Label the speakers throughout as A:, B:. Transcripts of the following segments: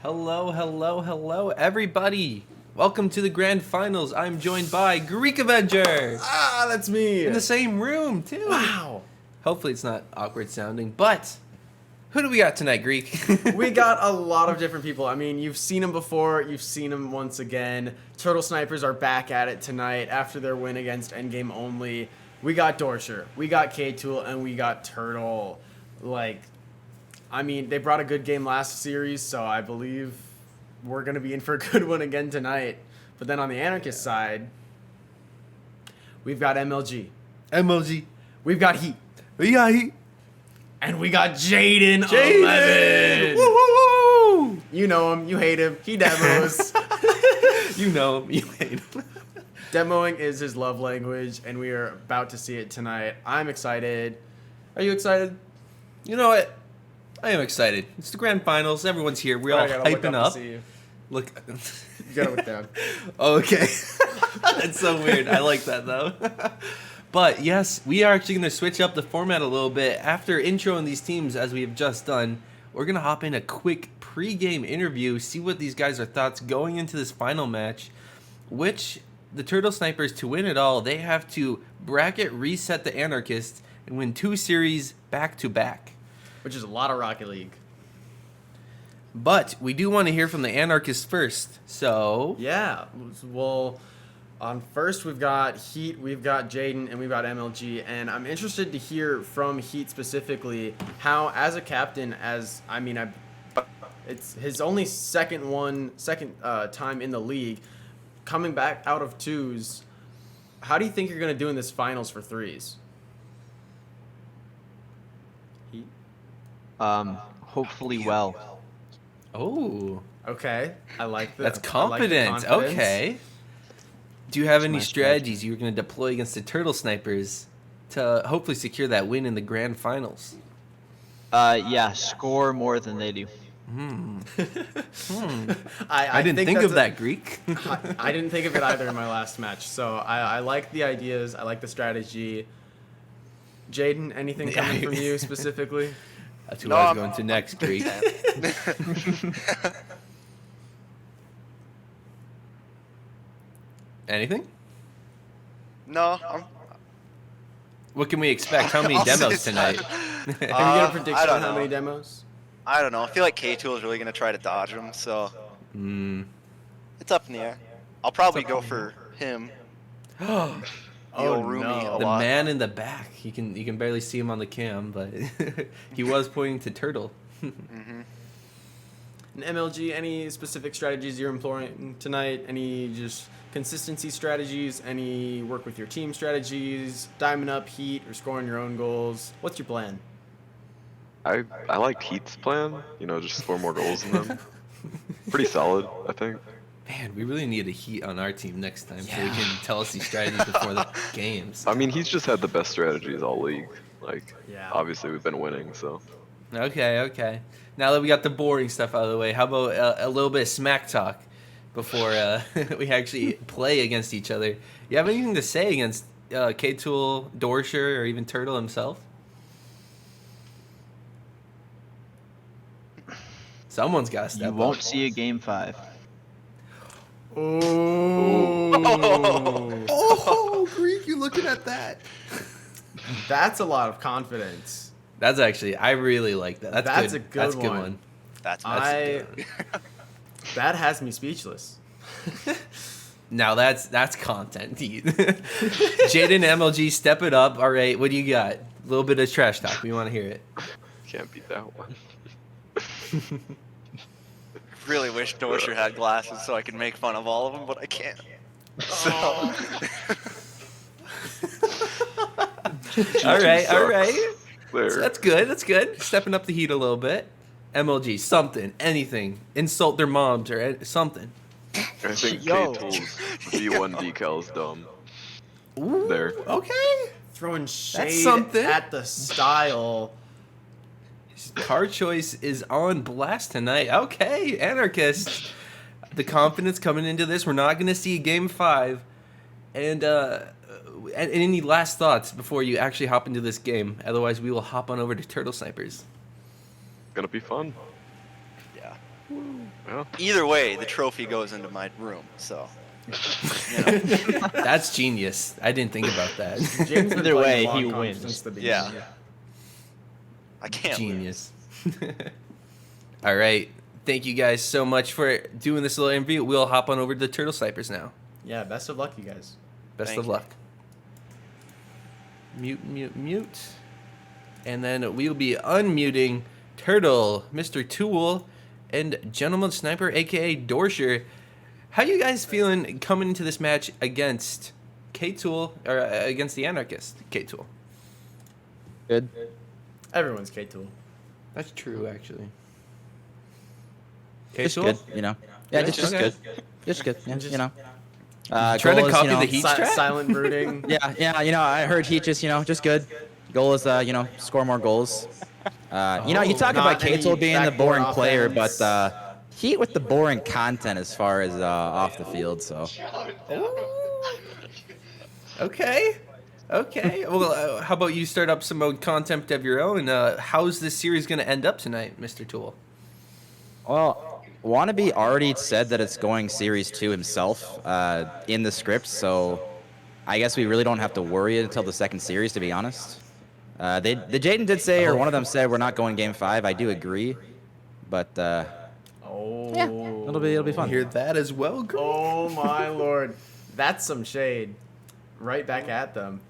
A: Hello, hello, hello, everybody. Welcome to the grand finals. I'm joined by Greek Avenger.
B: Ah, that's me.
A: In the same room, too.
B: Wow.
A: Hopefully it's not awkward sounding, but who do we got tonight, Greek?
B: We got a lot of different people. I mean, you've seen them before. You've seen them once again. Turtle Snipers are back at it tonight after their win against Endgame Only. We got Dorsher, we got K-Tool, and we got Turtle. They brought a good game last series, so I believe we're going to be in for a good one again tonight. But then on the Anarchist side, we've got MLG. We've got Heat.
A: We got Heat.
B: And we got Jaden 11.
A: Woo!
B: You know him. You hate him. He demos.
A: You know him. You hate him.
B: Demoing is his love language, and we are about to see it tonight. I'm excited. Are you excited?
A: You know what? I am excited. It's the grand finals. Everyone's here. We're all hyping up. Look.
B: You gotta look down.
A: Okay. That's so weird. I like that, though. But, yes, we are actually going to switch up the format a little bit. After introing these teams, as we have just done, we're going to hop in a quick pre-game interview, see what these guys' are thoughts going into this final match, which the Turtle Snipers, to win it all, they have to bracket reset the Anarchists and win 2 series back-to-back.
B: Which is a lot of Rocket League.
A: But we do want to hear from the Anarchists first, so...
B: Yeah, well, on first we've got Heat, we've got Jaden, and we've got MLG, and I'm interested to hear from Heat specifically how, as a captain, it's his only second time in the league, coming back out of 2s, how do you think you're going to do in this finals for 3s? Heat?
C: Hopefully well.
A: Oh.
B: Okay, I like that.
A: That's confident. Okay. Do you have any strategies you're going to deploy against the Turtle Snipers to hopefully secure that win in the grand finals?
C: Yeah, score more than they do.
A: I didn't think of that, Greek.
B: I didn't think of it either in my last match. So I like the ideas. I like the strategy. Jaden, anything coming from you specifically?
A: That's who I was going to next, Greek. Anything?
D: No.
A: What can we expect? How many demos tonight?
B: Can we get a prediction on how many demos?
D: I don't know. I feel like K-Tool is really going to try to dodge him, so it's up in the air. I'll probably go for him.
B: No.
A: The man in the back. You can barely see him on the cam, but he was pointing to Turtle.
B: And MLG, any specific strategies you're employing tonight? Any just consistency strategies? Any work with your team strategies? Diamond up, Heat, or scoring your own goals? What's your plan?
E: I like Heat's plan, just score more goals than them. Pretty solid, I think.
A: Man, we really need a Heat on our team next time so he can tell us these strategies before the games.
E: I mean, he's just had the best strategies all league. Obviously we've been winning, so.
A: Okay. Now that we got the boring stuff out of the way, how about a little bit of smack talk before we actually play against each other? You have anything to say against K-Tool, Dorsher, or even Turtle himself? Someone's got to step up.
C: You won't see a game 5.
A: Oh, Greek, you looking at that?
B: That's a lot of confidence.
A: That's actually, I really like that. That's good.
B: That's a good one.
D: That's
B: That has me speechless.
A: Now that's content. Jaden, MLG, step it up. All right, what do you got? A little bit of trash talk. We want to hear it.
E: Can't beat that one.
D: really wish Dorsher had glasses so I could make fun of all of them, but I can't. So.
A: All right.
E: There.
A: So that's good. Stepping up the heat a little bit. MLG, something, anything. Insult their moms or something.
E: I think K-Tool's V1 decal's dumb.
A: Ooh,
E: there.
A: Okay.
B: Throwing shade
A: something.
B: at the style.
A: Card choice is on blast tonight. Okay, Anarchists. The confidence coming into this. We're not going to see Game 5. And any last thoughts before you actually hop into this game? Otherwise, we will hop on over to Turtle Snipers.
E: Gonna be fun. Well,
D: Either way, the trophy goes into my room. So, you know.
A: That's genius. I didn't think about that.
B: James been
C: Either
B: playing
C: way,
B: long
C: he
B: con
C: wins.
B: since the beginning.
D: Yeah. I can't lose.
A: Genius. All right. Thank you guys so much for doing this little interview. We'll hop on over to the Turtle Snipers now.
B: Yeah, best of luck, you guys.
A: Best
D: Thank
A: of
D: you.
A: luck. Mute. And then we'll be unmuting Turtle, Mr. Tool, and Gentleman Sniper, aka Dorsher. How you guys feeling coming into this match against K-Tool, or against the Anarchist K-Tool?
C: Good.
B: Everyone's K-Tool.
A: That's true, actually.
C: Just
A: K-Tool?
C: good, you know. Yeah,
A: Good?
C: just
A: Okay.
C: good. Just good, yeah,
B: Just-
C: you know.
A: Trying to
C: goal is,
A: copy
C: you know,
A: the Heat strat?
B: Silent brooding.
C: Yeah, you know, I heard he just, you know, just good. Goal is, you know, score more goals. You know, you talk
B: not
C: about K-Tool
B: any
C: being the
B: backboard
C: boring player,
B: offense.
C: but Heat with the boring content as far as off the field, so.
A: Okay. Well, how about you start up some content of your own? How's this series going to end up tonight, Mr. Tool?
C: Well, Wannabe already said that it's going Series 2 himself in the script, so I guess we really don't have to worry until the second series, to be honest. The Jaden did say, or one of them said, we're not going Game 5. I do agree, but
B: Oh.
C: yeah, it'll be fun.
A: Hear that as well, girl?
B: Oh my lord. That's some shade. Right back at them.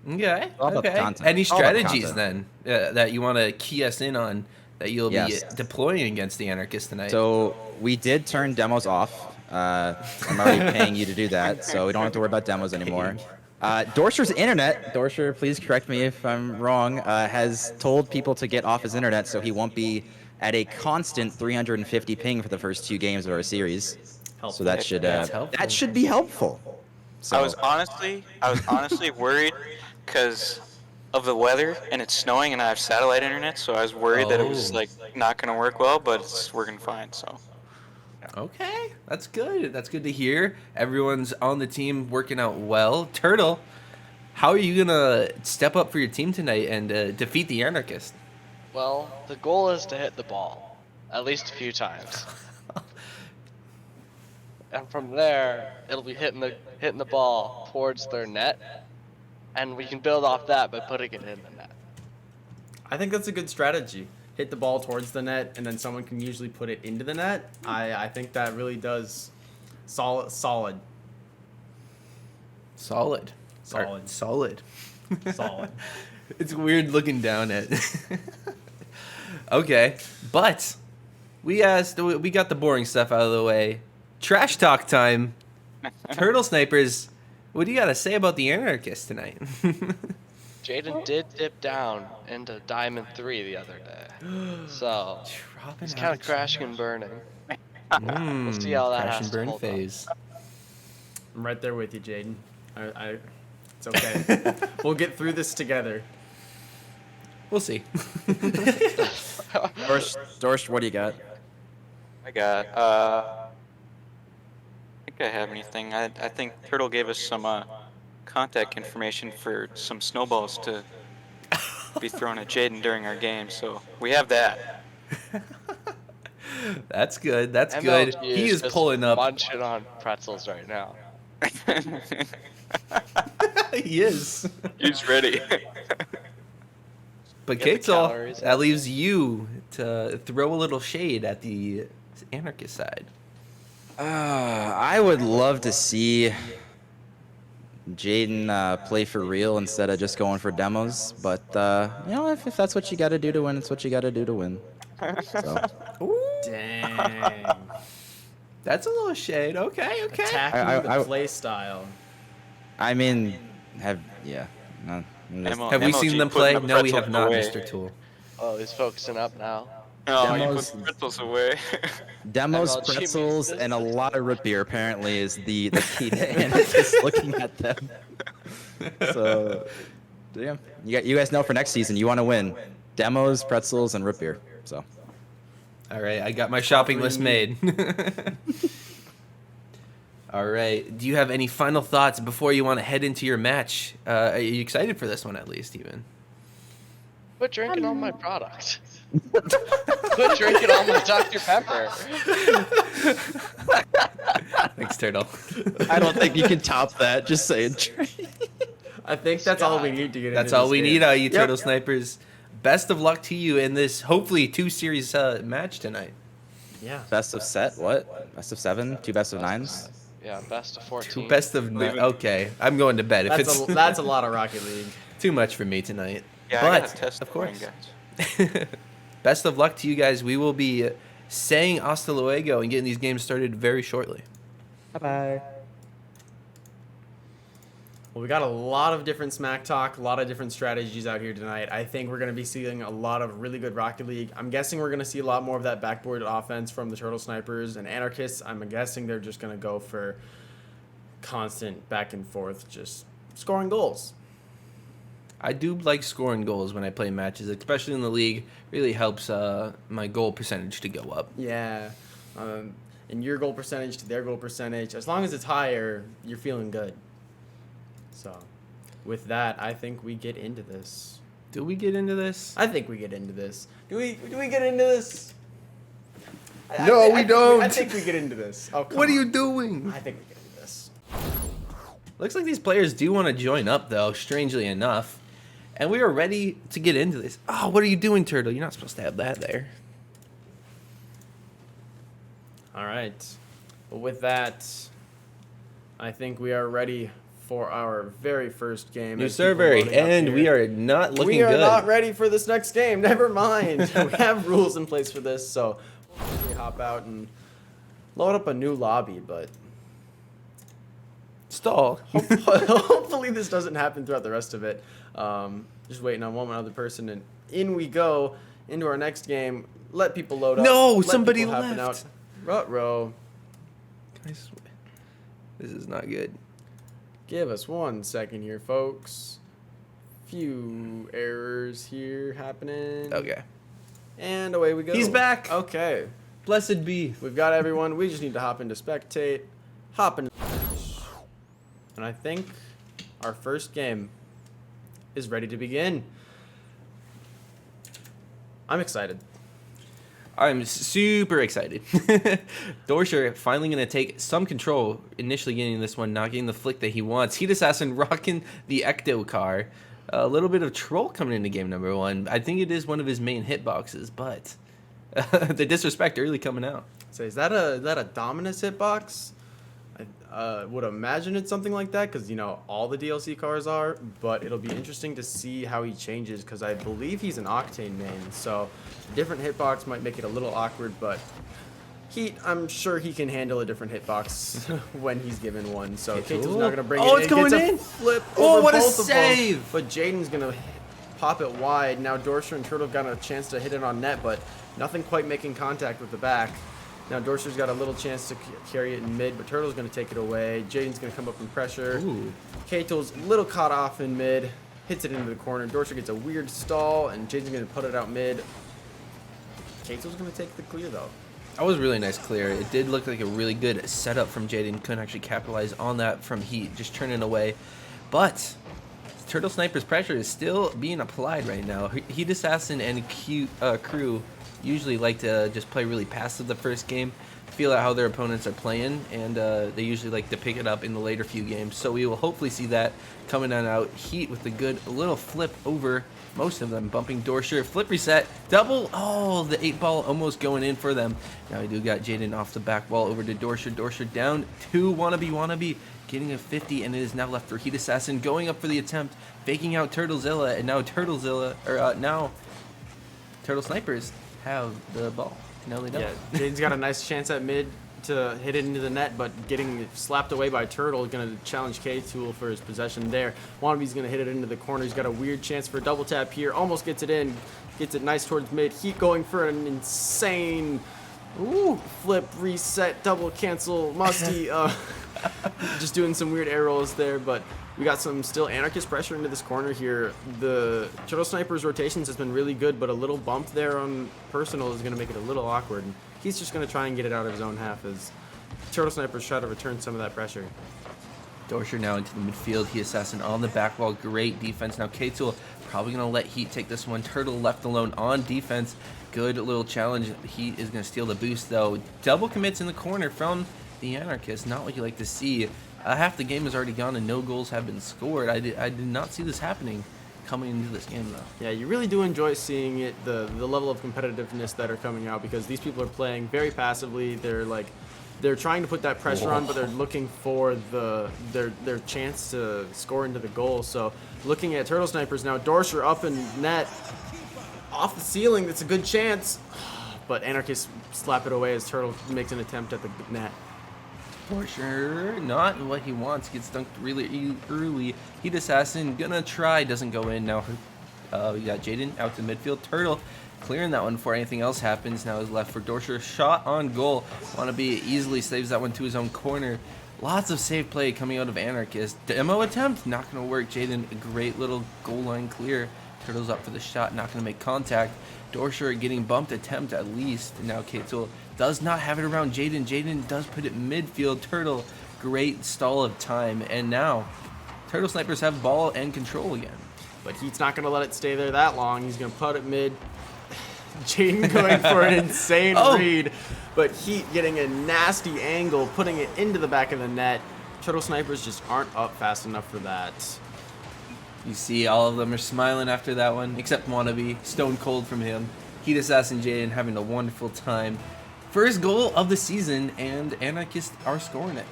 A: Okay.
C: All about the
A: Okay.
C: content.
A: Any
C: All about the
A: strategies then that you want to key us in on that you'll
C: Yes.
A: be deploying against the Anarchists tonight?
C: So we did turn demos off. I'm already paying you to do that, so we don't have to worry about demos anymore. Dorsher's internet, Dorsher, please correct me if I'm wrong, has told people to get off his internet so he won't be at a constant 350 ping for the first 2 games of our series. So that should
A: That's helpful.
C: that should be helpful. So,
F: I was honestly worried because of the weather and it's snowing and I have satellite internet, so I was worried that it was
A: Oh.
F: like not gonna work well, but it's working fine. So
A: Okay, that's good. That's good to hear. Everyone's on the team working out well. Turtle, how are you gonna step up for your team tonight and defeat the Anarchist?
G: Well, the goal is to hit the ball at least a few times. And from there, it'll be hitting the ball towards their net, and we can build off that by putting it in the net.
B: I think that's a good strategy. Hit the ball towards the net, and then someone can usually put it into the net. I think that really does solid.
A: Solid.
B: Solid.
A: Solid.
B: Solid.
A: It's weird looking down at. Okay, but we got the boring stuff out of the way. Trash talk time. Turtle Snipers, what do you got to say about the Anarchist tonight?
G: Jaden did dip down into Diamond 3 the other day, so he's kind of crashing and burning. We'll see how that
A: crash
G: has
A: and
G: to
A: burn
G: hold up.
A: phase.
B: I'm right there with you, Jaden. It's okay. We'll get through this together.
A: We'll see.
C: Dorsh, what do you got?
F: I got I think I have anything. I think Turtle gave us some contact information for some snowballs to be thrown at Jaden during our game, so we have that.
A: That's good. That's good.
G: MLG
A: He is
G: just
A: pulling up.
G: munching on pretzels right now.
A: He is.
F: He's ready.
A: But
G: Get the
A: Katel,
G: calories
A: that
G: up.
A: leaves you to throw a little shade at the Anarchist side.
C: I would love to see Jaden play for real instead of just going for demos. But you know, if that's what you got to do to win, it's what you got to do to win. So
B: Dang.
A: That's a little shade. Okay.
B: Attacking
C: I-
B: the play style.
C: I mean, no, I'm just-
A: Have we seen
F: MLG
A: them play?
F: putting the
A: No, we
F: pretzels
A: have not,
F: away.
A: Mr. Tool.
G: Oh, he's focusing up now.
F: Oh, you
C: Demos-
F: put the pretzels away.
C: Demos,
G: MLG
C: pretzels,
G: means
C: and a
G: business.
C: lot of root beer apparently is the key to Anarchist looking at them. So, yeah, you guys know for next season you want to win demos, pretzels, and root beer. So,
A: All right, I got my shopping list made. All right. Do you have any final thoughts before you want to head into your match? Are you excited for this one, at least, even?
G: Quit drinking on my product. Quit drinking all my Dr. Pepper.
A: Thanks, Turtle.
C: I don't think you can top that. Just saying.
B: I think that's all we need to get.
A: That's
B: into
A: all
B: this
A: we
B: game.
A: need, all you
B: Yep.
A: Turtle Snipers. Best of luck to you in this, hopefully, 2-series match tonight.
B: Yeah.
C: Best of set? What? Best of 7? 2 best of 9s?
G: Yeah, best of 14.
A: Best of okay, I'm going to bed if it's
B: That's a lot of Rocket League.
A: too much for me tonight.
F: Yeah,
A: but
F: I gotta test
A: of
F: the ring,
A: course,
F: guys.
A: best of luck to you guys. We will be saying hasta luego and getting these games started very shortly.
C: Bye-bye.
B: Well, we got a lot of different smack talk, a lot of different strategies out here tonight. I think we're going to be seeing a lot of really good Rocket League. I'm guessing we're going to see a lot more of that backboard offense from the Turtle Snipers and Anarchists. I'm guessing they're just going to go for constant back and forth, just scoring goals.
A: I do like scoring goals when I play matches, especially in the league. Really helps my goal percentage to go up.
B: Yeah. And your goal percentage to their goal percentage, as long as it's higher, you're feeling good. So, with that, I think we get into this.
A: Do we get into this?
B: I think we get into this. Do we get into this?
A: No, we don't.
B: I think we get into this. Oh, come
A: What are
B: on.
A: you doing?
B: I think we get into this.
A: Looks like these players do want to join up, though, strangely enough. And we are ready to get into this. Oh, what are you doing, Turtle? You're not supposed to have that there.
B: All right. Well, with that, I think we are ready for our very first game.
A: New
B: as people
A: server,
B: loading up
A: and
B: here.
A: we are not looking
B: We are
A: good.
B: not ready for this next game. Never mind. We have rules in place for this, so we hop out and load up a new lobby. But
A: Stall.
B: hopefully this doesn't happen throughout the rest of it. Just waiting on one other person, and in we go into our next game. Let people load up.
A: No,
B: let
A: somebody
B: people happen
A: left.
B: Out. Ruh-roh.
A: This is not good.
B: Give us 1 second here, folks. Few errors here happening.
A: Okay.
B: And away we go.
A: He's back.
B: Okay.
A: Blessed be.
B: We've got everyone. We just need to hop into spectate. Hop into. And I think our first game is ready to begin. I'm excited.
A: I'm super excited. Dorsher finally going to take some control, initially getting this one, not getting the flick that he wants. Heat Assassin rocking the Ecto car. A little bit of troll coming into game number 1. I think it is one of his main hitboxes, but the disrespect early coming out.
B: So is that a Dominus hitbox? I would imagine it's something like that because, you know, all the DLC cars are, but it'll be interesting to see how he changes because I believe he's an Octane main, so a different hitbox might make it a little awkward, but I'm sure he can handle a different hitbox when he's given one, so
A: Okay,
B: K2's
A: cool.
B: not going to bring
A: Oh,
B: it
A: it's
B: in.
A: going
B: Gets a
A: in.
B: flip
A: Oh,
B: over
A: what a
B: both of them,
A: save.
B: but Jaden's going to pop it wide. Now Dorsher and Turtle got a chance to hit it on net, but nothing quite making contact with the back. Now Dorsher's got a little chance to carry it in mid, but Turtle's going to take it away. Jaden's going to come up in pressure.
A: Ooh.
B: Kato's a little caught off in mid, hits it into the corner. Dorsher gets a weird stall, and Jaden's going to put it out mid. Kato's going to take the clear, though.
A: That was a really nice clear. It did look like a really good setup from Jaden. Couldn't actually capitalize on that from Heat, just turning away. But Turtle Sniper's pressure is still being applied right now. Heat Assassin and crew usually like to just play really passive the first game, feel out how their opponents are playing, and they usually like to pick it up in the later few games. So we will hopefully see that coming on out. Heat with a good little flip over most of them, bumping Dorsher. Flip reset, double. Oh, the 8-ball almost going in for them. Now we do got Jaden off the back wall over to Dorsher. Dorsher down to Wannabe, getting a 50, and it is now left for Heat Assassin, going up for the attempt, faking out Turtlezilla, and now now Turtle Snipers have the ball. No, they don't.
B: Yeah, Jaden's got a nice chance at mid to hit it into the net, but getting slapped away by Turtle is going to challenge K-Tool for his possession there. Wannabe's going to hit it into the corner. He's got a weird chance for a double tap here. Almost gets it in. Gets it nice towards mid. Heat going for an insane flip, reset, double cancel. Musty just doing some weird air rolls there, but we got some still Anarchist pressure into this corner here. The Turtle Sniper's rotations has been really good, but a little bump there on personal is going to make it a little awkward. And he's just going to try and get it out of his own half as Turtle Snipers try to return some of that pressure.
A: Dorsher now into the midfield. He Assassin on the back wall. Great defense. Now K-Tool Probably going to let Heat take this one. Turtle left alone on defense. Good little challenge. Heat is going to steal the boost, though. Double commits in the corner from the Anarchists. Not what you like to see. Half the game is already gone and no goals have been scored. I did not see this happening coming into this game, though.
B: Yeah, you really do enjoy seeing it, the level of competitiveness that are coming out, because these people are playing very passively. They're trying to put that pressure on, but they're looking for their chance to score into the goal. So looking at Turtle Snipers now, Dorsher up in net, off the ceiling. That's a good chance, but Anarchists slap it away as Turtle makes an attempt at the net.
A: For sure, not what he wants. Gets dunked really early. Heat Assassin gonna try, doesn't go in. Now we got Jaden out to midfield. Turtle clearing that one before anything else happens. Now is left for Dorsher. Shot on goal. Wannabe easily saves that one to his own corner. Lots of save play coming out of Anarchist. Demo attempt, not gonna work. Jaden, a great little goal line clear. Turtle's up for the shot, not gonna make contact. Dorsher getting bumped attempt at least. And now Katel does not have it around Jaden. Jaden does put it midfield. Turtle, great stall of time. And now Turtle Snipers have ball and control again.
B: But Heat's not going to let it stay there that long. He's going to put it mid. Jaden going for an insane read. But Heat getting a nasty angle, putting it into the back of the net. Turtle Snipers just aren't up fast enough for that.
A: You see all of them are smiling after that one, except Wannabe. Stone cold from him. Heat Assassin Jaden having a wonderful time. First goal of the season, and Anarchists are scoring it.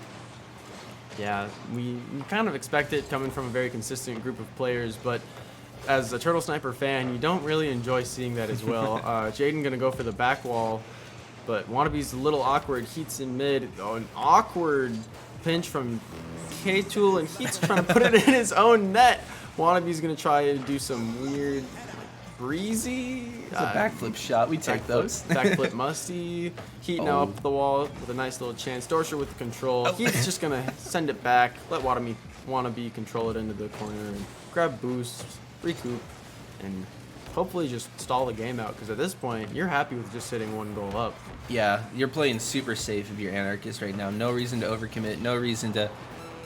B: Yeah, we kind of expect it coming from a very consistent group of players, but as a Turtle Sniper fan, you don't really enjoy seeing that as well. Jaden going to go for the back wall, but Wannabe's a little awkward. Heat's in mid. Oh, an awkward pinch from K-Tool, and Heat's trying to put it in his own net. Wannabe's going to try and do some weird breezy.
A: It's a backflip shot. We take those.
B: Backflip musty. Heat now up the wall with a nice little chance. Dorsher with the control. Heat's just going to send it back. Let Wannabe control it into the corner and grab boost, recoup, and hopefully just stall the game out, because at this point, you're happy with just sitting one goal up.
A: Yeah, you're playing super safe if you're Anarchist right now. No reason to overcommit. No reason to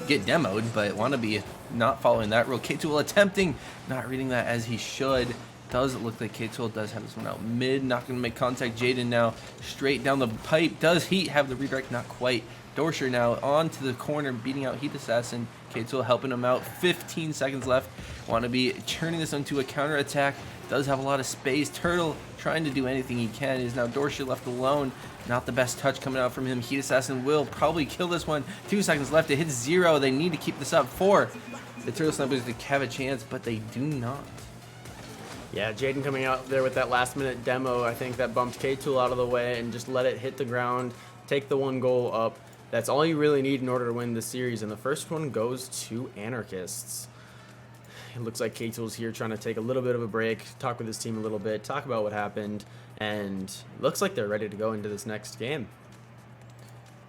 A: get demoed, but Wannabe not following that rule. K-Tool attempting, not reading that as he should. Does look like K-Tool does have this one out mid, not going to make contact. Jaden now straight down the pipe. Does Heat have the redirect? Not quite. Dorsher now onto the corner, beating out Heat Assassin. K-Tool helping him out. 15 seconds left. Wannabe turning this into a counter attack. Does have a lot of space. Turtle trying to do anything he can. Is now Dorsher left alone. Not the best touch coming out from him. Heat Assassin will probably kill this one. 2 seconds left. It hits 0. They need to keep this up. 4. The Turtle Snipers have a chance, but they do not.
B: Yeah, Jaden coming out there with that last-minute demo, I think that bumped K-Tool out of the way and just let it hit the ground, take the one goal up. That's all you really need in order to win the series, and the first one goes to Anarchists. It looks like K-Tool's here trying to take a little bit of a break, talk with his team a little bit, talk about what happened, and looks like they're ready to go into this next game.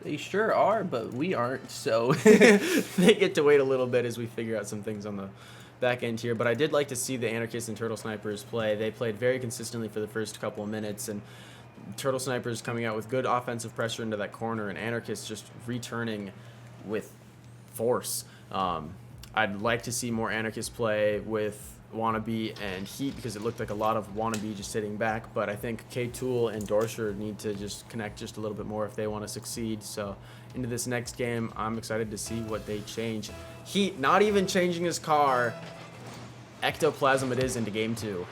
A: They sure are, but we aren't, so
B: they get to wait a little bit as we figure out some things on the back end here. But I did like to see the Anarchists and Turtle Snipers play. They played very consistently for the first couple of minutes, and Turtle Snipers coming out with good offensive pressure into that corner, and Anarchists just returning with force. I'd like to see more Anarchists play with Wannabe and Heat, because it looked like a lot of Wannabe just sitting back, but I think K-Tool and Dorsher need to just connect just a little bit more if they want to succeed. So into this next game, I'm excited to see what they change. Heat not even changing his car. Ectoplasm it is into game 2.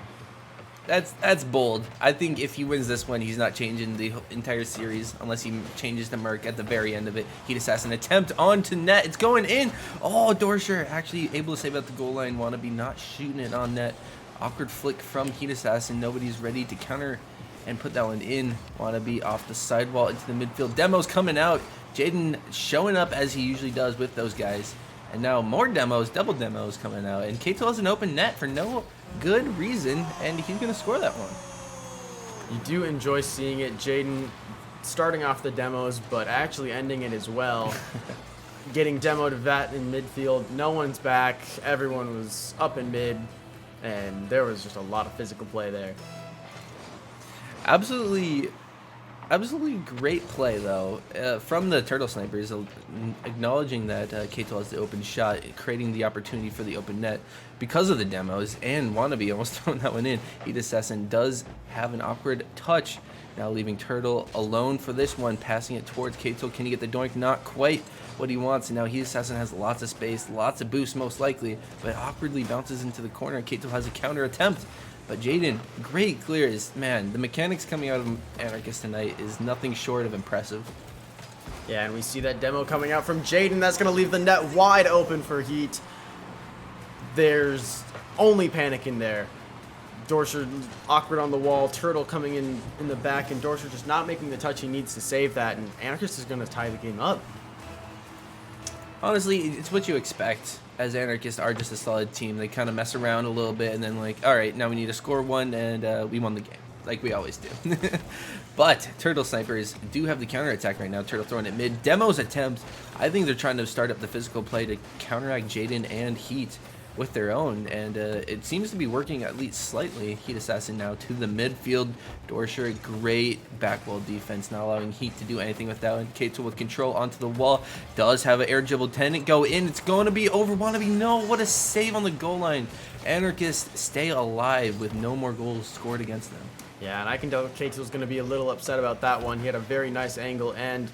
A: That's bold. I think if he wins this one, he's not changing the entire series unless he changes the Merc at the very end of it. Heat Assassin attempt onto net. It's going in. Oh, Dorsher actually able to save out the goal line. Wannabe not shooting it on net. Awkward flick from Heat Assassin. Nobody's ready to counter and put that one in. Wannabe off the sidewall into the midfield. Demos coming out. Jaden showing up as he usually does with those guys. And now more demos, double demos coming out. And K-Tool has an open net for no good reason, and he's going to score that one.
B: You do enjoy seeing it. Jaden starting off the demos, but actually ending it as well. Getting demoed of that in midfield. No one's back. Everyone was up in mid, and there was just a lot of physical play there.
A: Absolutely Absolutely great play, though, from the Turtle Snipers, acknowledging that Kato has the open shot, creating the opportunity for the open net because of the demos, and Wannabe almost throwing that one in. Heat Assassin does have an awkward touch, now leaving Turtle alone for this one, passing it towards Kato. Can he get the doink? Not quite what he wants, and now Heat Assassin has lots of space, lots of boost most likely, but awkwardly bounces into the corner, and Kato has a counter attempt. But Jaden, great clears. Man, the mechanics coming out of Anarchists tonight is nothing short of impressive.
B: Yeah, and we see that demo coming out from Jaden. That's going to leave the net wide open for Heat. There's only panic in there. Dorsher awkward on the wall. Turtle coming in the back, and Dorsher just not making the touch he needs to save that. And Anarchist is going to tie the game up.
A: Honestly, it's what you expect, as Anarchists are just a solid team. They kind of mess around a little bit, and then like, all right, now we need to score one, and we won the game, like we always do. But Turtle Snipers do have the counterattack right now. Turtle throwing it mid. Demo's attempt, I think they're trying to start up the physical play to counteract Jaden and Heat with their own, and it seems to be working at least slightly. Heat Assassin now to the midfield. Dorsher, great back wall defense, not allowing Heat to do anything with that one. Kato with control onto the wall, does have an air dribble 10 go in. It's going to be over. Wannabe, no, what a save on the goal line. Anarchists stay alive with no more goals scored against them.
B: Yeah, and I can tell Kato's going to be a little upset about that one. He had a very nice angle and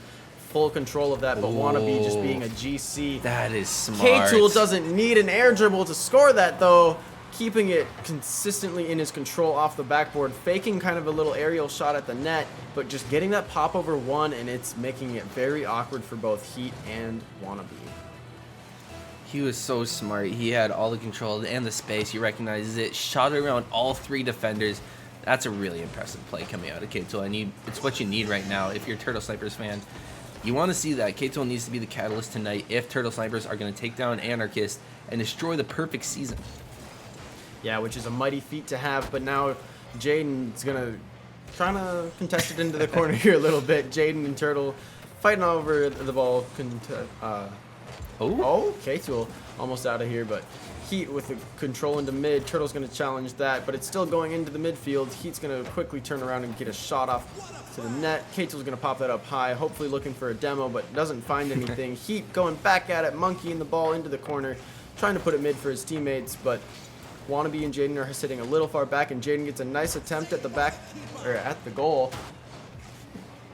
B: full control of that, but Wannabe just being a GC.
A: That is smart.
B: K-Tool doesn't need an air dribble to score that, though. Keeping it consistently in his control off the backboard, faking kind of a little aerial shot at the net, but just getting that pop over one, and it's making it very awkward for both Heat and Wannabe.
A: He was so smart. He had all the control and the space. He recognizes it, shot it around all three defenders. That's a really impressive play coming out of K-Tool. It's what you need right now if you're a Turtle Snipers fan. You want to see that. K-Tool needs to be the catalyst tonight if Turtle Snipers are going to take down Anarchist and destroy the perfect season.
B: Yeah, which is a mighty feat to have, but now Jaden's going to try to contest it into the corner here a little bit. Jaden and Turtle fighting over the ball. K-Tool almost out of here, but Heat with the control into mid. Turtle's going to challenge that, but it's still going into the midfield. Heat's going to quickly turn around and get a shot off to the net. K-Tool's going to pop that up high, hopefully looking for a demo, but doesn't find anything. Heat going back at it, monkeying the ball into the corner, trying to put it mid for his teammates, but Wannabe and Jaden are sitting a little far back, and Jaden gets a nice attempt at the back, or at the goal.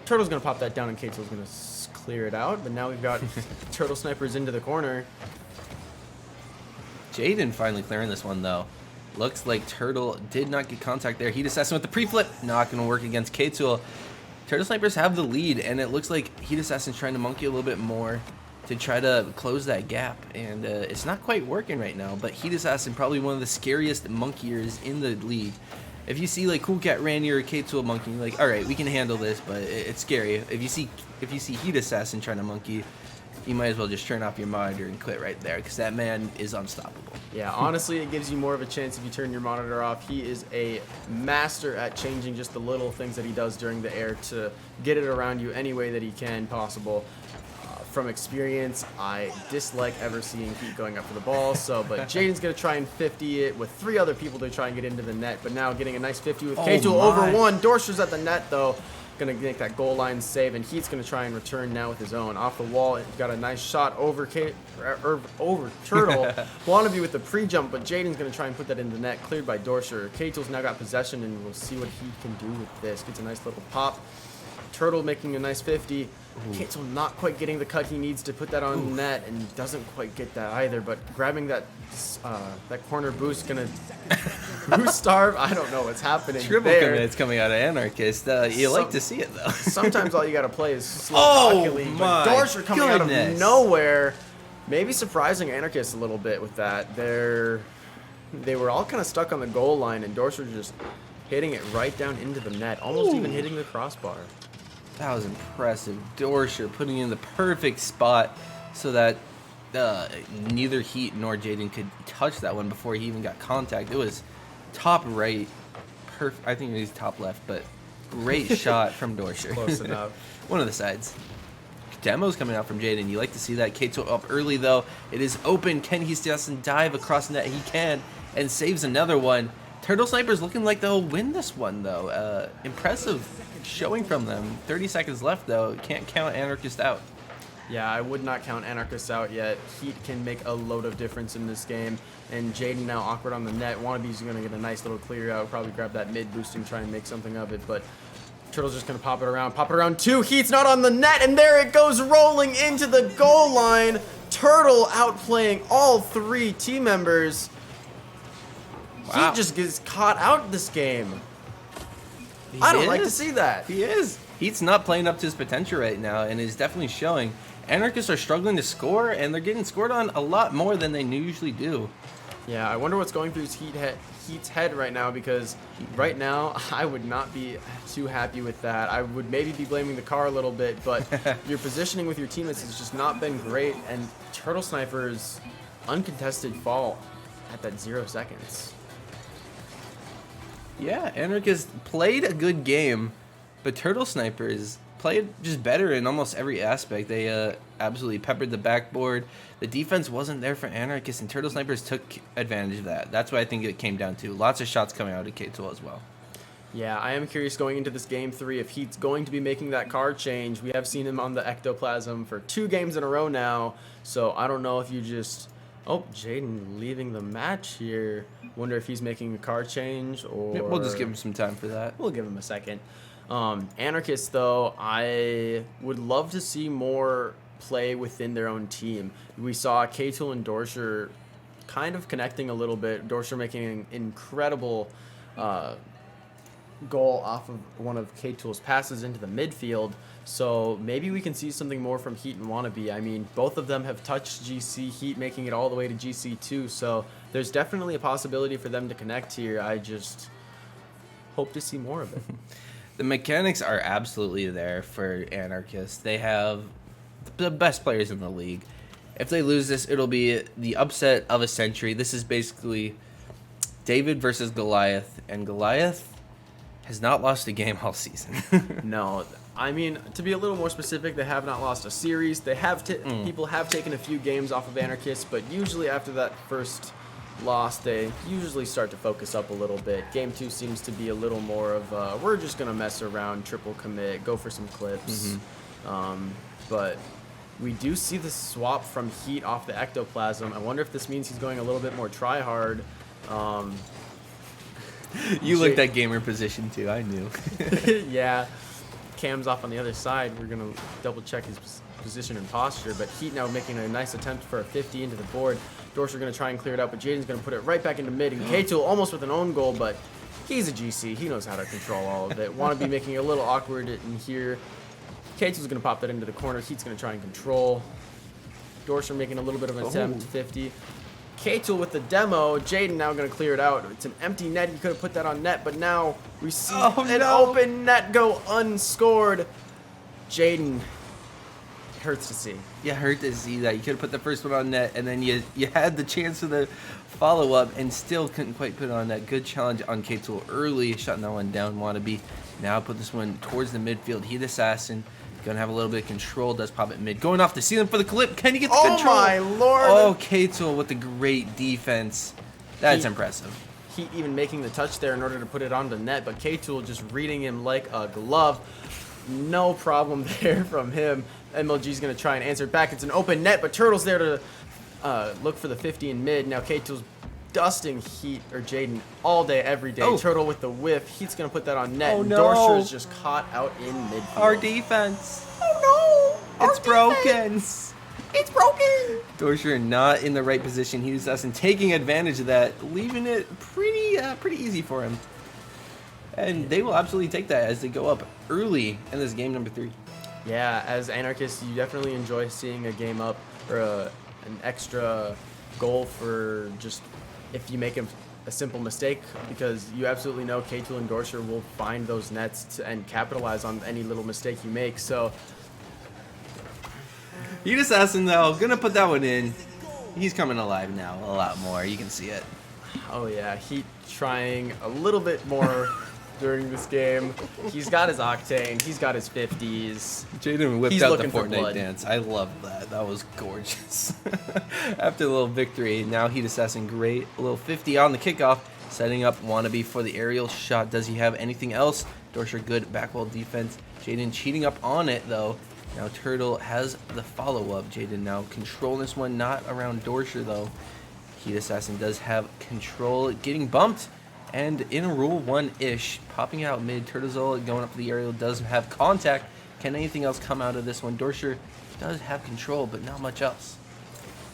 B: Turtle's going to pop that down, and K-Tool's going to clear it out, but now we've got Turtle Snipers into the corner.
A: Jaden finally clearing this one, though. Looks like Turtle did not get contact there. Heat Assassin with the pre-flip. Not going to work against K-Tool. Turtle Snipers have the lead, and it looks like Heat Assassin's trying to monkey a little bit more to try to close that gap, and it's not quite working right now, but Heat Assassin probably one of the scariest monkeyers in the league. If you see like Cool Cat Randy or K-Tool monkeying, like, all right, we can handle this, but it's scary. If you see Heat Assassin trying to monkey, you might as well just turn off your monitor and quit right there, because that man is unstoppable.
B: Yeah, honestly, it gives you more of a chance if you turn your monitor off. He is a master at changing just the little things that he does during the air to get it around you any way that he can possible. From experience, I dislike ever seeing Heat going up for the ball, but Jaden's going to try and 50 it with three other people to try and get into the net, but now getting a nice 50 with K-Tool over one. Dorsher's at the net, though. Going to make that goal line save, and Heat's going to try and return now with his own. Off the wall, got a nice shot over over Turtle. Wannabe with the pre-jump, but Jaden's going to try and put that in the net, cleared by Dorsher. K-Tool's now got possession, and we'll see what he can do with this. Gets a nice little pop. Turtle making a nice 50. K-Tool not quite getting the cut he needs to put that on net, and doesn't quite get that either, but grabbing that corner boost, gonna boost starve. I don't know what's happening
A: Triple
B: there.
A: commits coming out of Anarchist. You like to see it, though.
B: Sometimes all you gotta play is slow League, but Dorsher coming out of nowhere, maybe surprising Anarchists a little bit with that. They were all kind of stuck on the goal line, and Dorsher just hitting it right down into the net, almost even hitting the crossbar.
A: That was impressive. Dorsher putting in the perfect spot so that neither Heat nor Jaden could touch that one before he even got contact. It was top right. I think it was top left, but great shot from Dorsher.
B: Close enough.
A: One of the sides. Demo's coming out from Jaden. You like to see that. Kato up early, though. It is open. Can he just dive across the net? He can, and saves another one. Turtle Snipers looking like they'll win this one, though. Impressive showing from them. 30 seconds left, though. Can't count Anarchist out.
B: Yeah, I would not count Anarchists out yet. Heat can make a load of difference in this game. And Jaden now awkward on the net. Wannabe's going to get a nice little clear out. Probably grab that mid boost and try and make something of it. But Turtle's just going to pop it around. Pop it around two. Heat's not on the net. And there it goes rolling into the goal line. Turtle outplaying all 3 team members.
A: Wow.
B: Heat just gets caught out this game. I don't like to see that.
A: He is. Heat's not playing up to his potential right now and is definitely showing. Anarchists are struggling to score, and they're getting scored on a lot more than they usually do.
B: Yeah, I wonder what's going through Heat's head right now, because right now I would not be too happy with that. I would maybe be blaming the car a little bit, but your positioning with your teammates has just not been great, and Turtle Sniper's uncontested fall at that 0 seconds.
A: Yeah, Anarchists played a good game, but Turtle Snipers played just better in almost every aspect. They absolutely peppered the backboard. The defense wasn't there for Anarchists, and Turtle Snipers took advantage of that. That's what I think it came down to. Lots of shots coming out of K-Tool as well.
B: Yeah, I am curious going into this game 3 if Heat's going to be making that card change. We have seen him on the ectoplasm for 2 games in a row now, so I don't know if you just... Oh, Jaden leaving the match here. Wonder if he's making a card change or...
A: Yeah, we'll just give him some time for that.
B: We'll give him a second. Anarchists, though, I would love to see more play within their own team. We saw K-Tool and Dorsher kind of connecting a little bit. Dorsher making an incredible goal off of one of K-Tool's passes into the midfield. So maybe we can see something more from Heat and Wannabe. I mean, both of them have touched GC, Heat making it all the way to GC2. So there's definitely a possibility for them to connect here. I just hope to see more of it.
A: The mechanics are absolutely there for Anarchists. They have the best players in the league. If they lose this, it'll be the upset of a century. This is basically David versus Goliath, and Goliath has not lost a game all season.
B: No, I mean, to be a little more specific, they have not lost a series. They have people have taken a few games off of Anarchists, but usually after that first loss, they usually start to focus up a little bit. Game 2 seems to be a little more of we're just gonna mess around, triple commit, go for some clips. But we do see the swap from Heat off the ectoplasm. I wonder if this means he's going a little bit more try hard.
A: You looked at gamer position too, I knew.
B: Yeah, Cam's off on the other side. We're gonna double check his position and posture, but Heat now making a nice attempt for a 50 into the board. Dorsher gonna try and clear it out, but Jaden's gonna put it right back into mid, and K-Tool almost with an own goal, but he's a GC. He knows how to control all of it. Wannabe making it a little awkward in here. K-Tool's gonna pop that into the corner. Heat's gonna try and control. Dorsher making a little bit of an attempt, 50. K-Tool with the demo. Jaden now gonna clear it out. It's an empty net. He could have put that on net, but now we see an open net go unscored. Jaden, hurts to see.
A: Yeah, hurt to see that. You could have put the first one on net, and then you had the chance for the follow-up and still couldn't quite put it on net. Good challenge on K-Tool early, shutting that one down. Wannabe now put this one towards the midfield. Heat Assassin gonna have a little bit of control. Does pop it mid. Going off the ceiling for the clip. Can he get the control?
B: Oh my lord!
A: Oh, K-Tool with the great defense. That's impressive.
B: Heat even making the touch there in order to put it onto net, but K-Tool just reading him like a glove. No problem there from him. MLG's going to try and answer back. It's an open net, but Turtle's there to look for the 50 in mid. Now K-Tool's dusting Heat or Jaden all day, every day.
A: Oh.
B: Turtle with the whiff. Heat's going to put that on net.
A: Oh,
B: and
A: no.
B: Dorsher's just caught out in midfield.
A: Our defense.
B: Oh no!
A: It's broken.
B: It's broken!
A: Dorsher not in the right position. Heat Assassin taking advantage of that, leaving it pretty easy for him. And they will absolutely take that as they go up early in this game number 3.
B: Yeah, as Anarchists, you definitely enjoy seeing a game up or an extra goal for just if you make a simple mistake, because you absolutely know K-Tool and Dorsher will find those nets and capitalize on any little mistake you make. So
A: Heat Assassin, though, gonna put that one in. He's coming alive now a lot more. You can see it.
B: oh yeah, Heat trying a little bit more during this game. He's got his octane, he's got his 50s.
A: Jaden whipped
B: He's
A: out the
B: looking for
A: Fortnite
B: blood.
A: dance. I love that. That was gorgeous. After the little victory, now Heat Assassin great. A little 50 on the kickoff. Setting up Wannabe for the aerial shot. Does he have anything else? Dorsher, good back wall defense. Jaden cheating up on it, though. Now Turtle has the follow-up. Jaden now controlling this one, not around Dorsher, though. Heat Assassin does have control, getting bumped. And in a Rule 1-ish, popping out mid. Turtlezola going up to the aerial, doesn't have contact. Can anything else come out of this one? Dorsher does have control, but not much else.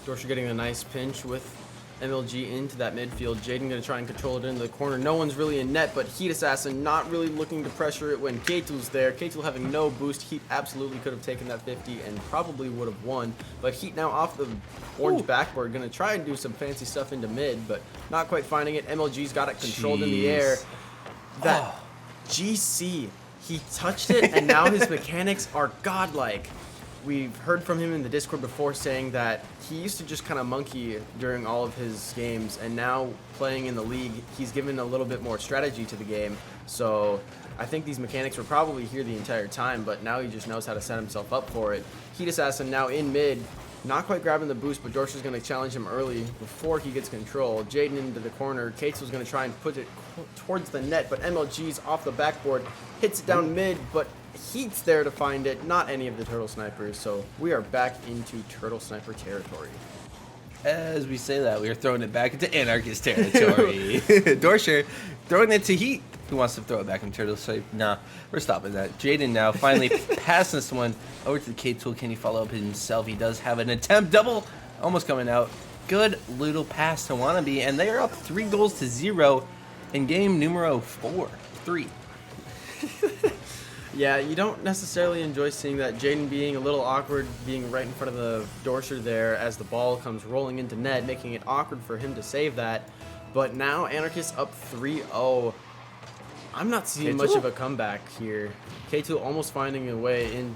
B: Dorsher getting a nice pinch with MLG into that midfield. Jaden going to try and control it into the corner. No one's really in net, but Heat Assassin not really looking to pressure it when K2's there. K2 having no boost. Heat absolutely could have taken that 50 and probably would have won. But Heat now off the orange backboard, going to try and do some fancy stuff into mid, but not quite finding it. MLG's got it controlled in the air. That GC, he touched it, and now his mechanics are godlike. We've heard from him in the Discord before saying that he used to just kind of monkey during all of his games, and now playing in the league, he's given a little bit more strategy to the game. So I think these mechanics were probably here the entire time, but now he just knows how to set himself up for it. Heat Assassin now in mid, not quite grabbing the boost, but Dorsher's going to challenge him early before he gets control. Jaden into the corner. Kate's going to try and put it towards the net, but MLG's off the backboard, hits it down mid, but Heat's there to find it, not any of the Turtle Snipers, so we are back into Turtle Sniper territory.
A: As we say that, we are throwing it back into Anarchist territory. Dorsher throwing it to Heat. Who wants to throw it back in Turtle Sniper? Nah, we're stopping that. Jaden now finally passing this one over to the K-Tool. Can he follow up himself? He does have an attempt. Double almost coming out. Good little pass to Wannabe, and they are up 3-0 in game numero 3.
B: Yeah, you don't necessarily enjoy seeing that. Jaden being a little awkward, being right in front of the Dorsher there as the ball comes rolling into net, making it awkward for him to save that. But now Anarchists up 3-0. I'm not seeing much of a comeback here. K2 almost finding a way in.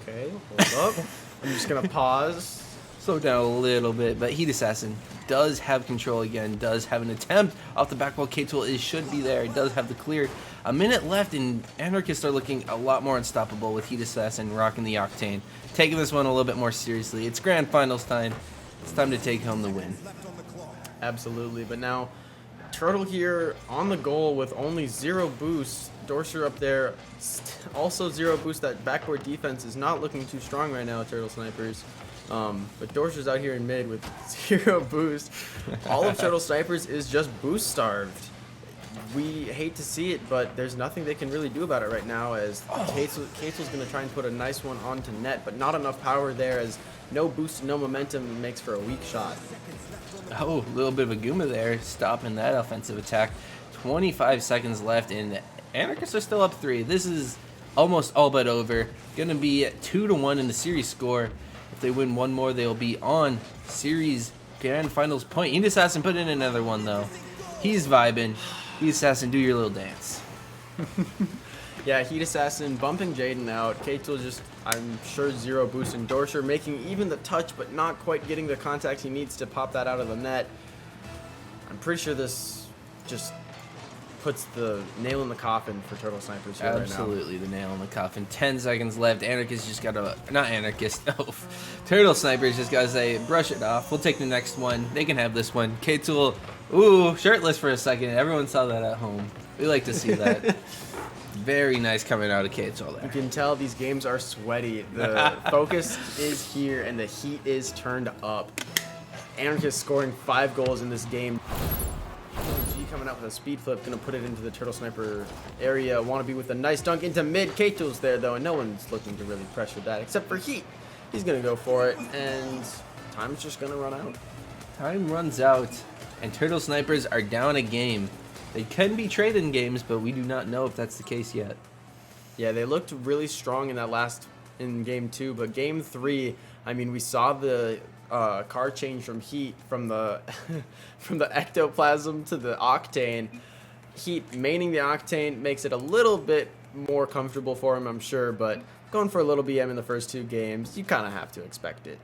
B: Okay, hold up. I'm just going to pause.
A: Slow down a little bit, but Heat Assassin does have control again, does have an attempt off the back wall. K-Tool should be there. He does have the clear. A minute left, and Anarchists are looking a lot more unstoppable with Heat Assassin rocking the Octane. Taking this one a little bit more seriously. It's grand finals time. It's time to take home the win.
B: Absolutely, but now Turtle here on the goal with only 0 boost. Dorsher up there, also 0 boost. That backboard defense is not looking too strong right now, Turtle Snipers. But Dorsher's out here in mid with 0 boost. All of Turtle Snipers is just boost starved. We hate to see it, but there's nothing they can really do about it right now, as Kate's going to try and put a nice one onto net, but not enough power there, as no boost, no momentum makes for a weak shot.
A: Oh, a little bit of a Guma there, stopping that offensive attack. 25 seconds left, and Anarchists are still up 3. This is almost all but over. Going to be 2-1 in the series score. If they win one more, they'll be on series grand finals point. Heat Assassin put in another one, though. He's vibing. Heat Assassin, do your little dance.
B: Yeah, Heat Assassin bumping Jaden out. K-Tool just, I'm sure, 0 boost. And Dorsher making even the touch, but not quite getting the contact he needs to pop that out of the net. I'm pretty sure this just puts the nail in the coffin for Turtle Snipers here right now.
A: Absolutely, the nail in the coffin. 10 seconds left. Anarchists just gotta, not Anarchists, no. Turtle Snipers just gotta say, brush it off. We'll take the next one. They can have this one. K-Tool, ooh, shirtless for a second. Everyone saw that at home. We like to see that. Very nice coming out of K-Tool there.
B: You can tell these games are sweaty. The focus is here and the heat is turned up. Anarchists scoring 5 goals in this game. G coming out with a speed flip, gonna put it into the Turtle Sniper area. Wannabe with a nice dunk into mid. K-Tool's there though, and no one's looking to really pressure that except for Heat. He's gonna go for it, and time's just gonna run out.
A: Time runs out, and Turtle Snipers are down a game. They can be traded in games, but we do not know if that's the case yet.
B: Yeah, they looked really strong in game 2, but game 3, I mean, we saw the car change from Heat from the from the ectoplasm to the Octane. Heat maining the Octane makes it a little bit more comfortable for him, I'm sure, but going for a little BM in the first 2 games, you kind of have to expect it.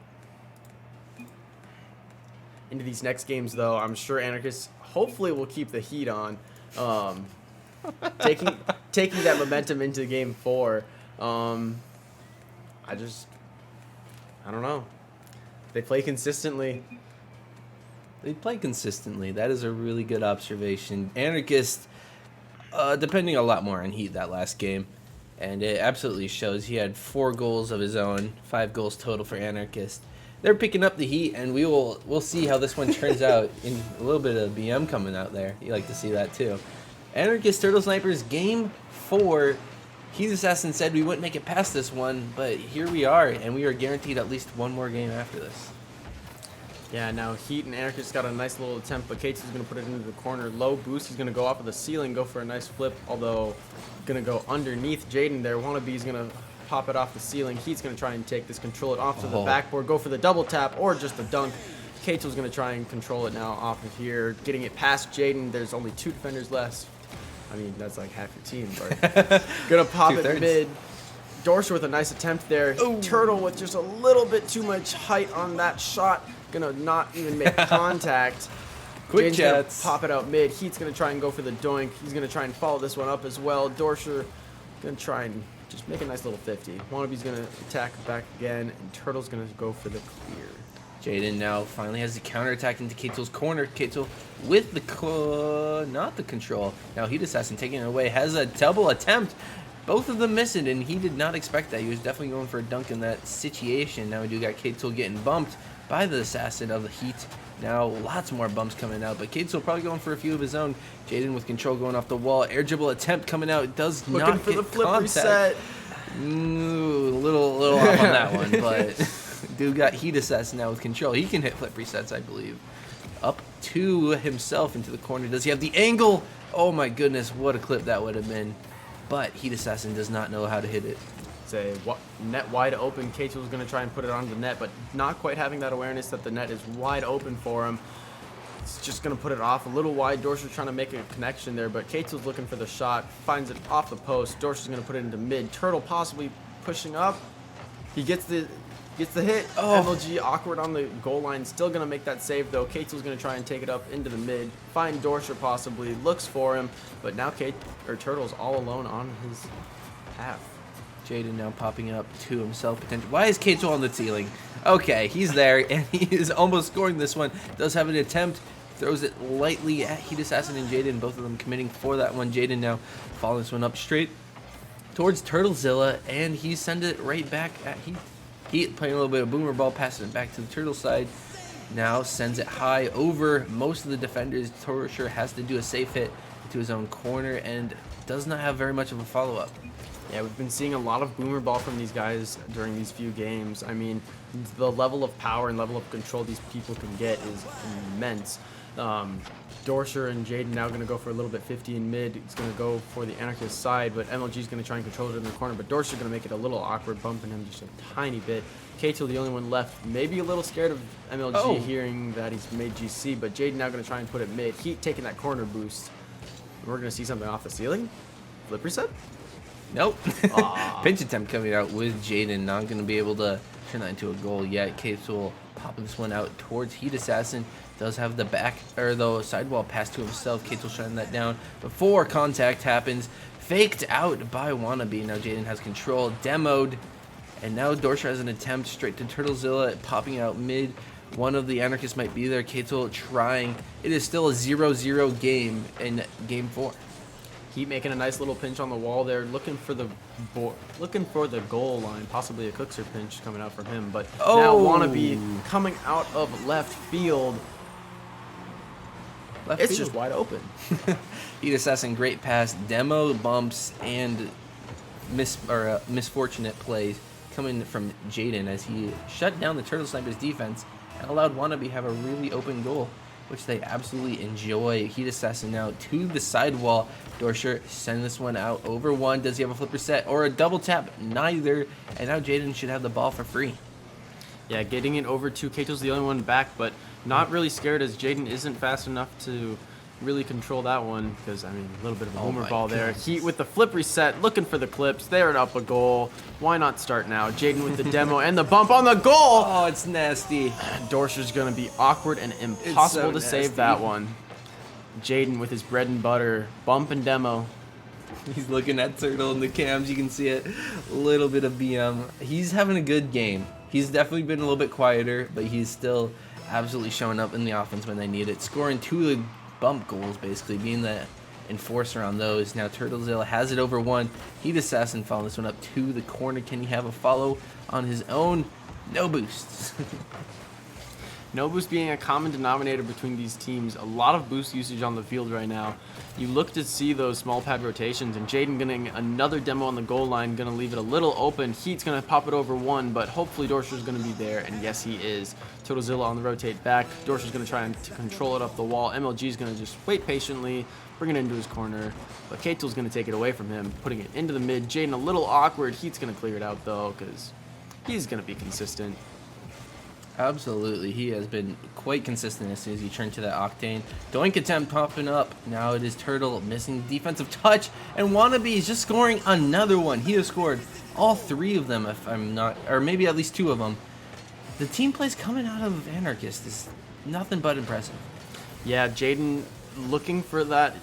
B: Into these next games, though, I'm sure Anarchists hopefully will keep the heat on, taking that momentum into game 4. I don't know. They play consistently.
A: They play consistently. That is a really good observation. Anarchist, depending a lot more on Heat that last game, and it absolutely shows. He had 4 goals of his own, 5 goals total for Anarchist. They're picking up the Heat, and we'll see how this one turns out. In a little bit of BM coming out there. You like to see that too. Anarchist Turtle Snipers game 4. Heat Assassin said we wouldn't make it past this one, but here we are, and we are guaranteed at least one more game after this.
B: Yeah, now Heat and Anarchist got a nice little attempt, but Kate's going to put it into the corner. Low boost, he's going to go off of the ceiling, go for a nice flip, although going to go underneath Jaden there. Wannabe's going to pop it off the ceiling. Heat's going to try and take this, control it off to the backboard, go for the double tap or just a dunk. Kate's going to try and control it now off of here, getting it past Jaden. There's only 2 defenders left. I mean, that's like half your team, but going to pop it mid. Dorsher with a nice attempt there. Ooh. Turtle with just a little bit too much height on that shot. Gonna not even make contact.
A: Quick
B: Jaden's
A: chats.
B: gonna pop it out mid. Heat's gonna try and go for the doink. He's gonna try and follow this one up as well. Dorsher gonna try and just make a nice little 50. Wannabe's gonna attack back again, and Turtle's gonna go for the clear.
A: Jaden now finally has the counterattack into Keitel's corner. Keitel with the not the control. Now Heat Assassin taking it away, has a double attempt. Both of them missing, and he did not expect that. He was definitely going for a dunk in that situation. Now we do got Keitel getting bumped by the Assassin of the Heat. Now lots more bumps coming out, but Keitel probably going for a few of his own. Jaden with control going off the wall. Air dribble attempt coming out. Does
B: Looking
A: not
B: for
A: get
B: the flip
A: contact.
B: reset.
A: Ooh, a little off on that one, but dude got Heat Assassin now with control. He can hit flip resets, I believe. Up to himself into the corner. Does he have the angle? Oh my goodness, what a clip that would have been. But Heat Assassin does not know how to hit it.
B: It's a net wide open. Keitel's going to try and put it on the net, but not quite having that awareness that the net is wide open for him. It's just going to put it off a little wide. Dorsey's trying to make a connection there, but Keitel's looking for the shot. Finds it off the post. Dorsey's going to put it into mid. Turtle possibly pushing up. He gets the hit. MLG awkward on the goal line. Still going to make that save, though. Keitel's going to try and take it up into the mid. Find Dorsey possibly. Looks for him, but now Turtle's all alone on his half.
A: Jaden now popping up to himself. Potential. Why is Keitel on the ceiling? Okay, he's there, and he is almost scoring this one. Does have an attempt. Throws it lightly at Heat Assassin and Jaden. Both of them committing for that one. Jaden now following this one up straight towards Turtlezilla, and he sends it right back at Heat. Heat playing a little bit of boomer ball, passing it back to the Turtle side. Now sends it high over most of the defenders. Dorsher has to do a safe hit to his own corner and does not have very much of a follow-up.
B: Yeah, we've been seeing a lot of boomer ball from these guys during these few games. I mean, the level of power and level of control these people can get is immense. Dorsher and Jaden now going to go for a little bit 50 in mid. He's going to go for the Anarchist side, but MLG is going to try and control it in the corner. But Dorsher's going to make it a little awkward, bumping him just a tiny bit. Keitel, the only one left, maybe a little scared of MLG hearing that he's made GC, but Jaden now going to try and put it mid. Heat taking that corner boost. We're going to see something off the ceiling. Flip reset?
A: Nope. Pinch attempt coming out with Jaden. Not going to be able to turn that into a goal yet. Keitel popping this one out towards Heat Assassin. Does have the back or the sidewall pass to himself. Keitel shutting that down before contact happens. Faked out by Wannabe. Now Jaden has control. Demoed. And now Dorsher has an attempt straight to Turtlezilla, popping out mid. One of the Anarchists might be there. Keitel trying. It is still a 0-0 game in game 4.
B: Heat making a nice little pinch on the wall there, looking for the goal line, possibly a Cookser pinch coming out from him. But now Wannabe coming out of left field. It's just wide open.
A: Heat Assassin, great pass, demo bumps, and misfortunate plays coming from Jaden as he shut down the Turtle Snipers defense and allowed Wannabe have a really open goal, which they absolutely enjoy. Heat Assassin now to the sidewall. Dorsher send this one out over one. Does he have a flipper set or a double tap? Neither. And now Jaden should have the ball for free.
B: Yeah, getting it over to Keitel's the only one back, but not really scared as Jaden isn't fast enough to really control that one because, I mean, a little bit of a boomer ball there. Heat with the flip reset, looking for the clips. They're up a goal. Why not start now? Jaden with the demo and the bump on the goal.
A: Oh, it's nasty.
B: Dorsher's going to be awkward and impossible to save that one. Jaden with his bread and butter, bump and demo.
A: He's looking at Turtle in the cams. You can see it. A little bit of BM. He's having a good game. He's definitely been a little bit quieter, but he's still absolutely showing up in the offense when they need it, scoring 2 of the bump goals, basically being the enforcer on those. Now Turtlezilla has it over 1. Heat Assassin following this one up to the corner. Can he have a follow on his own? No boosts.
B: No boost being a common denominator between these teams. A lot of boost usage on the field right now. You look to see those small pad rotations, and Jaden getting another demo on the goal line, going to leave it a little open. Heat's going to pop it over 1, but hopefully Dorscher's going to be there, and yes, he is. Turtlezilla on the rotate back. Dorscher's going to try to control it up the wall. MLG's going to just wait patiently, bring it into his corner, but K-Tool's going to take it away from him, putting it into the mid. Jaden a little awkward. Heat's going to clear it out, though, because he's going to be consistent.
A: Absolutely, he has been quite consistent as soon as he turned to that Octane. Doink attempt popping up. Now it is Turtle missing defensive touch, and Wannabe is just scoring another one. He has scored all 3 of them, if I'm not, or maybe at least 2 of them. The team plays coming out of Anarchist is nothing but impressive.
B: Yeah, Jaden looking for that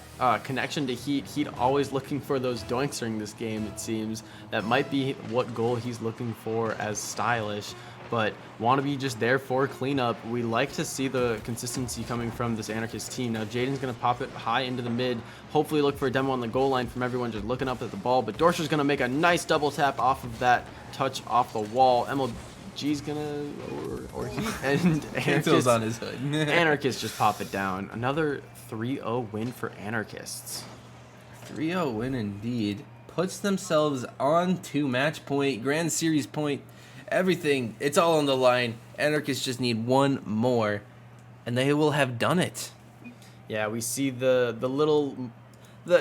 B: connection to Heat. Heat always looking for those doinks during this game, it seems. That might be what goal he's looking for as stylish. But Wannabe just there for cleanup. We like to see the consistency coming from this Anarchist team. Now Jaden's going to pop it high into the mid. Hopefully look for a demo on the goal line from everyone just looking up at the ball. But Dorscher's going to make a nice double tap off of that touch off the wall. MLG's going to, or Heat, and Anarchist,
A: on his hood.
B: Anarchist just pop it down. Another 3-0 win for Anarchists.
A: 3-0 win indeed. Puts themselves on to match point, Grand Series point. Everything, it's all on the line. Anarchists just need 1 more, and they will have done it.
B: Yeah, we see the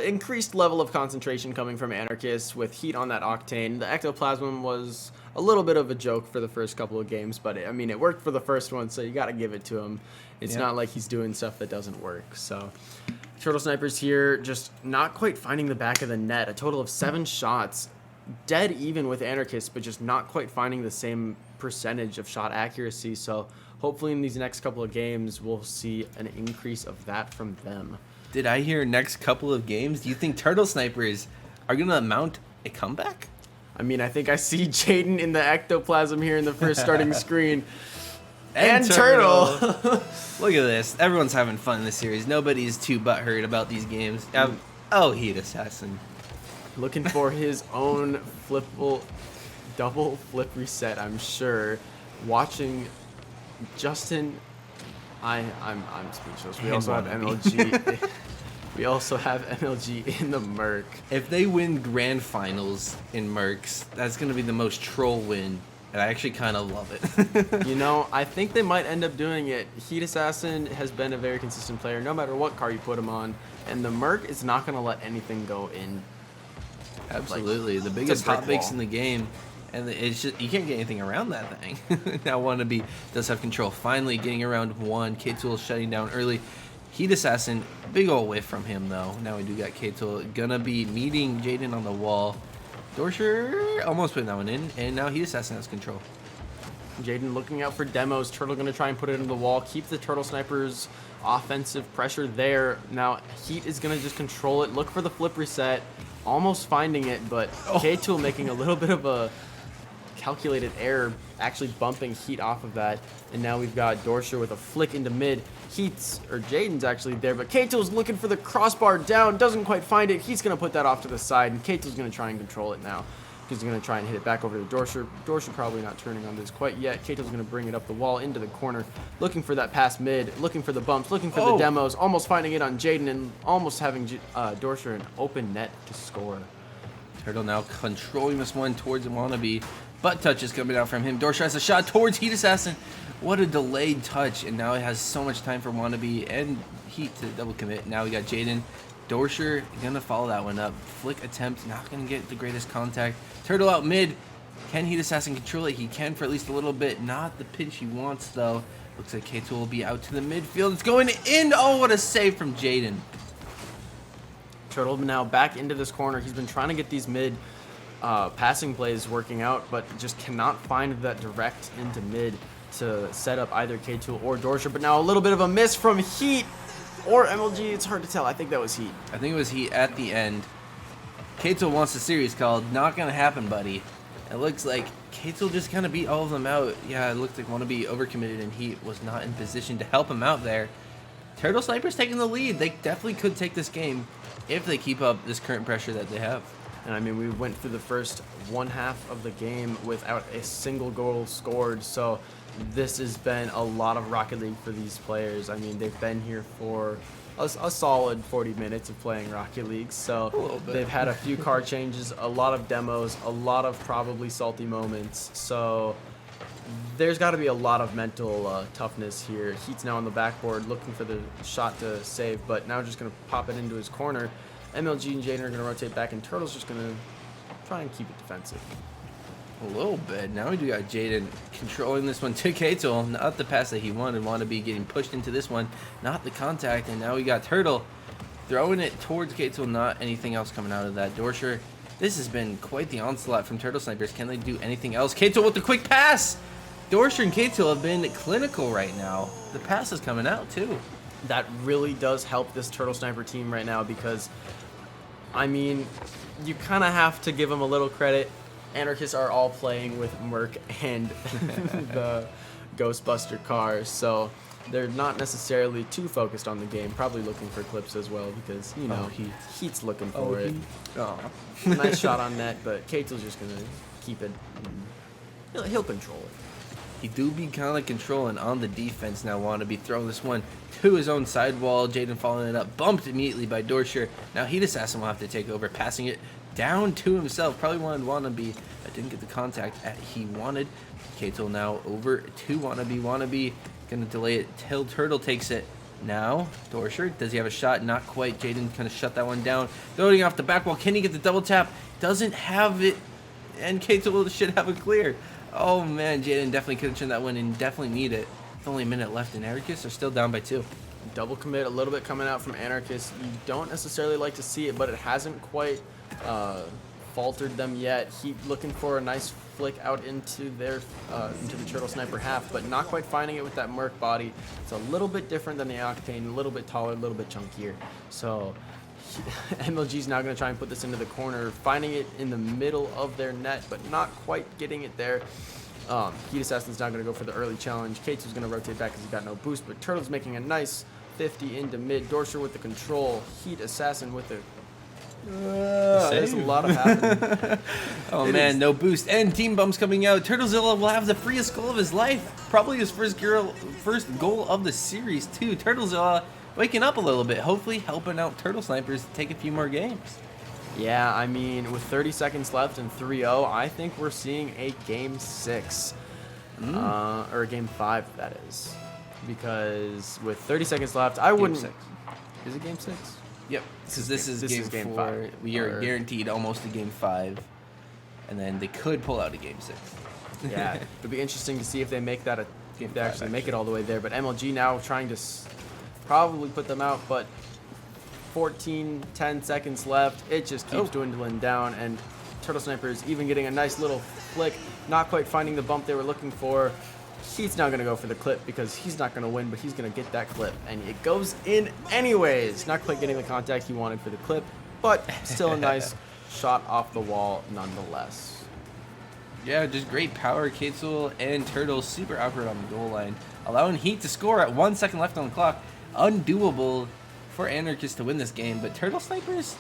B: increased level of concentration coming from Anarchists with Heat on that Octane. The Ectoplasm was a little bit of a joke for the first couple of games, but I mean, it worked for the first one, so you got to give it to him. It's not like he's doing stuff that doesn't work. So, Turtle Snipers here just not quite finding the back of the net. A total of 7 shots. Dead even with Anarchists, but just not quite finding the same percentage of shot accuracy. So hopefully in these next couple of games, we'll see an increase of that from them.
A: Did I hear next couple of games? Do you think Turtle Snipers are going to mount a comeback?
B: I mean, I think I see Jaden in the Ectoplasm here in the first starting screen. And Turtle.
A: Look at this. Everyone's having fun in this series. Nobody's too butthurt about these games. Heat Assassin.
B: Looking for his own double flip reset, I'm sure. Watching Justin, I'm speechless. We also have MLG. We also have MLG in the Merc.
A: If they win grand finals in Mercs, that's going to be the most troll win, and I actually kind of love it.
B: You know, I think they might end up doing it. Heat Assassin has been a very consistent player, no matter what car you put him on, and the Merc is not going to let anything go in.
A: Absolutely, the biggest hotfix in the game, and it's just you can't get anything around that thing. Now Wannabe does have control, finally getting around 1. K-Tool shutting down early. Heat Assassin, big ol' whiff from him though. Now we do got K-Tool gonna be meeting Jaden on the wall. Dorscher almost putting that one in, and now Heat Assassin has control.
B: Jaden looking out for demos. Turtle going to try and put it in the wall. Keep the Turtle Snipers offensive pressure there. Now Heat is going to just control it. Look for the flip reset. Almost finding it, but K-Tool making a little bit of a calculated error, actually bumping Heat off of that. And now we've got Dorscher with a flick into mid. Jaden's actually there, but K-Tool's looking for the crossbar down. Doesn't quite find it. He's going to put that off to the side, and K-Tool's going to try and control it now. He's going to try and hit it back over to Dorscher. Dorscher probably not turning on this quite yet. K-Tool's going to bring it up the wall into the corner, looking for that pass mid, looking for the bumps, looking for the demos, almost finding it on Jaden, and almost having Dorscher an open net to score.
A: Turtle now controlling this one towards Wannabe. Butt touch is coming out from him. Dorscher has a shot towards Heat Assassin. What a delayed touch, and now it has so much time for Wannabe and Heat to double commit. Now we got Jaden. Dorscher gonna follow that one up. Flick attempt, not gonna get the greatest contact. Turtle out mid. Can Heat Assassin control it? He can for at least a little bit. Not the pinch he wants though. Looks like K-Tool will be out to the midfield. It's going in. Oh, what a save from Jaden.
B: Turtle now back into this corner. He's been trying to get these mid passing plays working out, but just cannot find that direct into mid to set up either K-Tool or Dorscher. But now a little bit of a miss from Heat. Or MLG, it's hard to tell. I think that was Heat.
A: I think it was Heat at the end. K-Tool wants the series called. Not going to happen, buddy. It looks like Katel just kind of beat all of them out. Yeah, it looked like Wannabe overcommitted and Heat was not in position to help him out there. Turtle Snipers taking the lead. They definitely could take this game if they keep up this current pressure that they have.
B: And I mean, we went through the first one half of the game without a single goal scored. So this has been a lot of Rocket League for these players. I mean, they've been here for a solid 40 minutes of playing Rocket League. So they've had a few card changes, a lot of demos, a lot of probably salty moments. So there's got to be a lot of mental toughness here. Heat's now on the backboard looking for the shot to save, but now just going to pop it into his corner. MLG and Jaden are going to rotate back, and Turtle's just going to try and keep it defensive.
A: A little bit. Now we do got Jaden controlling this one to Katel. Not the pass that he wanted. Wannabe getting pushed into this one. Not the contact. And now we got Turtle throwing it towards Katel. Not anything else coming out of that. Dorsher, this has been quite the onslaught from Turtle Snipers. Can they do anything else? Katel with the quick pass. Dorsher and Katel have been clinical right now. The pass is coming out too.
B: That really does help this Turtle Sniper team right now because, I mean, you kind of have to give them a little credit. Anarchists are all playing with Merc and the Ghostbuster cars, so they're not necessarily too focused on the game. Probably looking for clips as well because, you know, Heat's looking for it. Nice shot on net, but Katel's just going to keep it. He'll control it.
A: He do be kind of like controlling on the defense now. Wannabe throwing this one to his own sidewall. Jaden following it up, bumped immediately by Dorsher. Now Heat Assassin will have to take over, passing it down to himself. Probably wanted Wannabe, but didn't get the contact that he wanted. Katel now over to Wannabe. Wannabe gonna delay it till Turtle takes it. Now Dorsher, does he have a shot? Not quite. Jaden kind of shut that one down. Throwing off the back wall. Can he get the double tap? Doesn't have it, and Katel should have a clear. Oh man, Jaden definitely could have turned that one and definitely need it. With only a minute left, and Anarchists are still down by 2.
B: Double commit, a little bit coming out from Anarchists. You don't necessarily like to see it, but it hasn't quite faltered them yet. Heat looking for a nice flick out into their into the Turtle Sniper half, but not quite finding it with that Merc body. It's a little bit different than the Octane, a little bit taller, a little bit chunkier. So MLG's now going to try and put this into the corner, finding it in the middle of their net, but not quite getting it there. Heat Assassin's now going to go for the early challenge. Kate's going to rotate back because he's got no boost, but Turtle's making a nice 50 into mid. Dorsher with the control. Heat Assassin with the... there's a lot of happening.
A: Oh man, no boost. And team bumps coming out. Turtlezilla will have the freest goal of his life. Probably his first goal of the series too. Turtlezilla waking up a little bit, hopefully helping out Turtle Snipers to take a few more games.
B: Yeah, I mean, with 30 seconds left and 3-0, I think we're seeing a Game 6. Or a Game 5, that is. Because with 30 seconds left, I wouldn't...
A: Game 6.
B: Is it Game 6?
A: Yep, because this is game 4.
B: 5.
A: We are guaranteed almost a Game 5. And then they could pull out a Game 6.
B: Yeah, it'll be interesting to see if they make that if they actually make it all the way there. But MLG now trying to probably put them out, but 10 seconds left. It just keeps dwindling down, and Turtle Snipers even getting a nice little flick, not quite finding the bump they were looking for. He's now going to go for the clip because he's not going to win, but he's going to get that clip, and it goes in anyways. Not quite getting the contact he wanted for the clip, but still a nice shot off the wall nonetheless.
A: Yeah, just great power. Katel and Turtle super awkward on the goal line, allowing Heat to score at 1 second left on the clock. Undoable for Anarchists to win this game, but Turtle Snipers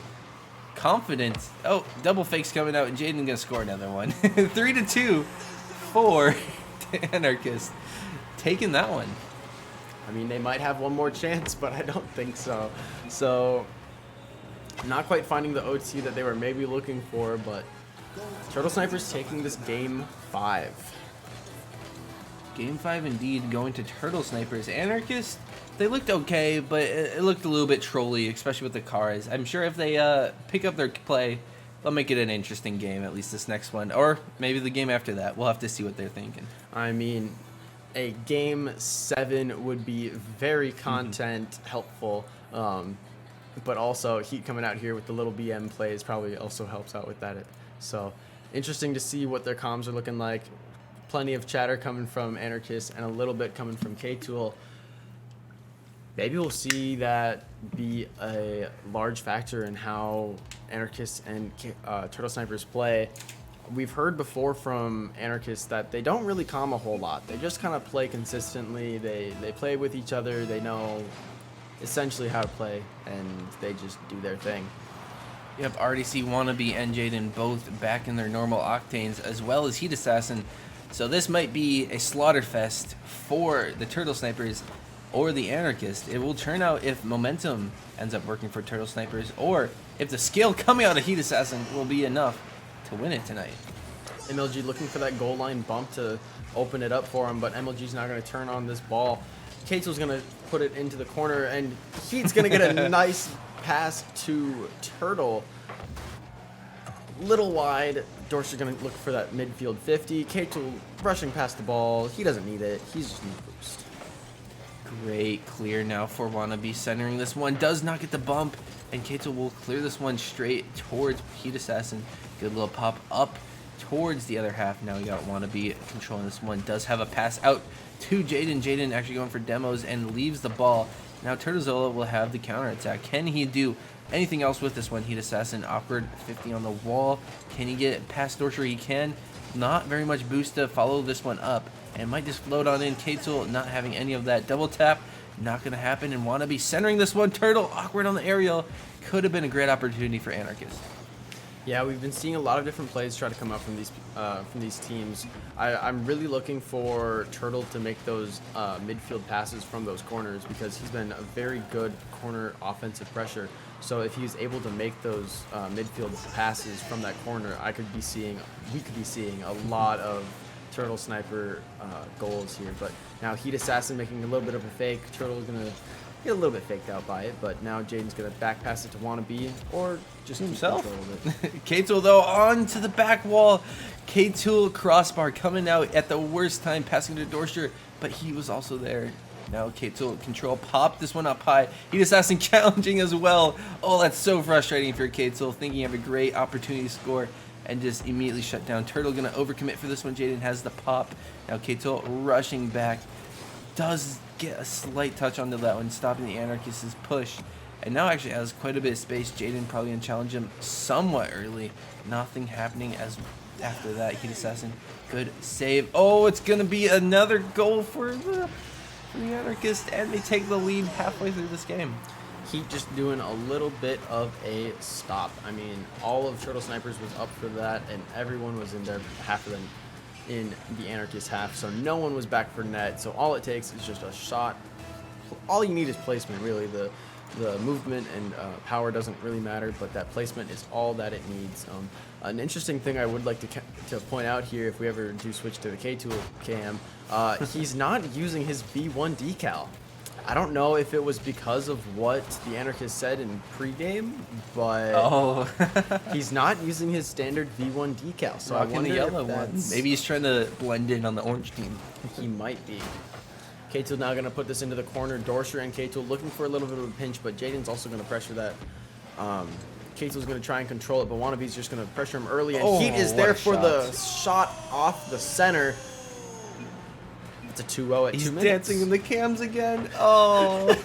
A: confident. Oh, double fakes coming out, and Jaden gonna score another one. 3-2 for Anarchists, taking that one.
B: I mean, they might have one more chance, but I don't think so. So, not quite finding the OT that they were maybe looking for, but Turtle Snipers taking this Game 5.
A: Game 5 indeed going to Turtle Snipers. Anarchists, they looked okay, but it looked a little bit trolly, especially with the cars. I'm sure if they pick up their play, they'll make it an interesting game, at least this next one. Or maybe the game after that. We'll have to see what they're thinking.
B: I mean, a Game 7 would be very content helpful, but also Heat coming out here with the little BM plays probably also helps out with that. So, interesting to see what their comms are looking like. Plenty of chatter coming from Anarchists and a little bit coming from K-Tool. Maybe we'll see that be a large factor in how Anarchists and Turtle Snipers play. we've heard before from Anarchists that they don't really calm a whole lot. They just kind of play consistently. They play with each other. They know essentially how to play, and they just do their thing.
A: Yep, RDC Wannabe and Jaden both back in their normal octanes, as well as Heat Assassin. So this might be a slaughter fest for the Turtle Snipers or the Anarchists. It will turn out if momentum ends up working for Turtle Snipers, or if the skill coming out of Heat Assassin will be enough to win it tonight.
B: MLG looking for that goal line bump to open it up for him, but MLG's not going to turn on this ball. Kate's going to put it into the corner, and Heat's going to get a nice pass to Turtle. Little wide. Dorsey's going to look for that midfield 50. Katel rushing past the ball. He doesn't need it. He's just need a boost.
A: Great clear now for Wannabe, centering this one. Does not get the bump, and Katel will clear this one straight towards Heat Assassin. Good little pop up towards the other half. Now we got Wannabe controlling this one. Does have a pass out to Jaden. Jaden actually going for demos and leaves the ball. Now Turtlezola will have the counterattack. Can he do anything else with this one? Heat Assassin, awkward 50 on the wall. Can he get past Dorsher? He can. Not very much boost to follow this one up, and might just float on in. Katel not having any of that. Double tap, not going to happen, and Wannabe centering this one. Turtle, awkward on the aerial. Could have been a great opportunity for Anarchist.
B: Yeah, we've been seeing a lot of different plays try to come up from these teams. I'm really looking for Turtle to make those midfield passes from those corners, because he's been a very good corner offensive pressure. So if he's able to make those midfield passes from that corner, we could be seeing a lot of Turtle Sniper goals here. But now Heat Assassin making a little bit of a fake. Turtle's gonna get a little bit faked out by it, but now Jaden's gonna back pass it to Wannabe, or just keep
A: himself.
B: control of it.
A: Katel though onto the back wall. Katel crossbar coming out at the worst time, passing to Dorsher, but he was also there. Now Katel control, pop this one up high. Heat Assassin challenging as well. Oh, that's so frustrating for Katel, thinking of a great opportunity to score and just immediately shut down. Turtle gonna overcommit for this one. Jaden has the pop. Now Katel rushing back. Does get a slight touch onto that one, stopping the Anarchists' push. And now actually has quite a bit of space. Jaden probably gonna challenge him somewhat early. Nothing happening as after that. Heat Assassin, good save. Oh, it's gonna be another goal for the Anarchists, and they take the lead halfway through this game.
B: Heat just doing a little bit of a stop. I mean, all of Turtle Snipers was up for that, and everyone was in their half of them in the Anarchist half, so no one was back for net. So all it takes is just a shot. All you need is placement, really. The movement and power doesn't really matter, but that placement is all that it needs. An interesting thing I would like to point out here, if we ever do switch to the K-Tool cam, he's not using his V1 decal. I don't know if it was because of what the Anarchist said in pregame, but he's not using his standard V1 decal. So
A: Rocking
B: I wonder
A: the yellow
B: if
A: one.
B: that's...
A: Maybe he's trying to blend in on the orange team.
B: He might be. K-Tool now going to put this into the corner. Dorsher and K-Tool looking for a little bit of a pinch, but Jaden's also going to pressure that. K-Tool's going to try and control it, but Wannabe's just going to pressure him early, and Heat is there for the shot off the center. It's a 2-0 at 2 minutes.
A: He's dancing in the cams again. Oh.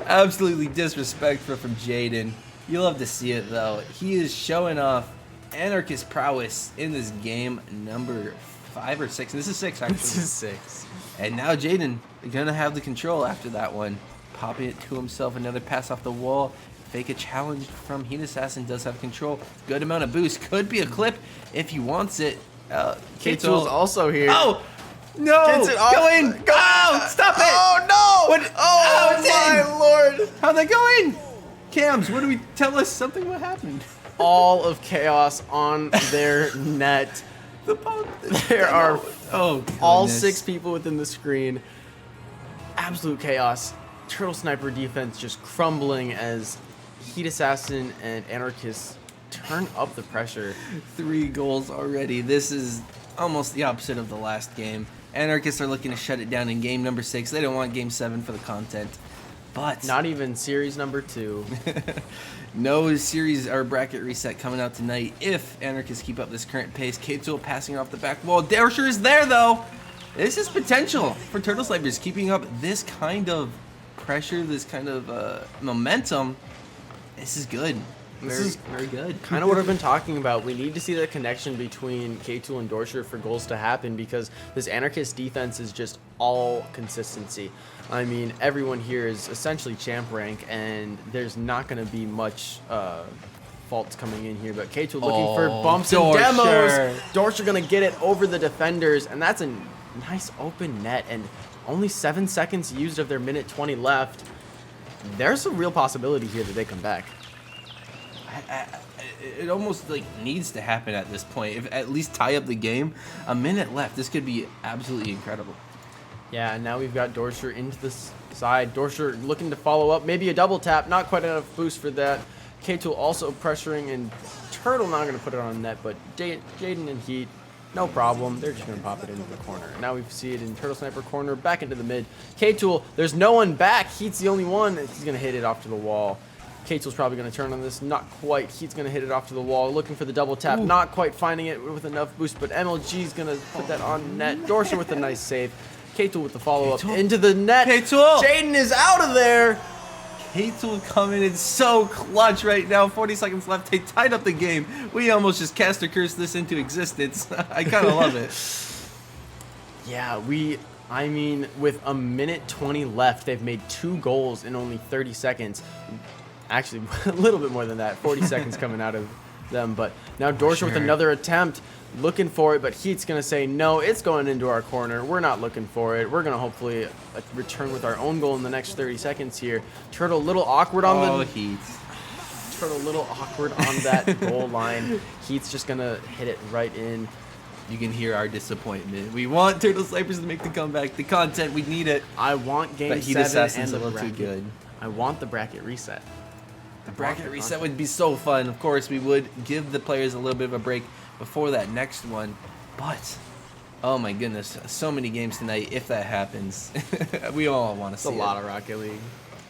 A: Absolutely disrespectful from Jaden. You love to see it, though. He is showing off Anarchist prowess in this game, number 5 or 6. This is 6, actually.
B: This is 6.
A: And now Jaden going to have the control after that one. Popping it to himself. Another pass off the wall. Fake a challenge from Heat Assassin. Does have control. Good amount of boost. Could be a clip if he wants it.
B: K-Tool's also here.
A: Oh! No!
B: Gets it off.
A: Go in! Go out! Stop it!
B: Oh, no!
A: What?
B: Oh,
A: it's
B: my
A: in!
B: lord!
A: How'd that go in? Cams, what do we tell us? Something what happened?
B: All of chaos on their net.
A: The ball.
B: There are all
A: goodness.
B: 6 people within the screen. Absolute chaos. Turtle Sniper defense just crumbling as Heat Assassin and Anarchists turn up the pressure.
A: 3 goals already. This is almost the opposite of the last game. Anarchists are looking to shut it down in game number 6. They don't want game 7 for the content. But
B: Not even series number 2.
A: no series or bracket reset coming out tonight if Anarchists keep up this current pace. K-Tool passing it off the back wall. Dorsher is there, though. This is potential for Turtle Snipers keeping up this kind of pressure, this kind of momentum. This is good.
B: This
A: Very,
B: is
A: very good.
B: kind of what I've been talking about. We need to see the connection between K-Tool and Dorsher for goals to happen, because this Anarchist defense is just all consistency. I mean, everyone here is essentially champ rank, and there's not going to be much faults coming in here. But K-Tool looking for bumps and demos. Dorsher going to get it over the defenders, and that's a nice open net. And only 7 seconds used of their minute 20 left. There's a real possibility here that they come back.
A: It almost like needs to happen at this point. If at least tie up the game. A minute left. This could be absolutely incredible.
B: Yeah, and now we've got Dorsher into the side. Dorsher looking to follow up. Maybe a double tap. Not quite enough boost for that. K-Tool also pressuring, and Turtle not going to put it on net, but Jaden and Heat, no problem. They're just going to pop it into the corner. Now we see it in Turtle Sniper corner, back into the mid. K-Tool, there's no one back. Heat's the only one. He's going to hit it off to the wall. K-Tool's probably going to turn on this. Not quite. Heat's going to hit it off to the wall, looking for the double tap. Ooh. Not quite finding it with enough boost, but MLG's going to put that on net. Dorsher with a nice save. K-Tool with the follow-up into the net.
A: K-Tool!
B: Jaden is out of there.
A: K-Tool coming in so clutch right now. 40 seconds left. They tied up the game. We almost just cast or cursed this into existence. I kind of love it.
B: Yeah, I mean, with a minute 20 left, they've made 2 goals in only 30 seconds. Actually, a little bit more than that. 40 seconds coming out of them. But now Dorsher with another attempt. Looking for it, but Heat's going to say, no, it's going into our corner. We're not looking for it. We're going to hopefully return with our own goal in the next 30 seconds here. Turtle a little awkward on the...
A: Heat.
B: Turtle a little awkward on that goal line. Heat's just going to hit it right in.
A: You can hear our disappointment. We want Turtle Snipers to make the comeback. The content, we need it.
B: I want game
A: but
B: 7 and the
A: a little
B: bracket.
A: too good.
B: I want the bracket reset.
A: The bracket reset would be so fun. Of course, we would give the players a little bit of a break before that next one, but oh my goodness, so many games tonight. If that happens, we all want to see
B: it. It's a lot of Rocket League.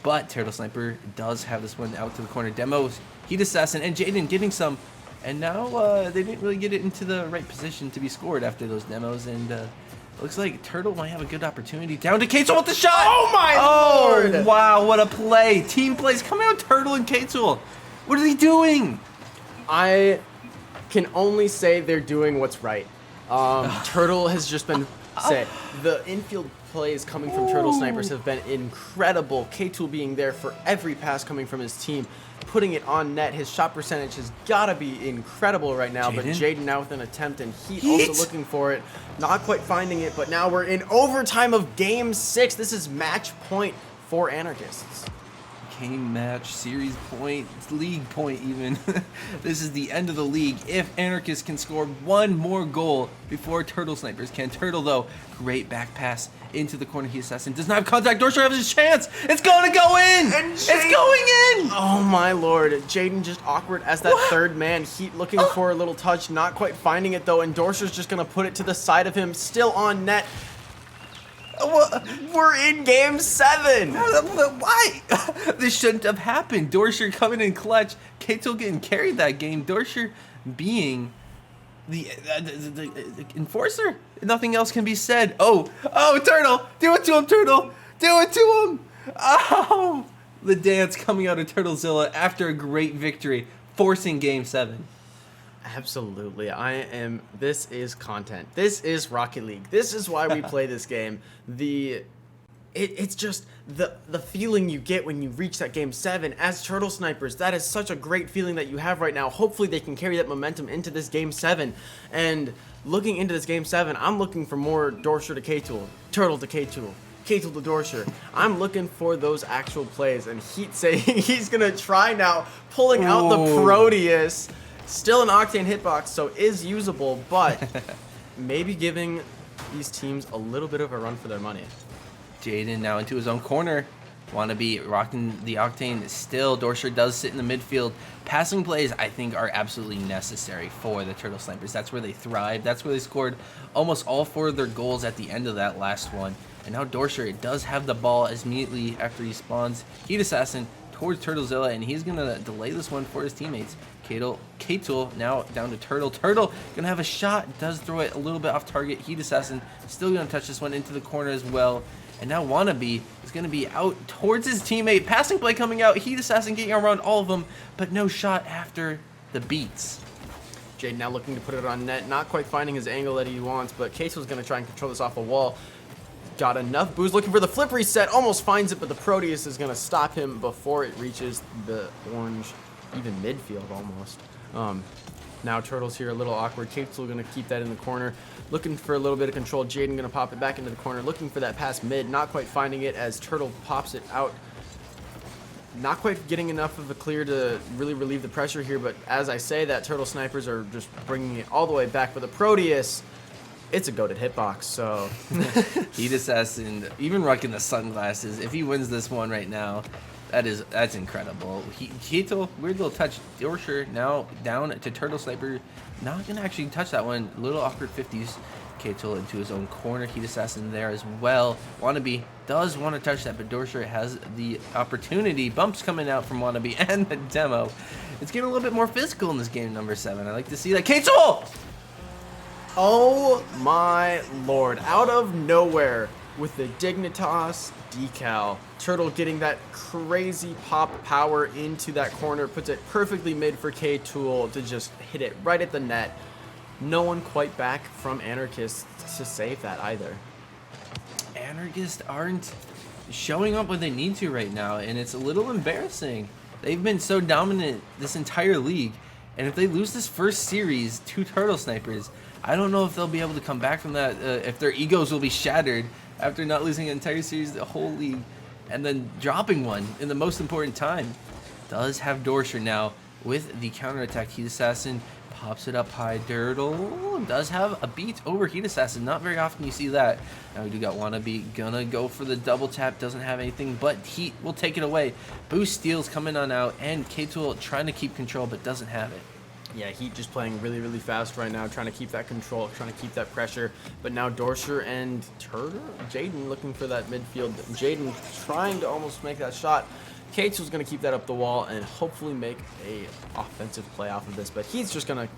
A: But Turtle Sniper does have this one out to the corner. Demos, Heat Assassin, and Jaden getting some, and now they didn't really get it into the right position to be scored after those demos, and looks like Turtle might have a good opportunity. Down to K-Tool with the shot!
B: Oh my lord!
A: Oh, wow, what a play. Team plays coming out, Turtle and K-Tool. What are they doing?
B: I can only say they're doing what's right. Turtle has just been say the infield plays coming from Turtle Snipers have been incredible. K-Tool being there for every pass coming from his team, putting it on net. His shot percentage has got to be incredible right now. But Jaden now with an attempt, and Heat also looking for it, not quite finding it. But now we're in overtime of Game 6. This is match point for Anarchists.
A: Game match, series point, league point even. This is the end of the league if Anarchists can score one more goal before Turtle Snipers can. Turtle, though, great back pass into the corner. Heat Assassin does not have contact. Dorsher has his chance. It's going to go in.
B: And
A: it's going in.
B: Oh, my lord. Jaden just awkward as that third man. Heat looking for a little touch, not quite finding it, though. And Dorsher's just going to put it to the side of him, still on net. We're in Game 7.
A: Why? This shouldn't have happened. Dorsher coming in clutch. K-Tool getting carried that game. Dorsher being the enforcer. Nothing else can be said. Oh, Turtle. Do it to him, Turtle. Do it to him. Oh, the dance coming out of Turtlezilla after a great victory, forcing Game 7.
B: Absolutely. This is content. This is Rocket League. This is why we play this game. It's just the feeling you get when you reach that Game 7 as Turtle Snipers. That is such a great feeling that you have right now. Hopefully they can carry that momentum into this Game 7. And looking into this Game 7, I'm looking for more Dorsher to K-Tool, Turtle to K-Tool, K-Tool to Dorsher. I'm looking for those actual plays. And Heat saying he's going to try now, pulling out the Proteus. Still an Octane hitbox, so is usable, but maybe giving these teams a little bit of a run for their money.
A: Jaden now into his own corner. Want to be rocking the Octane still. Dorsher does sit in the midfield. Passing plays, I think, are absolutely necessary for the Turtle Snipers. That's where they thrive. That's where they scored almost all 4 of their goals at the end of that last one. And now Dorsher does have the ball immediately after he spawns. Heat Assassin towards Turtlezilla, and he's going to delay this one for his teammates. K-Tool now down to Turtle. Turtle going to have a shot. Does throw it a little bit off target. Heat Assassin still going to touch this one into the corner as well. And now Wannabe is going to be out towards his teammate. Passing play coming out. Heat Assassin getting around all of them, but no shot after the beats.
B: Jaden now looking to put it on net. Not quite finding his angle that he wants, but K-Tool's going to try and control this off a wall. Got enough boost, looking for the flip reset, almost finds it, but the Proteus is going to stop him before it reaches the orange, even midfield almost. Now Turtle's here a little awkward. K-Tool going to keep that in the corner, looking for a little bit of control. Jaden going to pop it back into the corner, looking for that pass mid, not quite finding it as Turtle pops it out. Not quite getting enough of a clear to really relieve the pressure here, but as I say that, Turtle snipers are just bringing it all the way back, but the Proteus, it's a goated hitbox, so.
A: Heat Assassin, even rocking the sunglasses, if he wins this one right now, that's incredible. K-Tool, weird little touch. Dorsher now down to Turtle Sniper. Not going to actually touch that one. Little awkward 50s. K-Tool into his own corner. Heat Assassin there as well. Wannabe does want to touch that, but Dorsher has the opportunity. Bumps coming out from Wannabe and the demo. It's getting a little bit more physical in this game number 7. I like to see that. K-Tool!
B: Oh my lord, out of nowhere with the Dignitas decal. Turtle getting that crazy pop power into that corner, puts it perfectly mid for K-Tool to just hit it right at the net. No one quite back from Anarchists to save that either.
A: Anarchists aren't showing up when they need to right now, and it's a little embarrassing. They've been so dominant this entire league, and if they lose this first series to Turtle Snipers, I don't know if they'll be able to come back from that, if their egos will be shattered after not losing an entire series, the whole league, and then dropping one in the most important time. Does have Dorsher now with the counterattack. Heat Assassin pops it up high. Turtle does have a beat over Heat Assassin. Not very often you see that. Now we do got Wannabe gonna go for the double tap. Doesn't have anything, but Heat will take it away. Boost steals coming on out, and K-Tool trying to keep control, but doesn't have it.
B: Yeah, Heat just playing really, really fast right now, trying to keep that control, trying to keep that pressure. But now Dorsher and Jaden looking for that midfield. Jaden trying to almost make that shot. K-Tool's going to keep that up the wall and hopefully make a offensive play off of this. But he's just going to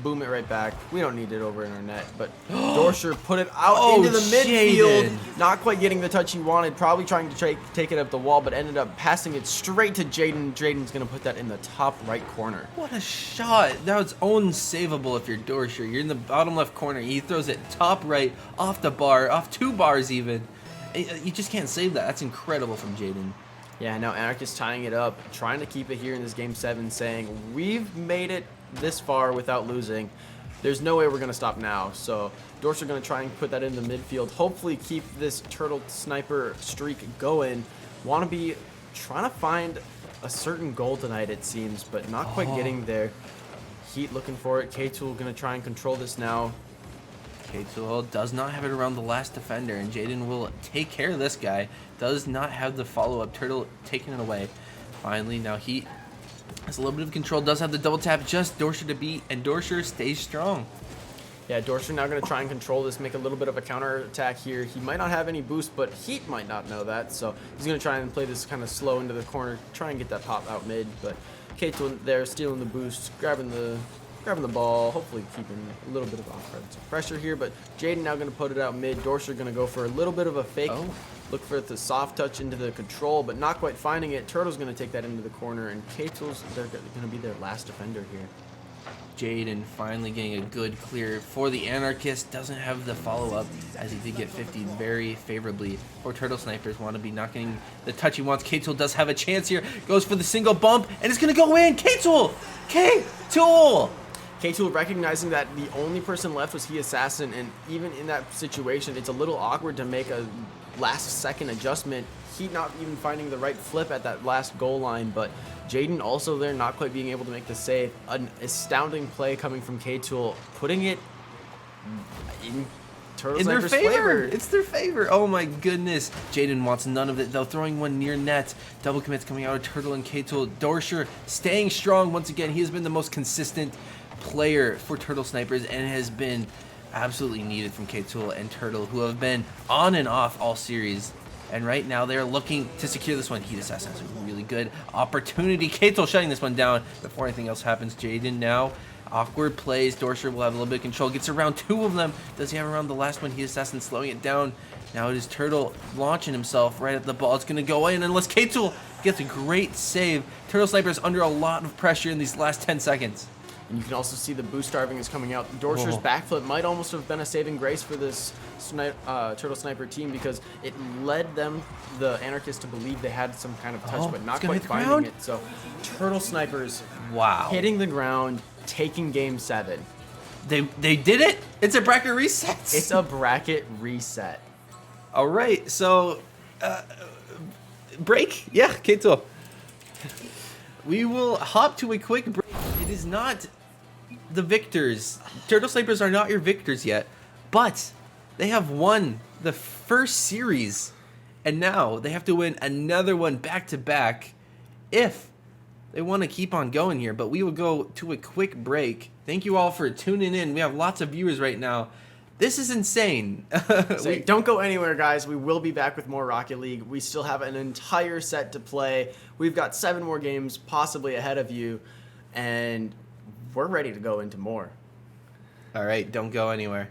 B: boom it right back. We don't need it over in our net. But Dorsher put it out into the midfield.
A: Jaden.
B: Not quite getting the touch he wanted. Probably trying to take it up the wall, but ended up passing it straight to Jaden. Jaden's going to put that in the top right corner.
A: What a shot. That was unsavable if you're Dorsher. You're in the bottom left corner. He throws it top right, off the bar, off 2 bars even. You just can't save that. That's incredible from Jaden.
B: Yeah, now Anarchist tying it up, trying to keep it here in this game 7, saying we've made it this far without losing. There's no way we're going to stop now. So Dorsher going to try and put that in the midfield. Hopefully keep this Turtle Sniper streak going. Wannabe trying to find a certain goal tonight, it seems, but not quite getting there. Heat looking for it. K-Tool going to try and control this now.
A: K-Tool does not have it around the last defender, and Jaden will take care of this guy. Does not have the follow-up. Turtle taking it away. Finally, now Heat has a little bit of control. Does have the double tap. Just Dorsher to beat, and Dorsher stays strong.
B: Yeah, Dorsher now going to try and control this, make a little bit of a counter attack here. He might not have any boost, but Heat might not know that, so he's going to try and play this kind of slow into the corner, try and get that pop out mid. But K-Tool there stealing the boost, grabbing the ball, hopefully keeping a little bit of offensive pressure here. But Jaden now going to put it out mid. Dorsher going to go for a little bit of a fake. Look for the soft touch into the control, but not quite finding it. Turtle's going to take that into the corner, and K-Tool's they're going to be their last defender here.
A: Jaden finally getting a good clear for the Anarchist. Doesn't have the follow-up, as he did get 50 very favorably for Turtle Snipers. Wannabe not getting the touch he wants. K-Tool does have a chance here. Goes for the single bump, and it's going to go in. K-Tool! K-Tool!
B: K-Tool recognizing that the only person left was Heat Assassin, and even in that situation, it's a little awkward to make a last-second adjustment. Heat not even finding the right flip at that last goal line, but Jaden also there not quite being able to make the save. An astounding play coming from K-Tool, putting it in Turtle
A: In their
B: Sniper's
A: favor.
B: favor.
A: It's their favor. Oh my goodness. Jaden wants none of it though. Throwing one near net. Double commits coming out of Turtle and K-Tool. Dorsher staying strong once again. He has been the most consistent player for Turtle Snipers and has been absolutely needed from K-Tool and Turtle, who have been on and off all series. And right now they're looking to secure this one. Heat Assassin has a really good opportunity. Katel shutting this one down before anything else happens. Jaden now. Awkward plays. Dorsher will have a little bit of control. Gets around 2 of them. Does he have around the last one? He Assassin slowing it down. Now it is Turtle launching himself right at the ball. It's going to go in unless Katel gets a great save. Turtle Sniper's under a lot of pressure in these last 10 seconds.
B: And you can also see the boost starving is coming out. Dorsher's backflip might almost have been a saving grace for this Turtle Sniper team because it led them, the Anarchists, to believe they had some kind of touch, but not quite finding it. So Turtle Snipers hitting the ground, taking game 7.
A: They did it. It's a bracket reset.
B: It's a bracket reset.
A: All right, so break. Yeah, Katel. We will hop to a quick break. It is not the victors. Turtle Snipers are not your victors yet, but they have won the first series, and now they have to win another one back to back if they want to keep on going here. But we will go to a quick break. Thank you all for tuning in. We have lots of viewers right now. This is insane.
B: Don't go anywhere, guys. We will be back with more Rocket League. We still have an entire set to play. We've got 7 more games possibly ahead of you, and we're ready to go into more.
A: All right, don't go anywhere.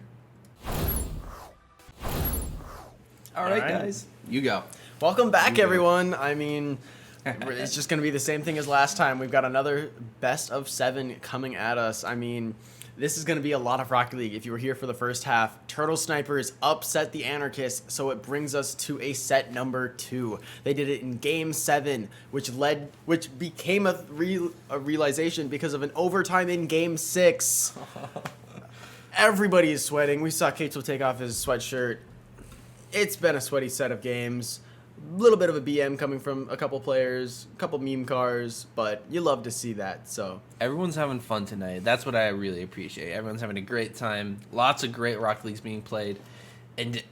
A: All right, guys, you go.
B: Welcome back, everyone. I mean, it's just going to be the same thing as last time. We've got another best of 7 coming at us. I mean, this is going to be a lot of Rocket League. If you were here for the first half, Turtle Snipers upset the Anarchists, so it brings us to a set number 2. They did it in game 7, which became a realization because of an overtime in game 6. Everybody is sweating. We saw Katel take off his sweatshirt. It's been a sweaty set of games. A little bit of a BM coming from a couple players, a couple meme cars, but you love to see that. So
A: everyone's having fun tonight. That's what I really appreciate. Everyone's having a great time. Lots of great Rocket Leagues being played. And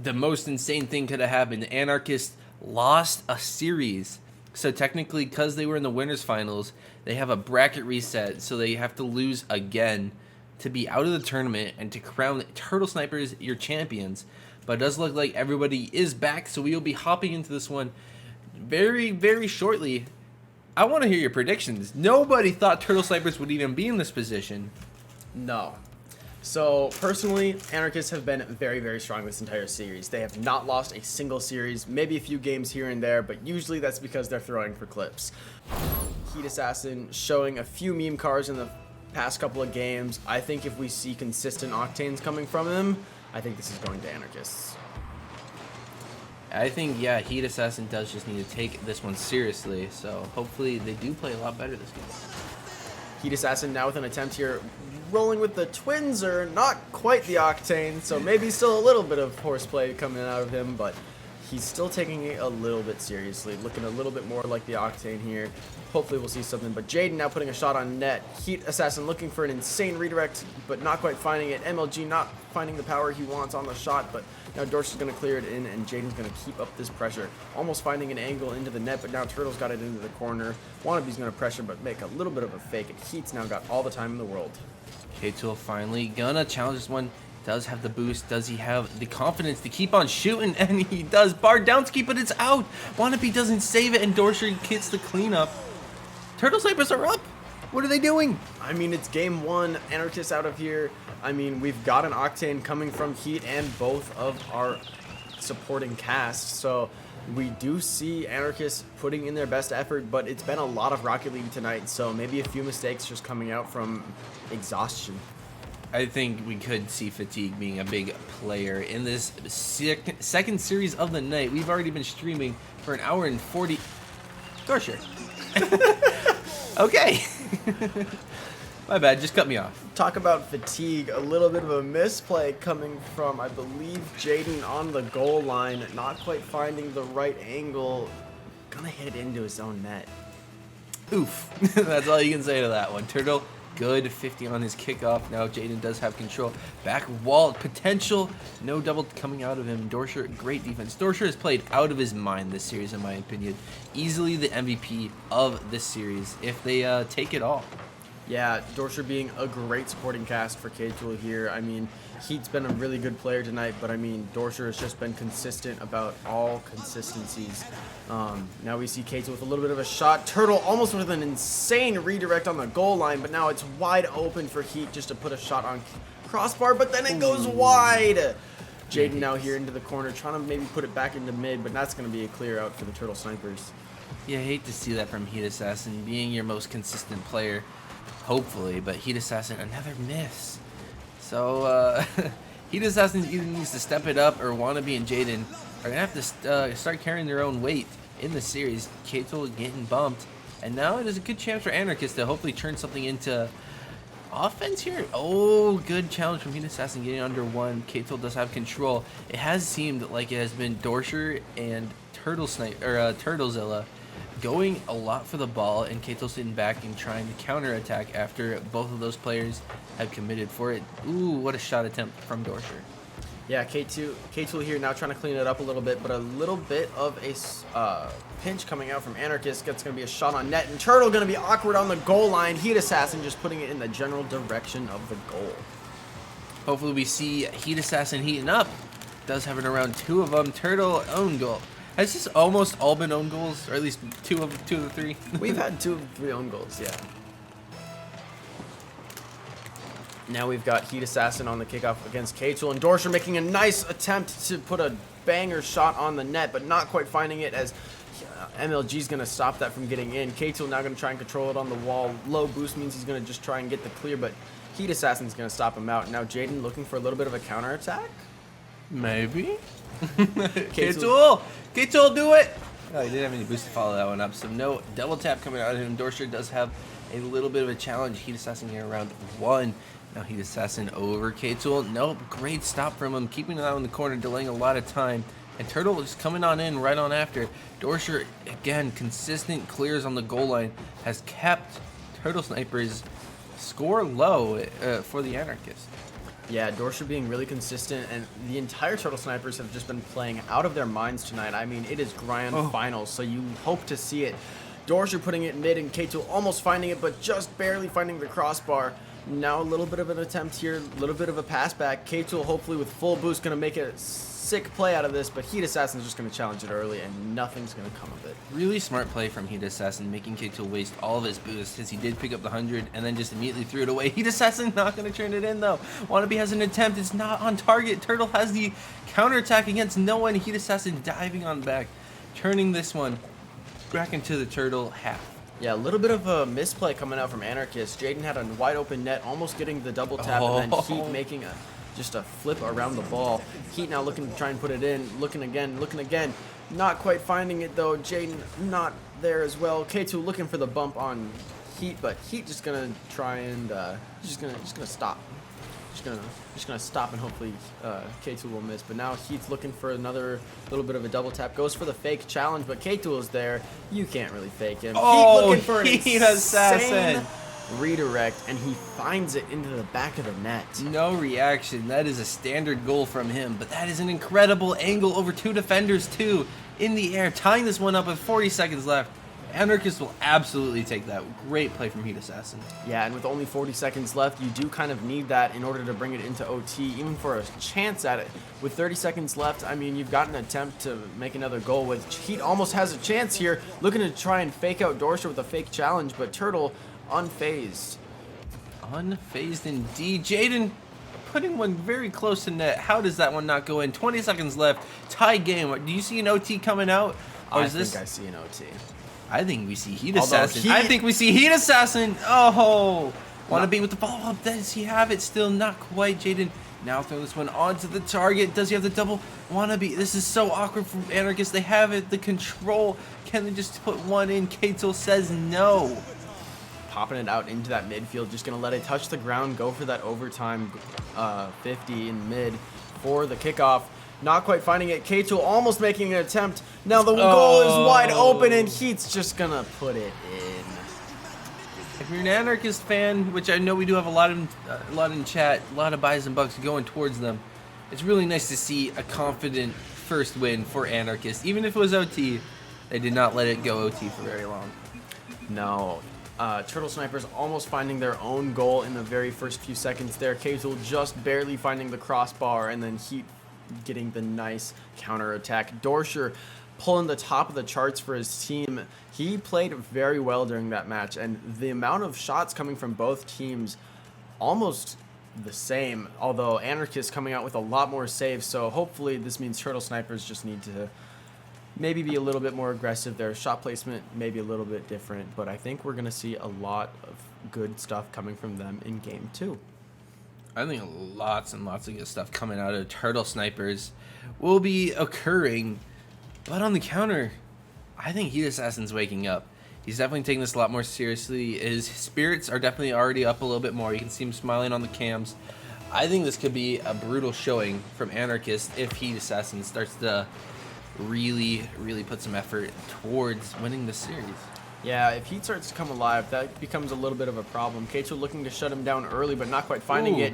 A: the most insane thing could have happened. Anarchists lost a series. So technically, because they were in the winners finals, they have a bracket reset. So they have to lose again to be out of the tournament and to crown Turtle Snipers your champions. But it does look like everybody is back, so we will be hopping into this one very, very shortly. I want to hear your predictions. Nobody thought Turtle Snipers would even be in this position.
B: No. So, personally, Anarchists have been very, very strong this entire series. They have not lost a single series, maybe a few games here and there, but usually that's because they're throwing for clips. Heat Assassin showing a few meme cars in the past couple of games. I think if we see consistent octanes coming from him, I think this is going to Anarchists.
A: I think, yeah, Heat Assassin does just need to take this one seriously, so hopefully they do play a lot better this game.
B: Heat Assassin now with an attempt here. Rolling with the twins are not quite the octane, so maybe still a little bit of horseplay coming out of him, but he's still taking it a little bit seriously, looking a little bit more like the octane here. Hopefully we'll see something, but Jaden now putting a shot on net. Heat Assassin looking for an insane redirect, but not quite finding it. MLG not finding the power he wants on the shot, but now Dorsch is going to clear it in, and Jaden's going to keep up this pressure. Almost finding an angle into the net, but now Turtle's got it into the corner. Wannabe's going to pressure, but make a little bit of a fake, and Heat's now got all the time in the world.
A: K-Tool finally gonna challenge this one. Does have the boost. Does he have the confidence to keep on shooting? And he does. Bar downski, but it's out. Wannabe doesn't save it, and Dorsher gets the cleanup. Turtle Snipers are up. What are they doing?
B: I mean, it's game 1. Anarchists out of here. I mean, we've got an octane coming from Heat and both of our supporting cast. So we do see Anarchists putting in their best effort, but it's been a lot of Rocket League tonight. So maybe a few mistakes just coming out from exhaustion.
A: I think we could see Fatigue being a big player in this second series of the night. We've already been streaming for an hour and 40. Dorsher. Okay. My bad, just cut me off.
B: Talk about fatigue, a little bit of a misplay coming from, I believe, Jaden on the goal line, not quite finding the right angle, gonna hit it into his own net.
A: Oof. That's all you can say to that one. Turtle, good 50 on his kickoff. Now Jaden does have control. Back wall potential. No double coming out of him. Dorsher, great defense. Dorsher has played out of his mind this series, in my opinion. Easily the MVP of this series if they take it all.
B: Yeah, Dorsher being a great supporting cast for K-Tool here. I mean, Heat's been a really good player tonight, but I mean, Dorsher has just been consistent about all consistencies. Now we see Kato with a little bit of a shot. Turtle almost with an insane redirect on the goal line, but now it's wide open for Heat just to put a shot on crossbar, but then it goes wide. Jaden now here into the corner, trying to maybe put it back into mid, but that's going to be a clear out for the Turtle Snipers.
A: Yeah, I hate to see that from Heat Assassin, being your most consistent player, hopefully, but Heat Assassin, another miss. So, Heat Assassin either needs to step it up or Wannabe and Jaden are going to have to start carrying their own weight in the series. Kato getting bumped, and now it is a good chance for Anarchists to hopefully turn something into offense here. Oh, good challenge from Heat Assassin getting under one. Kato does have control. It has seemed like it has been Dorsher and Turtlezilla going a lot for the ball, and Kato sitting back and trying to counterattack after both of those players have committed for it. Ooh, what a shot attempt from Dorsher.
B: Yeah, K2 here now trying to clean it up a little bit, but a little bit of a pinch coming out from Anarchist. It's going to be a shot on net, and Turtle going to be awkward on the goal line. Heat Assassin just putting it in the general direction of the goal.
A: Hopefully we see Heat Assassin heating up. Does have it around 2 of them. Turtle own goal. Has this almost all been own goals, or at least two of the 3?
B: We've had 2 of the 3 own goals, yeah. Now we've got Heat Assassin on the kickoff against K-Tool, and Dorsher making a nice attempt to put a banger shot on the net, but not quite finding it as MLG's going to stop that from getting in. K-Tool now going to try and control it on the wall. Low boost means he's going to just try and get the clear, but Heat Assassin's going to stop him out. Now Jaden looking for a little bit of a counterattack?
A: Maybe. K-Tool, do it! Oh, he didn't have any boost to follow that one up, so no double tap coming out of him. Dorsher does have a little bit of a challenge. Heat Assassin here around 1. Now Heat Assassin over K-Tool. Nope, great stop from him, keeping it out in the corner, delaying a lot of time. And Turtle is coming on in right on after. Dorsher, again, consistent clears on the goal line, has kept Turtle Snipers score low for the Anarchists.
B: Yeah, Dorsher being really consistent, and the entire Turtle Snipers have just been playing out of their minds tonight. I mean, it is grand finals, so you hope to see it. Dorsher putting it mid, and K2 almost finding it, but just barely finding the crossbar. Now a little bit of an attempt here, a little bit of a pass back. K2 hopefully with full boost going to make a sick play out of this, but Heat Assassin's just going to challenge it early, and nothing's going to come of it.
A: Really smart play from Heat Assassin, making K2 waste all of his boost, as he did pick up the 100 and then just immediately threw it away. Heat Assassin not going to turn it in though. Wannabe has an attempt, it's not on target. Turtle has the counterattack against no one. Heat Assassin diving on back, turning this one back into the Turtle half.
B: Yeah, a little bit of a misplay coming out from Anarchist. Jaden had a wide open net, almost getting the double tap, and then Heat making just a flip around the ball. Heat now looking to try and put it in, looking again, not quite finding it though. Jaden not there as well. K2 looking for the bump on Heat, but Heat just gonna try and just gonna stop. Just gonna stop, and hopefully K2 will miss. But now Heat's looking for another little bit of a double tap. Goes for the fake challenge, but K2 is there. You can't really fake him.
A: Oh,
B: Heat looking for an
A: Heat
B: insane
A: Assassin
B: redirect, and he finds it into the back of the net.
A: No reaction. That is a standard goal from him, but that is an incredible angle over 2 defenders too in the air, tying this one up with 40 seconds left. Anarchists will absolutely take that. Great play from Heat Assassin.
B: Yeah, and with only 40 seconds left, you do kind of need that in order to bring it into OT, even for a chance at it. With 30 seconds left, I mean, you've got an attempt to make another goal. With Heat almost has a chance here, looking to try and fake out Dorsher with a fake challenge, but Turtle unfazed.
A: Unfazed indeed. Jaden putting one very close to net. How does that one not go in? 20 seconds left. Tie game. Do you see an OT coming out? Or
B: I
A: is this...
B: think I see an OT.
A: I think we see Heat
B: Although
A: Assassin. I think we see Heat Assassin. Oh, Wannabe with the follow-up. Does he have it? Still not quite. Jaden now throwing this one onto the target. Does he have the double? Wannabe. This is so awkward from Anarchists. They have it. The control. Can they just put one in? Kato says no.
B: Popping it out into that midfield. Just going to let it touch the ground. Go for that overtime 50 in mid for the kickoff. Not quite finding it. K2 almost making an attempt. Now the goal is wide open, and Heat's just going to put it in.
A: If you're an Anarchist fan, which I know we do have a lot in chat, a lot of buys and bucks going towards them, it's really nice to see a confident first win for Anarchists. Even if it was OT, they did not let it go OT for very long.
B: No. Turtle Snipers almost finding their own goal in the very first few seconds there. K-Tool just barely finding the crossbar, and then Heat getting the nice counter attack. Dorsher pulling the top of the charts for his team. He played very well during that match, and the amount of shots coming from both teams almost the same, although Anarchists coming out with a lot more saves, so hopefully this means Turtle Snipers just need to maybe be a little bit more aggressive. Their shot placement may be a little bit different, but I think we're going to see a lot of good stuff coming from them in Game 2.
A: I think lots and lots of good stuff coming out of Turtle Snipers will be occurring, but on the counter, I think Heat Assassin's waking up. He's definitely taking this a lot more seriously. His spirits are definitely already up a little bit more. You can see him smiling on the cams. I think this could be a brutal showing from Anarchist if Heat Assassin starts to really put some effort towards winning the series.
B: Yeah, if Heat starts to come alive, that becomes a little bit of a problem. K2 looking to shut him down early, but not quite finding it.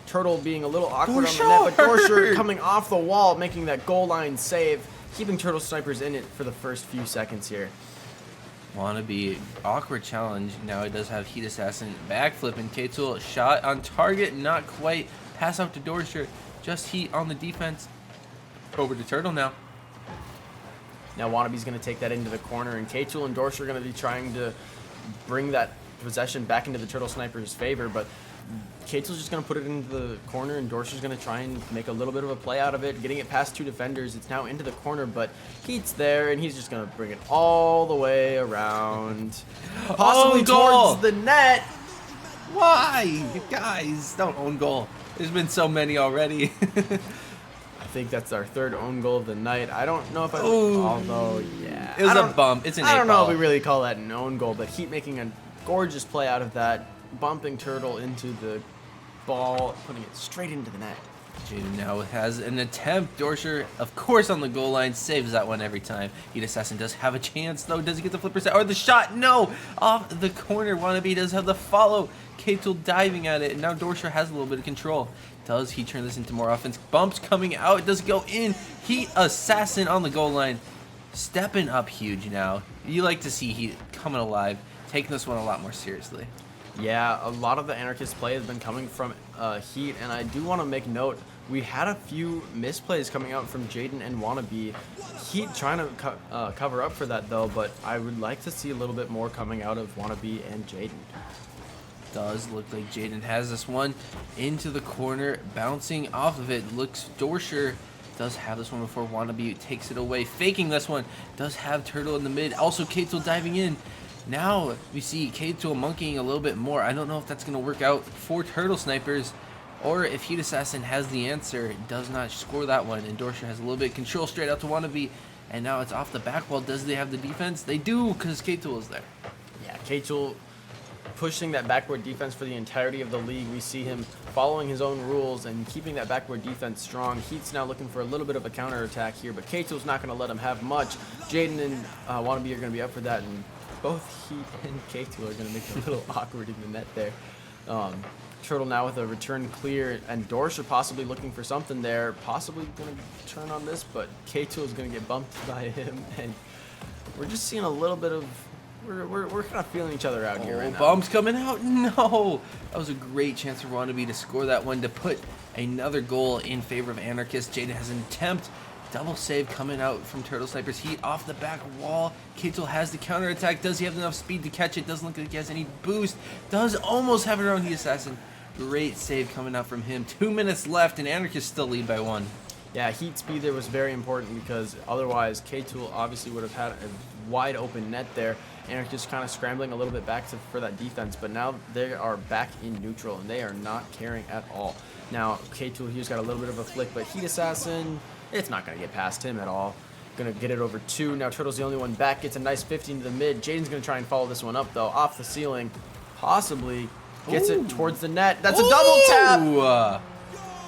B: Turtle being a little awkward on the net, but Dorsher coming off the wall, making that goal line save, keeping Turtle Snipers in it for the first few seconds here.
A: Wannabe, awkward challenge. Now he does have Heat Assassin backflip, and K-Tool shot on target, not quite. Pass out to Dorsher, just Heat on the defense. Over to Turtle now.
B: Now Wannabe's going to take that into the corner, and K-Tool and Dorsher are going to be trying to bring that possession back into the Turtle Snipers' favor, but K-Tool's just going to put it into the corner, and Dorsher's going to try and make a little bit of a play out of it, getting it past two defenders. It's now into the corner, but Heat's there, and he's just going to bring it all the way around, possibly towards the net.
A: Why? You guys, don't own goal. There's been so many already.
B: I think that's our third own goal of the night. I don't know if although, yeah.
A: It was a bump. It's an 8
B: I don't know
A: ball.
B: if we really call that an own goal, but Heat making a gorgeous play out of that, bumping Turtle into the ball, putting it straight into the net.
A: Jaden now has an attempt. Dorsher, of course, on the goal line, saves that one every time. Heat Assassin does have a chance, though. Does he get the flipper set? Or the shot? No! Off the corner. Wannabe does have the follow. K-Tool diving at it, and now Dorsher has a little bit of control. Does he turn this into more offense? Bumps coming out. It does go in. Heat Assassin on the goal line. Stepping up huge now. You like to see Heat coming alive, taking this one a lot more seriously.
B: Yeah, a lot of the Anarchist play has been coming from Heat, and I do want to make note, we had a few misplays coming out from Jaden and Wannabe. Heat trying to cover up for that, though, but I would like to see a little bit more coming out of Wannabe and Jaden.
A: Does look like Jaden has this one into the corner, bouncing off of it. Looks Dorsher does have this one before Wannabe takes it away, faking this one. Does have Turtle in the mid. Also K-Tool diving in. Now we see K-Tool monkeying a little bit more. I don't know if that's going to work out for Turtle Snipers, or if Heat Assassin has the answer. Does not score that one, and Dorsher has a little bit of control straight out to Wannabe, and now it's off the back wall. Does they have the defense? They do, because K-Tool is there.
B: Yeah, K-Tool pushing that backward defense for the entirety of the league. We see him following his own rules and keeping that backward defense strong. Heat's now looking for a little bit of a counterattack here, but K-Tool's not going to let him have much. Jaden and Wannabe are going to be up for that, and both Heat and K-Tool are going to make it a little awkward in the net there. Turtle now with a return clear, and Dorsher possibly looking for something there, possibly going to turn on this, but K-Tool is going to get bumped by him, and we're just seeing a little bit of, we're kind of feeling each other out here right now.
A: Bumps coming out. No! That was a great chance for Wannabe to score that one, to put another goal in favor of Anarchists. Jaden has an attempt. Double save coming out from Turtle Snipers. Heat off the back wall. K-Tool has the counterattack. Does he have enough speed to catch it? Doesn't look like he has any boost. Does almost have it around Heat Assassin. Great save coming out from him. 2 minutes left, and Anarchists still lead by 1.
B: Yeah, Heat speed there was very important, because otherwise K-Tool obviously would have had a wide open net there. Anarchists kind of scrambling a little bit back for that defense, but now they are back in neutral, and they are not caring at all. Now, K-Tool here's got a little bit of a flick, but Heat Assassin, it's not going to get past him at all. Going to get it over 2. Now Turtle's the only one back. Gets a nice 15 to the mid. Jaden's going to try and follow this one up, though. Off the ceiling. Possibly gets it towards the net. That's a double tap!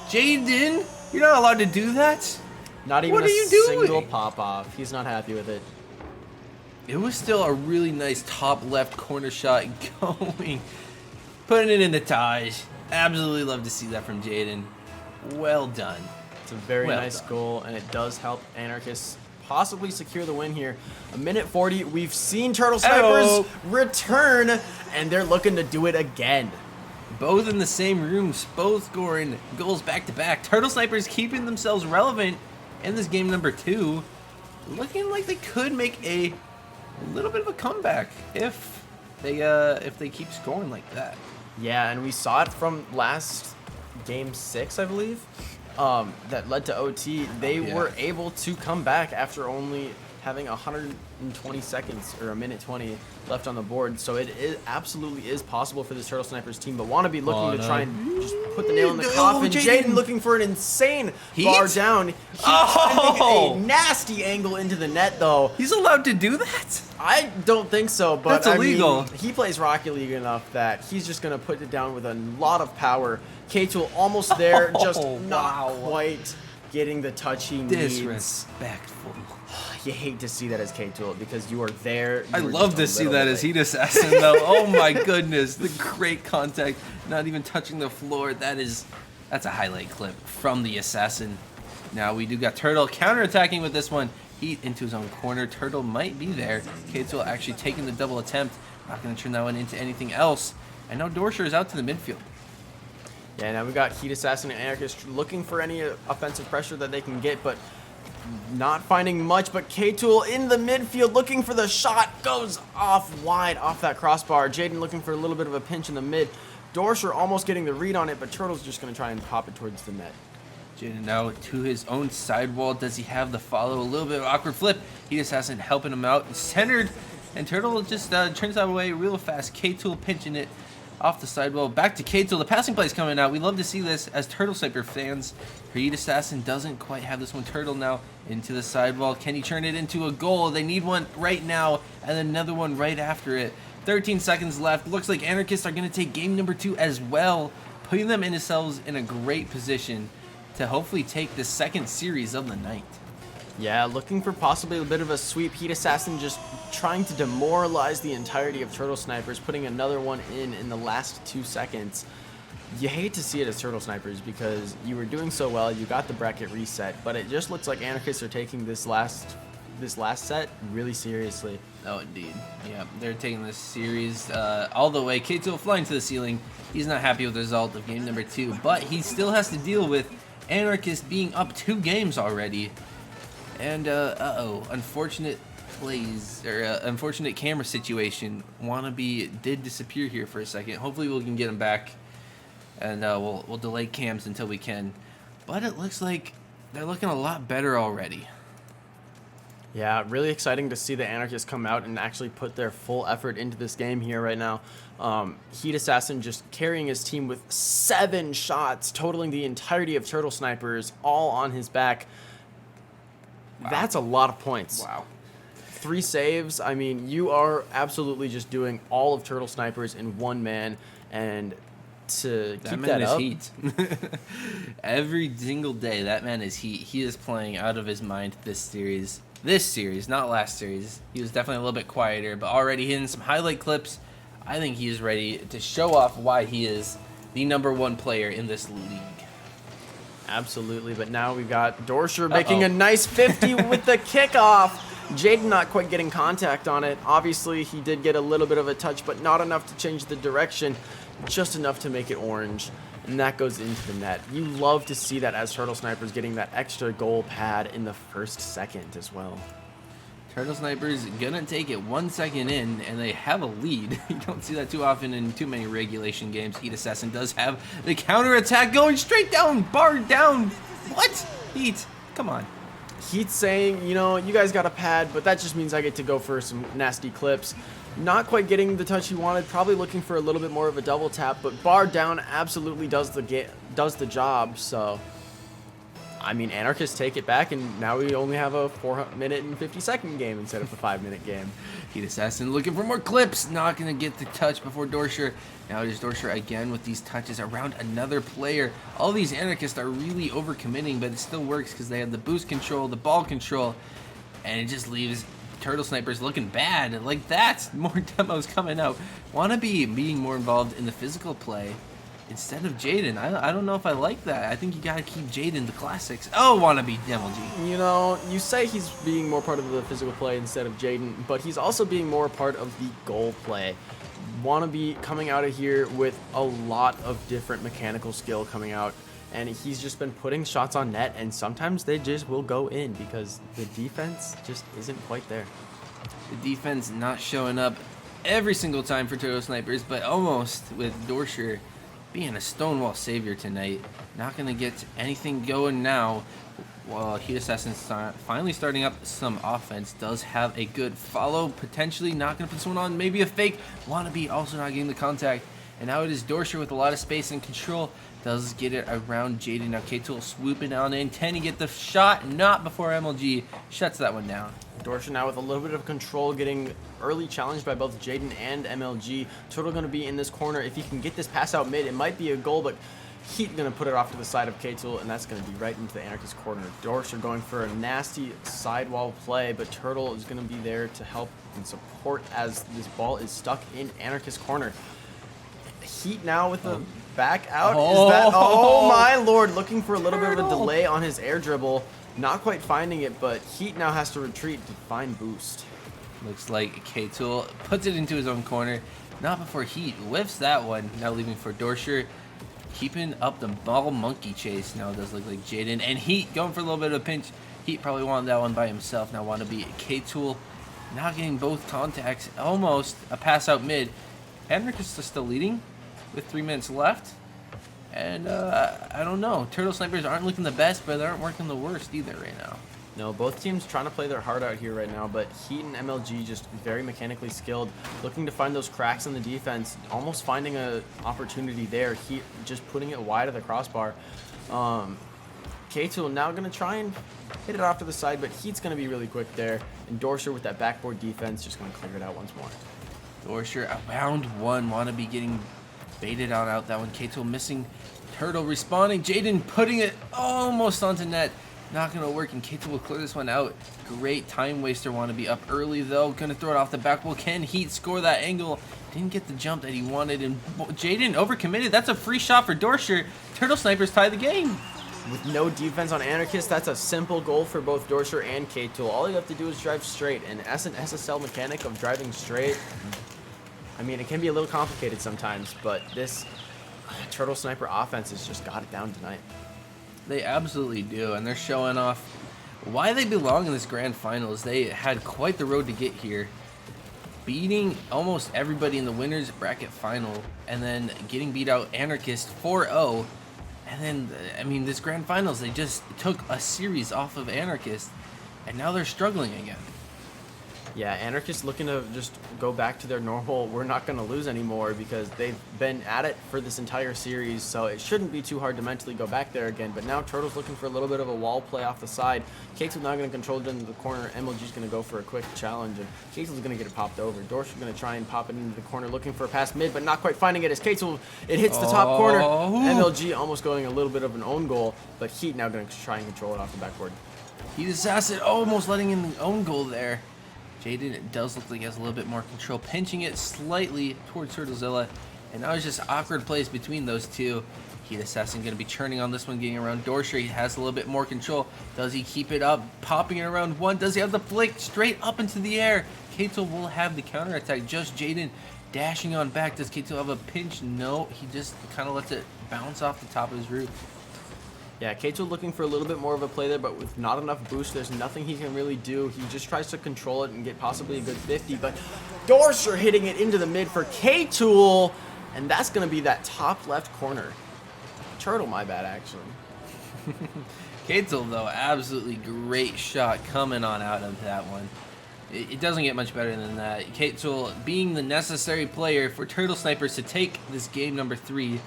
A: Jaden, you're not allowed to do that?
B: Not even
A: What
B: a
A: are you doing?
B: single pop-off. He's not happy with it.
A: It was still a really nice top left corner shot going. Putting it in the ties. Absolutely love to see that from Jaden. Well done.
B: It's a very
A: Well
B: nice
A: done.
B: goal, and it does help Anarchists possibly secure the win here. A minute 40. We've seen Turtle Snipers return, and they're looking to do it again.
A: Both in the same rooms, both scoring goals back to back. Turtle Snipers keeping themselves relevant in this game number 2. Looking like they could make a little bit of a comeback if they keep scoring like that.
B: Yeah, and we saw it from last game 6, I believe, that led to OT. They were able to come back after only having 120 seconds or a minute 20 left on the board. So it absolutely is possible for this Turtle Snipers team, but Wannabe looking to try and just put the nail in the coffin. Jaden looking for an insane bar down. He's finding a nasty angle into the net, though.
A: He's allowed to do that?
B: I don't think so, but
A: that's illegal.
B: I mean, he plays Rocket League enough that he's just going to put it down with a lot of power. K-Tool almost there, just not quite getting the touch he needs.
A: Disrespectful.
B: You hate to see that as K-Tool because you are there.
A: I love to see that as Heat Assassin, though. Oh my goodness, the great contact, not even touching the floor. That's a highlight clip from the Assassin. Now we do got Turtle counterattacking with this one. Heat into his own corner. Turtle might be there. K-Tool actually taking the double attempt. Not going to turn that one into anything else. And now Dorsher is out to the midfield.
B: Yeah, now we got Heat Assassin and Anarchist looking for any offensive pressure that they can get, but not finding much. But K-Tool in the midfield looking for the shot, goes off wide off that crossbar. Jaden looking for a little bit of a pinch in the mid. Dorsher almost getting the read on it, but Turtle's just going to try and pop it towards the net.
A: Jaden now to his own sidewall. Does he have the follow? A little bit of awkward flip. Heat Assassin helping him out. Centered, and Turtle just turns that away real fast. K-Tool pinching it off the sidewall. Back to K-Tool. The passing play is coming out. We love to see this as Turtle Sniper fans. Heat Assassin doesn't quite have this one. Turtle now into the sidewall. Can he turn it into a goal? They need one right now and another one right after it. 13 seconds left. Looks like Anarchists are going to take game number 2 as well, putting them in themselves in a great position to hopefully take the second series of the night.
B: Yeah, looking for possibly a bit of a sweep. Heat Assassin just trying to demoralize the entirety of Turtle Snipers, putting another one in the last 2 seconds. You hate to see it as Turtle Snipers because you were doing so well, you got the bracket reset, but it just looks like Anarchists are taking this last set really seriously.
A: Oh, indeed. Yeah, they're taking this series all the way. K-Tool flying to the ceiling. He's not happy with the result of game number 2, but he still has to deal with Anarchist being up 2 games already. And, unfortunate plays, or unfortunate camera situation. Wannabe did disappear here for a second. Hopefully we can get him back, and we'll delay cams until we can. But it looks like they're looking a lot better already.
B: Yeah, really exciting to see the Anarchists come out and actually put their full effort into this game here right now. Heat Assassin just carrying his team with 7 shots, totaling the entirety of Turtle Snipers, all on his back. Wow. That's a lot of points.
A: Wow.
B: 3 saves. I mean, you are absolutely just doing all of Turtle Snipers in one man, and to keep that up.
A: Heat. Every single day, that man is heat. He is playing out of his mind this series. This series, not last series. He was definitely a little bit quieter, but already hitting some highlight clips. I think he is ready to show off why he is the #1 player in this league.
B: Absolutely, but now we've got Dorsher making a nice 50 with the kickoff. Jaden not quite getting contact on it. Obviously, he did get a little bit of a touch, but not enough to change the direction. Just enough to make it orange, and that goes into the net. You love to see that as Turtle Snipers getting that extra goal pad in the first second as well.
A: Turtle Snipers gonna take it 1 second in, and they have a lead. You don't see that too often in too many regulation games. Heat Assassin does have the counter attack going straight down, bar down. What? Heat, come on.
B: Heat's saying, you know, you guys got a pad, but that just means I get to go for some nasty clips. Not quite getting the touch he wanted, probably looking for a little bit more of a double tap, but bar down absolutely does the job. So, I mean, Anarchists take it back, and now we only have a 4-minute and 50-second game instead of a 5-minute game.
A: Heat Assassin looking for more clips, not going to get the touch before Dorsher. Now it is Dorsher again with these touches around another player. All these Anarchists are really overcommitting, but it still works because they have the boost control, the ball control, and it just leaves Turtle Snipers looking bad. Like that, more demos coming out. Wannabe being more involved in the physical play instead of Jaden. I don't know if I like that. I think you got to keep Jaden the classics. Oh, wannabe Demo G.
B: You know, you say he's being more part of the physical play instead of Jaden, but he's also being more part of the goal play. Wannabe coming out of here with a lot of different mechanical skill coming out, and he's just been putting shots on net, and sometimes they just will go in because the defense just isn't quite there.
A: The defense not showing up every single time for Turtle Snipers, but almost, with Dorsher being a Stonewall savior tonight. Not going to get anything going now. While Heat Assassin's finally starting up some offense, does have a good follow, potentially not going to put someone on, maybe a fake. Wannabe also not getting the contact. And now it is Dorsher with a lot of space and control. Does get it around Jaden. Now K-Tool swooping on in. Can he get the shot? Not before MLG shuts that one down.
B: Dorsher now with a little bit of control, getting early challenged by both Jaden and MLG. Turtle going to be in this corner. If he can get this pass out mid, it might be a goal, but Heat going to put it off to the side of K-Tool, and that's going to be right into the Anarchist corner. Dorsher going for a nasty sidewall play, but Turtle is going to be there to help and support as this ball is stuck in Anarchist corner. Heat now with the back out. Is that, oh my lord, looking for a little bit of a delay on his air dribble. Not quite finding it, but Heat now has to retreat to find boost.
A: Looks like K-Tool puts it into his own corner. Not before Heat whiffs that one. Now leaving for Dorsher. Keeping up the ball monkey chase. Now it does look like Jaden. And Heat going for a little bit of a pinch. Heat probably wanted that one by himself. Now want to be K-Tool. Not getting both contacts. Almost a pass out mid. Anarchists are still leading with 3 minutes left. And I don't know. Turtle Snipers aren't looking the best, but they aren't working the worst either right now.
B: No, both teams trying to play their heart out here right now, but Heat and MLG just very mechanically skilled, looking to find those cracks in the defense, almost finding an opportunity there. Heat just putting it wide of the crossbar. K-Tool now going to try and hit it off to the side, but Heat's going to be really quick there. And Dorsher with that backboard defense just going to clear it out once more.
A: Dorsher around one. Wannabe getting baited on out that one. K-Tool missing. Turtle responding. Jaden putting it almost onto net. Not going to work, and K-Tool will clear this one out. Great time waster. Wannabe up early, though. Going to throw it off the back wall. Can Heat score that angle? Didn't get the jump that he wanted, and Jaden overcommitted. That's a free shot for Dorsher. Turtle Snipers tie the game.
B: With no defense on Anarchist, that's a simple goal for both Dorsher and K-Tool. All you have to do is drive straight, and as an SSL mechanic of driving straight, I mean, it can be a little complicated sometimes, but this Turtle Sniper offense has just got it down tonight.
A: They absolutely do, and they're showing off why they belong in this grand finals. They had quite the road to get here, beating almost everybody in the winners bracket final, and then getting beat out Anarchist 4-0. And then, I mean, this grand finals, they just took a series off of Anarchist, and now they're struggling again.
B: Yeah, Anarchists looking to just go back to their normal, we're not going to lose anymore, because they've been at it for this entire series, so it shouldn't be too hard to mentally go back there again. But now Turtle's looking for a little bit of a wall play off the side. K-Tool's not going to control it into the corner. MLG's going to go for a quick challenge, and K-Tool's going to get it popped over. Dorsher's going to try and pop it into the corner, looking for a pass mid, but not quite finding it as K-Tool, it hits the top corner. MLG almost going a little bit of an own goal, but Heat now going to try and control it off the backboard.
A: Heat Assassin almost letting in the own goal there. Jaden, it does look like he has a little bit more control, pinching it slightly towards Turtlezilla, and now it's just awkward plays between those two. Heat Assassin going to be churning on this one, getting around Dorsher. He has a little bit more control. Does he keep it up, popping it around one? Does he have the flick straight up into the air? K-Tool will have the counterattack. Just Jaden dashing on back. Does K-Tool have a pinch? No, he just kind of lets it bounce off the top of his roof.
B: Yeah, K-Tool looking for a little bit more of a play there, but with not enough boost, there's nothing he can really do. He just tries to control it and get possibly a good 50, but Dorsher hitting it into the mid for K-Tool, and that's going to be that top left corner. Turtle, my bad, actually.
A: K-Tool, though, absolutely great shot coming on out of that one. It doesn't get much better than that. K-Tool being the necessary player for Turtle Snipers to take this game number 3.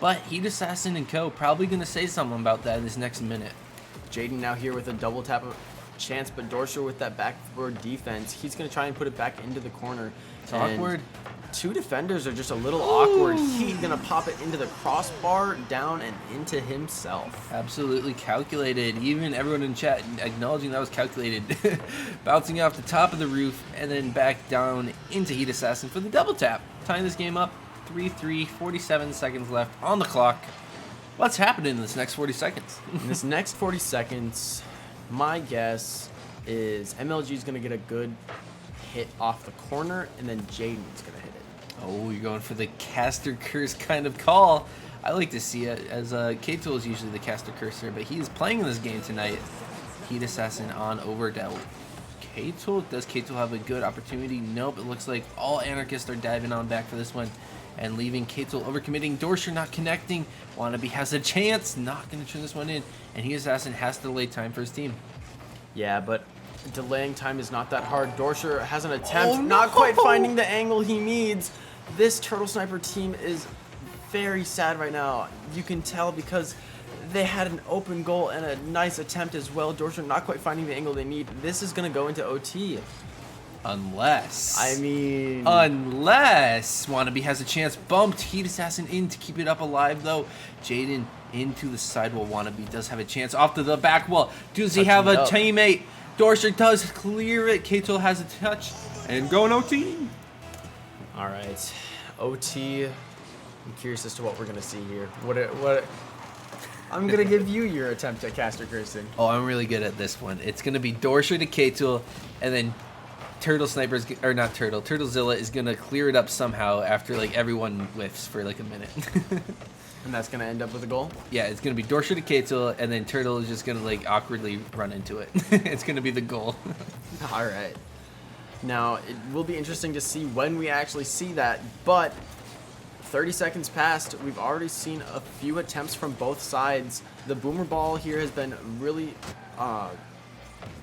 A: But Heat Assassin and Co. probably going to say something about that in this next minute.
B: Jaden now here with a double tap of chance, but Dorsher with that backboard defense, he's going to try and put it back into the corner.
A: It's awkward.
B: Two defenders are just a little awkward. He's going to pop it into the crossbar, down and into himself.
A: Absolutely calculated. Even everyone in chat acknowledging that was calculated. Bouncing off the top of the roof and then back down into Heat Assassin for the double tap. Tying this game up 3-3, 47 seconds left on the clock. What's happening in this next 40 seconds?
B: In this next 40 seconds, my guess is MLG is going to get a good hit off the corner, and then Jaden's going to hit it.
A: Oh, you're going for the caster curse kind of call. I like to see it, as K-Tool is usually the caster cursor, but he is playing in this game tonight. Heat Assassin on Overdell. K-Tool, does K-Tool have a good opportunity? Nope, it looks like all Anarchists are diving on back for this one and leaving K-Tool overcommitting. Dorsher not connecting. Wannabe has a chance, not going to turn this one in, and Heat Assassin has to delay time for his team.
B: Yeah, but delaying time is not that hard. Dorsher has an attempt,
A: Oh,
B: not
A: no!
B: quite finding the angle he needs. This Turtle Sniper team is very sad right now. You can tell because they had an open goal and a nice attempt as well. Dorsher not quite finding the angle they need. This is going to go into OT.
A: Unless Wannabe has a chance. Bumped Heat Assassin in to keep it up alive, though. Jaden into the sidewall. Wannabe does have a chance off to the back wall. Does he have a teammate? Dorsher does clear it. K-Tool has a touch. And going OT.
B: All right. OT. I'm curious as to what we're going to see here. I'm going to give you your attempt at caster cursing.
A: Oh, I'm really good at this one. It's going to be Dorsher to K-Tool, and then Turtlezilla is going to clear it up somehow after like everyone whiffs for like a minute.
B: And that's going to end up with a goal?
A: Yeah, it's going to be Dorsher to K-Tool, and then Turtle is just going to like awkwardly run into it. It's going to be the goal.
B: All right. Now, it will be interesting to see when we actually see that, but 30 seconds passed. We've already seen a few attempts from both sides. The boomer ball here has been really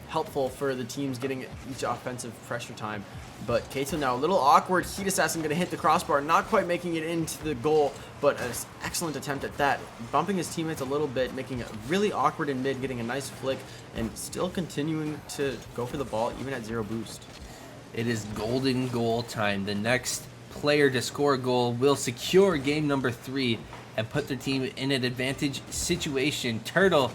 B: helpful for the teams getting each offensive pressure time. But K-Tool now a little awkward. Heat Assassin going to hit the crossbar, not quite making it into the goal, but an excellent attempt at that. Bumping his teammates a little bit, making it really awkward in mid, getting a nice flick, and still continuing to go for the ball even at 0 boost.
A: It is golden goal time. The next player to score a goal will secure game number 3 and put their team in an advantage situation. Turtle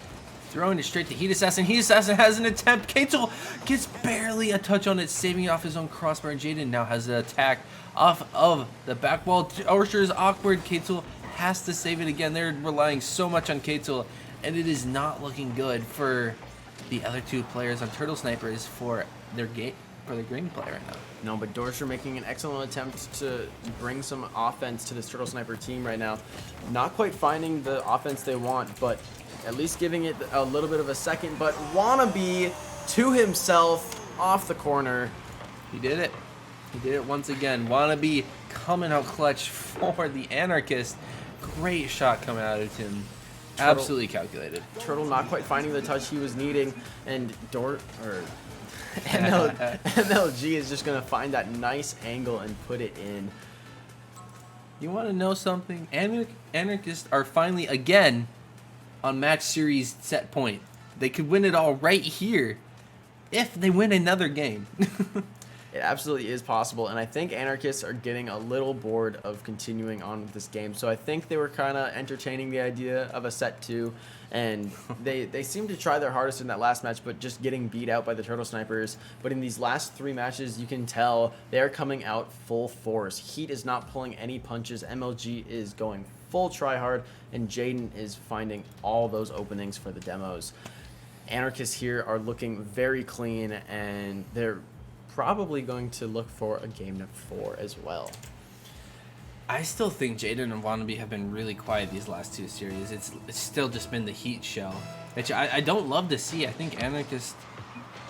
A: throwing it straight to Heat Assassin. Heat Assassin has an attempt. K-Tool gets barely a touch on it, saving it off his own crossbar. Jaden now has an attack off of the back wall. Dorsher is awkward. K-Tool has to save it again. They're relying so much on K-Tool, and it is not looking good for the other two players on Turtle Snipers for their green play right now.
B: No, but Dorsher making an excellent attempt to bring some offense to this Turtle Sniper team right now. Not quite finding the offense they want, but at least giving it a little bit of a second. But Wannabe to himself off the corner.
A: He did it. He did it once again. Wannabe coming out clutch for the Anarchist. Great shot coming out of him. Absolutely calculated.
B: Turtle not quite finding the touch he was needing, and MLG is just going to find that nice angle and put it in.
A: You want to know something? Anarchists are finally again on match series set point. They could win it all right here if they win another game.
B: It absolutely is possible, and I think Anarchists are getting a little bored of continuing on with this game. So I think they were kind of entertaining the idea of a set 2, and they seemed to try their hardest in that last match, but just getting beat out by the Turtle Snipers. But in these last 3 matches, you can tell they're coming out full force. Heat is not pulling any punches. MLG is going full try hard, and Jaden is finding all those openings for the demos. Anarchists here are looking very clean, and they're probably going to look for a game number 4 as well.
A: I still think Jaden and Wannabe have been really quiet these last 2 series. It's still just been the Heat show, which I don't love to see. I think Anarchists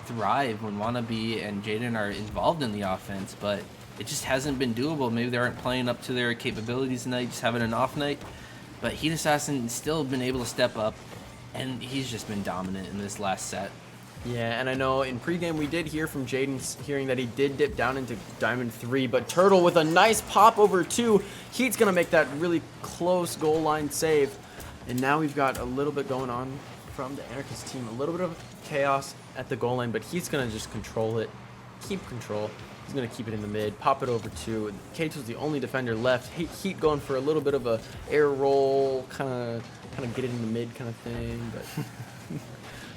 A: thrive when Wannabe and Jaden are involved in the offense, but it just hasn't been doable. Maybe they aren't playing up to their capabilities tonight, just having an off night. But Heat Assassin still been able to step up, and he's just been dominant in this last set.
B: Yeah, and I know in pregame we did hear from Jaden hearing that he did dip down into Diamond 3, but Turtle with a nice pop over 2. Heat's going to make that really close goal line save. And now we've got a little bit going on from the Anarchist team. A little bit of chaos at the goal line, but Heat's going to just control it, keep control. He's going to keep it in the mid, pop it over 2. K2's the only defender left. Heat going for a little bit of a air roll, kind of get it in the mid kind of thing, but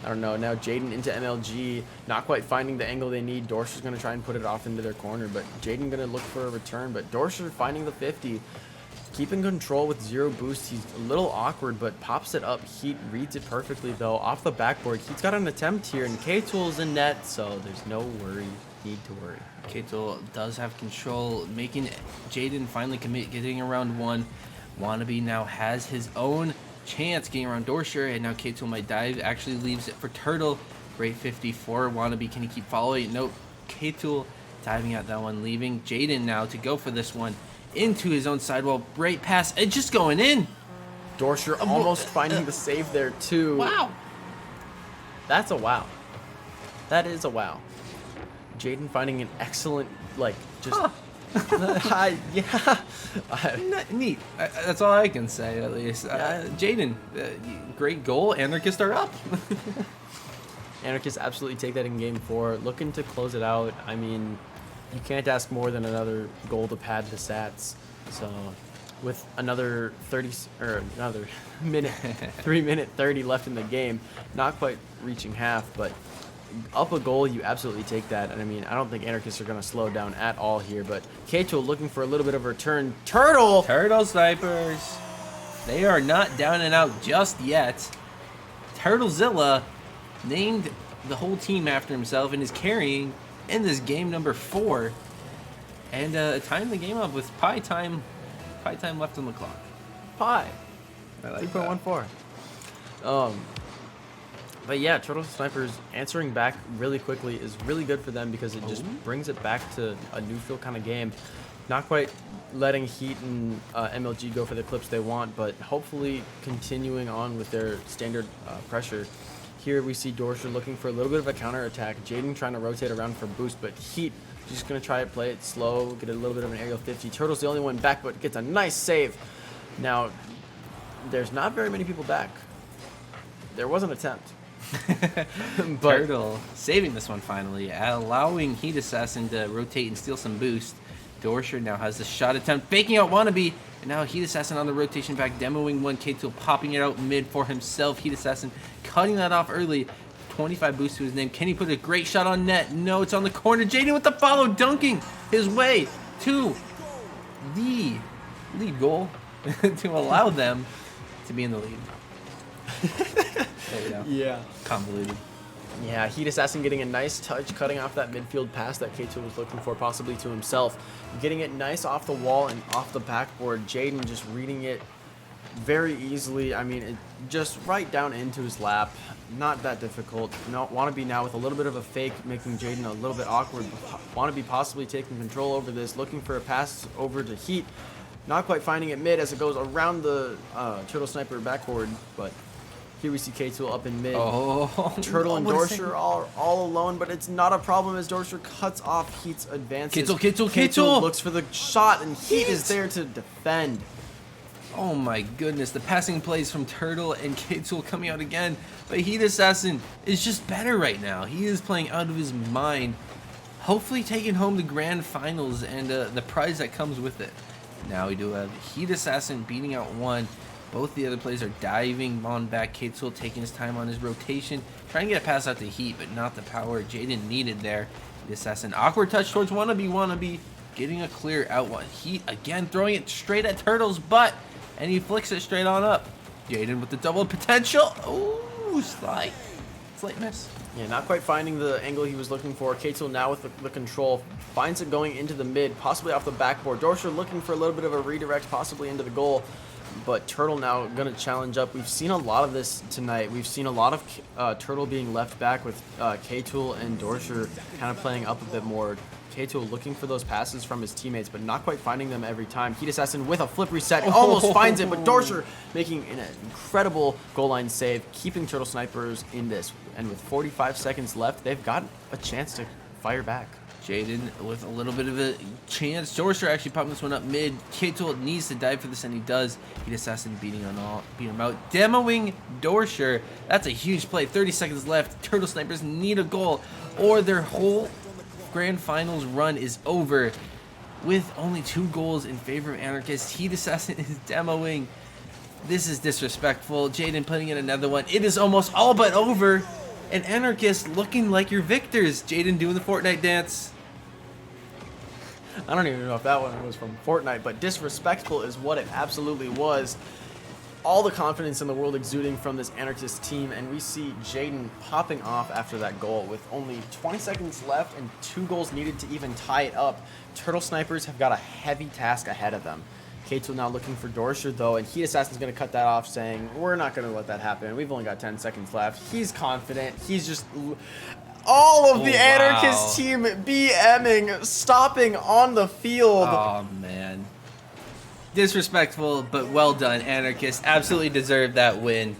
B: I don't know. Now Jaden into MLG, not quite finding the angle they need. Dorsher's going to try and put it off into their corner, but Jaden going to look for a return. But Dorsher finding the 50. keeping control with 0 boost. He's a little awkward, but pops it up. Heat reads it perfectly, though. Off the backboard, Heat's got an attempt here, and K-Tool's in net, so there's no need to worry.
A: K-Tool does have control, making Jaden finally commit, getting around 1. Wannabe now has his own chance getting around Dorsher, and now K-Tool might dive. Actually leaves it for Turtle. Great 54. Wannabe, can he keep following? Nope. K-Tool diving at that one, leaving Jaden now to go for this one into his own sidewall. Great pass, and just going in.
B: Dorsher almost finding the save there, too.
A: Wow.
B: That's a wow. That is a wow. Jaden finding an excellent, like, just... yeah.
A: Neat. That's all I can say, at least. Jaden, great goal. Anarchists are up.
B: Anarchists absolutely take that in game 4. Looking to close it out. I mean, you can't ask more than another goal to pad the stats. So, with another 3 minute 30 left in the game, not quite reaching half, but up a goal, you absolutely take that. And I mean, I don't think Anarchists are going to slow down at all here, but K-Tool looking for a little bit of a return. Turtle
A: Snipers. They are not down and out just yet. Turtlezilla named the whole team after himself and is carrying in this game number 4. And tying the game up with pie time left on the clock.
B: Pie.
A: I like
B: 3.14. But yeah, Turtle Snipers answering back really quickly is really good for them because it just brings it back to a neutral kind of game. Not quite letting Heat and MLG go for the clips they want, but hopefully continuing on with their standard pressure. Here we see Dorsher looking for a little bit of a counter attack. Jaden trying to rotate around for boost, but Heat just going to try to play it slow, get a little bit of an aerial 50. Turtle's the only one back, but gets a nice save. Now, there's not very many people back. There was an attempt.
A: But Turtle saving this one finally, allowing Heat Assassin to rotate and steal some boost. Dorsher now has the shot attempt, faking out Wannabe, and now Heat Assassin on the rotation back, demoing one. K-Tool popping it out mid for himself. Heat Assassin cutting that off early. 25 boost to his name. Can he put a great shot on net? No, it's on the corner. Jaden with the follow, dunking his way to the lead goal to allow them to be in the lead. There we go.
B: Yeah.
A: Convoluted.
B: Yeah, Heat Assassin getting a nice touch, cutting off that midfield pass that K2 was looking for, possibly to himself. Getting it nice off the wall and off the backboard. Jaden just reading it very easily. I mean, it just right down into his lap. Not that difficult. Wannabe now with a little bit of a fake, making Jaden a little bit awkward. Wannabe possibly taking control over this, looking for a pass over to Heat. Not quite finding it mid as it goes around the Turtle Sniper backboard, but here we see K-Tool up in mid.
A: Oh,
B: Turtle and Dorsher are all alone, but it's not a problem as Dorsher cuts off Heat's advances.
A: K-Tool
B: looks for the shot, and Heat is there to defend.
A: Oh my goodness, the passing plays from Turtle and K-Tool coming out again. But Heat Assassin is just better right now. He is playing out of his mind. Hopefully taking home the grand finals and the prize that comes with it. Now we do have Heat Assassin beating out one. Both the other players are diving on back. K-Tool taking his time on his rotation. Trying to get a pass out to Heat, but not the power Jaden needed there. Heat Assassin, awkward touch towards Wannabe. Getting a clear out one. Heat again throwing it straight at Turtle's butt. And he flicks it straight on up. Jaden with the double potential. Ooh, slight miss.
B: Yeah, not quite finding the angle he was looking for. K-Tool now with the control. Finds it going into the mid, possibly off the backboard. Dorsher looking for a little bit of a redirect, possibly into the goal. But Turtle now going to challenge up. We've seen a lot of this tonight. We've seen a lot of Turtle being left back with K-Tool and Dorsher kind of playing up a bit more. K-Tool looking for those passes from his teammates, but not quite finding them every time. Heat Assassin with a flip reset, almost finds it, but Dorsher making an incredible goal line save, keeping Turtle Snipers in this. And with 45 seconds left, they've got a chance to fire back.
A: Jaden with a little bit of a chance. Dorsher actually popping this one up mid. K-Tool needs to dive for this, and he does. Heat Assassin beating him out. Demoing Dorsher. That's a huge play. 30 seconds left. Turtle Snipers need a goal, or their whole grand finals run is over. With only 2 goals in favor of Anarchists, Heat Assassin is demoing. This is disrespectful. Jaden putting in another one. It is almost all but over. And Anarchists looking like your victors. Jaden doing the Fortnite dance.
B: I don't even know if that one was from Fortnite, but disrespectful is what it absolutely was. All the confidence in the world exuding from this Anarchist team, and we see Jaden popping off after that goal with only 20 seconds left and 2 goals needed to even tie it up. Turtle Snipers have got a heavy task ahead of them. K2 now looking for Dorscher though, and Heat Assassin's going to cut that off, saying, we're not going to let that happen. We've only got 10 seconds left. He's confident. He's just... all of the Anarchist team BMing, stopping on the field.
A: Oh, man. Disrespectful, but well done, Anarchists. Absolutely deserved that win.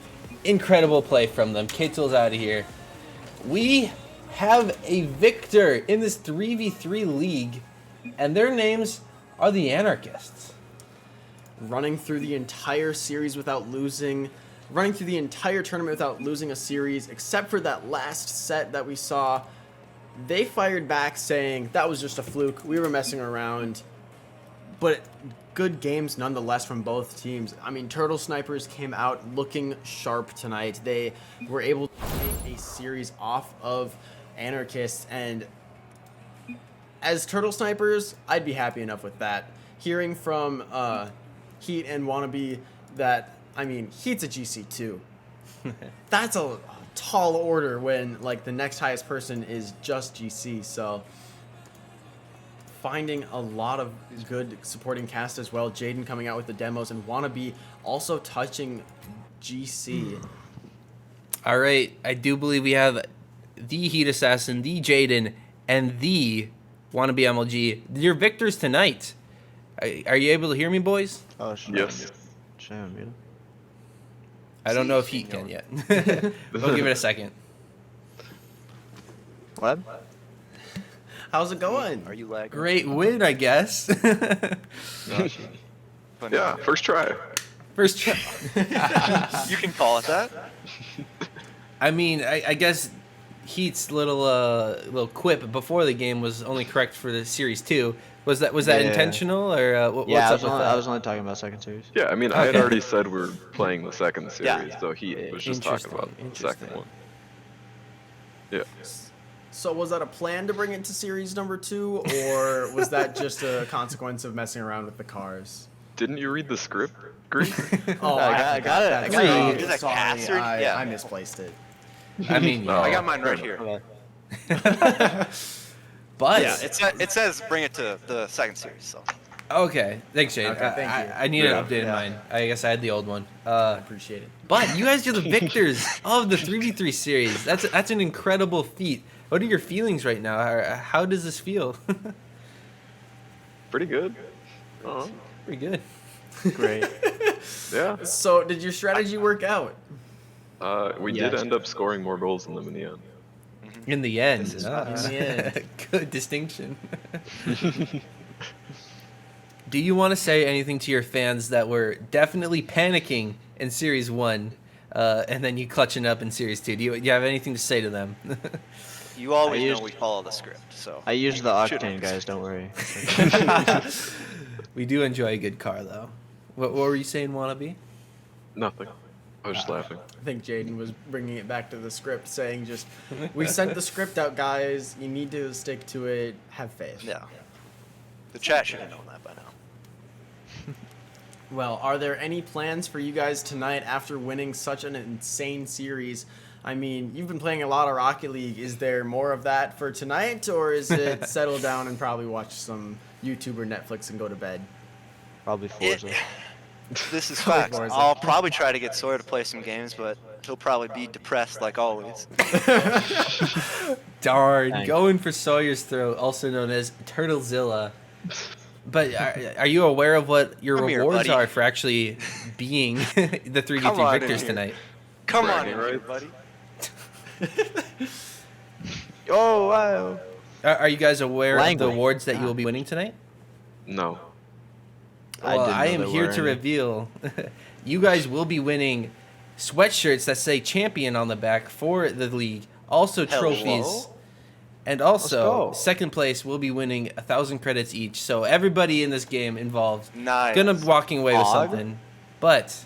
A: Incredible play from them. K-Tool's out of here. We have a victor in this 3v3 league, and their names are the Anarchists.
B: Running through the entire series without losing, running through the entire tournament without losing a series, except for that last set that we saw. They fired back saying that was just a fluke. We were messing around. But good games nonetheless from both teams. I mean, Turtle Snipers came out looking sharp tonight. They were able to take a series off of Anarchists, and as Turtle Snipers, I'd be happy enough with that. Hearing from Heat and Wannabe that, I mean, Heat's a GC too. That's a tall order when like the next highest person is just GC, so finding a lot of good supporting cast as well. Jaden coming out with the demos, and Wannabe also touching GC.
A: All right, I do believe we have the Heat Assassin, the Jaden, and the Wannabe MLG. Your victors tonight. Are you able to hear me, boys?
H: Oh, should
E: Yes.
H: I unmute him?
A: I don't know if Heat can yet. We'll give it a second.
H: What?
B: How's it going?
D: Are you lagging?
A: Great win, I guess.
E: Yeah, first try.
A: First try.
D: You can call it that.
A: I mean, I guess Heat's little quip before the game was only correct for the series 2. Was that
H: Yeah.
A: intentional, or what's
H: Yeah,
A: up with that?
H: I was only talking about second series.
E: Yeah, I mean, I had
A: Okay.
E: already said we were playing the second series,
D: Yeah.
E: so he was just talking about the second
B: Interesting.
E: one. Yeah.
B: So was that a plan to bring it to series number 2, or was that just a consequence of messing around with the cars?
E: Didn't you read the script, Greek?
B: Oh,
H: I got it. I got it.
D: Is that
B: Sorry,
D: Catherine?
B: I,
D: Yeah.
B: I misplaced it.
A: I mean,
E: No.
D: I got mine right here.
A: but
D: Yeah, it says bring it to the second series. So
A: okay. Thanks, Shane.
B: Okay, thank you.
A: I need
E: Yeah.
A: an updated
B: Yeah.
A: mine. I guess I had the old one.
B: I appreciate it.
A: But you guys are the victors of the 3v3 series. That's an incredible feat. What are your feelings right now? How does this feel?
E: Pretty good.
A: Pretty good.
H: Great.
E: Yeah.
B: So did your strategy work out?
E: We
H: Yes.
E: did end up scoring more goals than them in the end.
A: In the end.
B: In the end.
A: Good distinction. Do you want to say anything to your fans that were definitely panicking in Series 1, and then you clutching up in Series 2? Do you have anything to say to them?
D: you always
H: I
D: know
H: used-
D: we follow the script. So
H: I used the
D: Should-
H: octane, guys. Don't worry.
A: We do enjoy a good car, though. What were you saying, Wannabe?
E: Nothing. I was just laughing.
B: I think Jaden was bringing it back to the script, saying just, we sent the script out, guys. You need to stick to it. Have faith.
D: yeah, the chat should have known that by now.
B: Well, are there any plans for you guys tonight after winning such an insane series? I mean, you've been playing a lot of Rocket League. Is there more of that for tonight, or is it settle down and probably watch some YouTube or Netflix and go to bed?
H: Probably Forza.
D: This is
B: Probably
D: facts.
B: Forza.
D: I'll probably try to get Sawyer to play some games, but he'll probably be depressed like always.
A: Darn,
H: Thanks.
A: going for Sawyer's throat, also known as Turtlezilla. But are you aware of what your
D: Come here,
A: rewards
D: buddy.
A: are for actually being the 3v3
D: Come on in
A: victors
D: here.
A: tonight?
D: Come on
E: Bragging
D: in here,
E: rights.
D: buddy.
H: Oh wow.
A: Are you guys aware of the
H: Langley.
A: awards that you will be winning tonight?
E: No.
A: Well,
H: didn't
A: I
H: know
A: am
H: there
A: here
H: were
A: to
H: any.
A: reveal you guys will be winning sweatshirts that say champion on the back for the league, also
D: Hello?
A: trophies, and also
H: go.
A: second place will be winning 1,000 credits each. So everybody in this game involved
D: Nice.
A: gonna be walking away with
H: Og.
A: something, but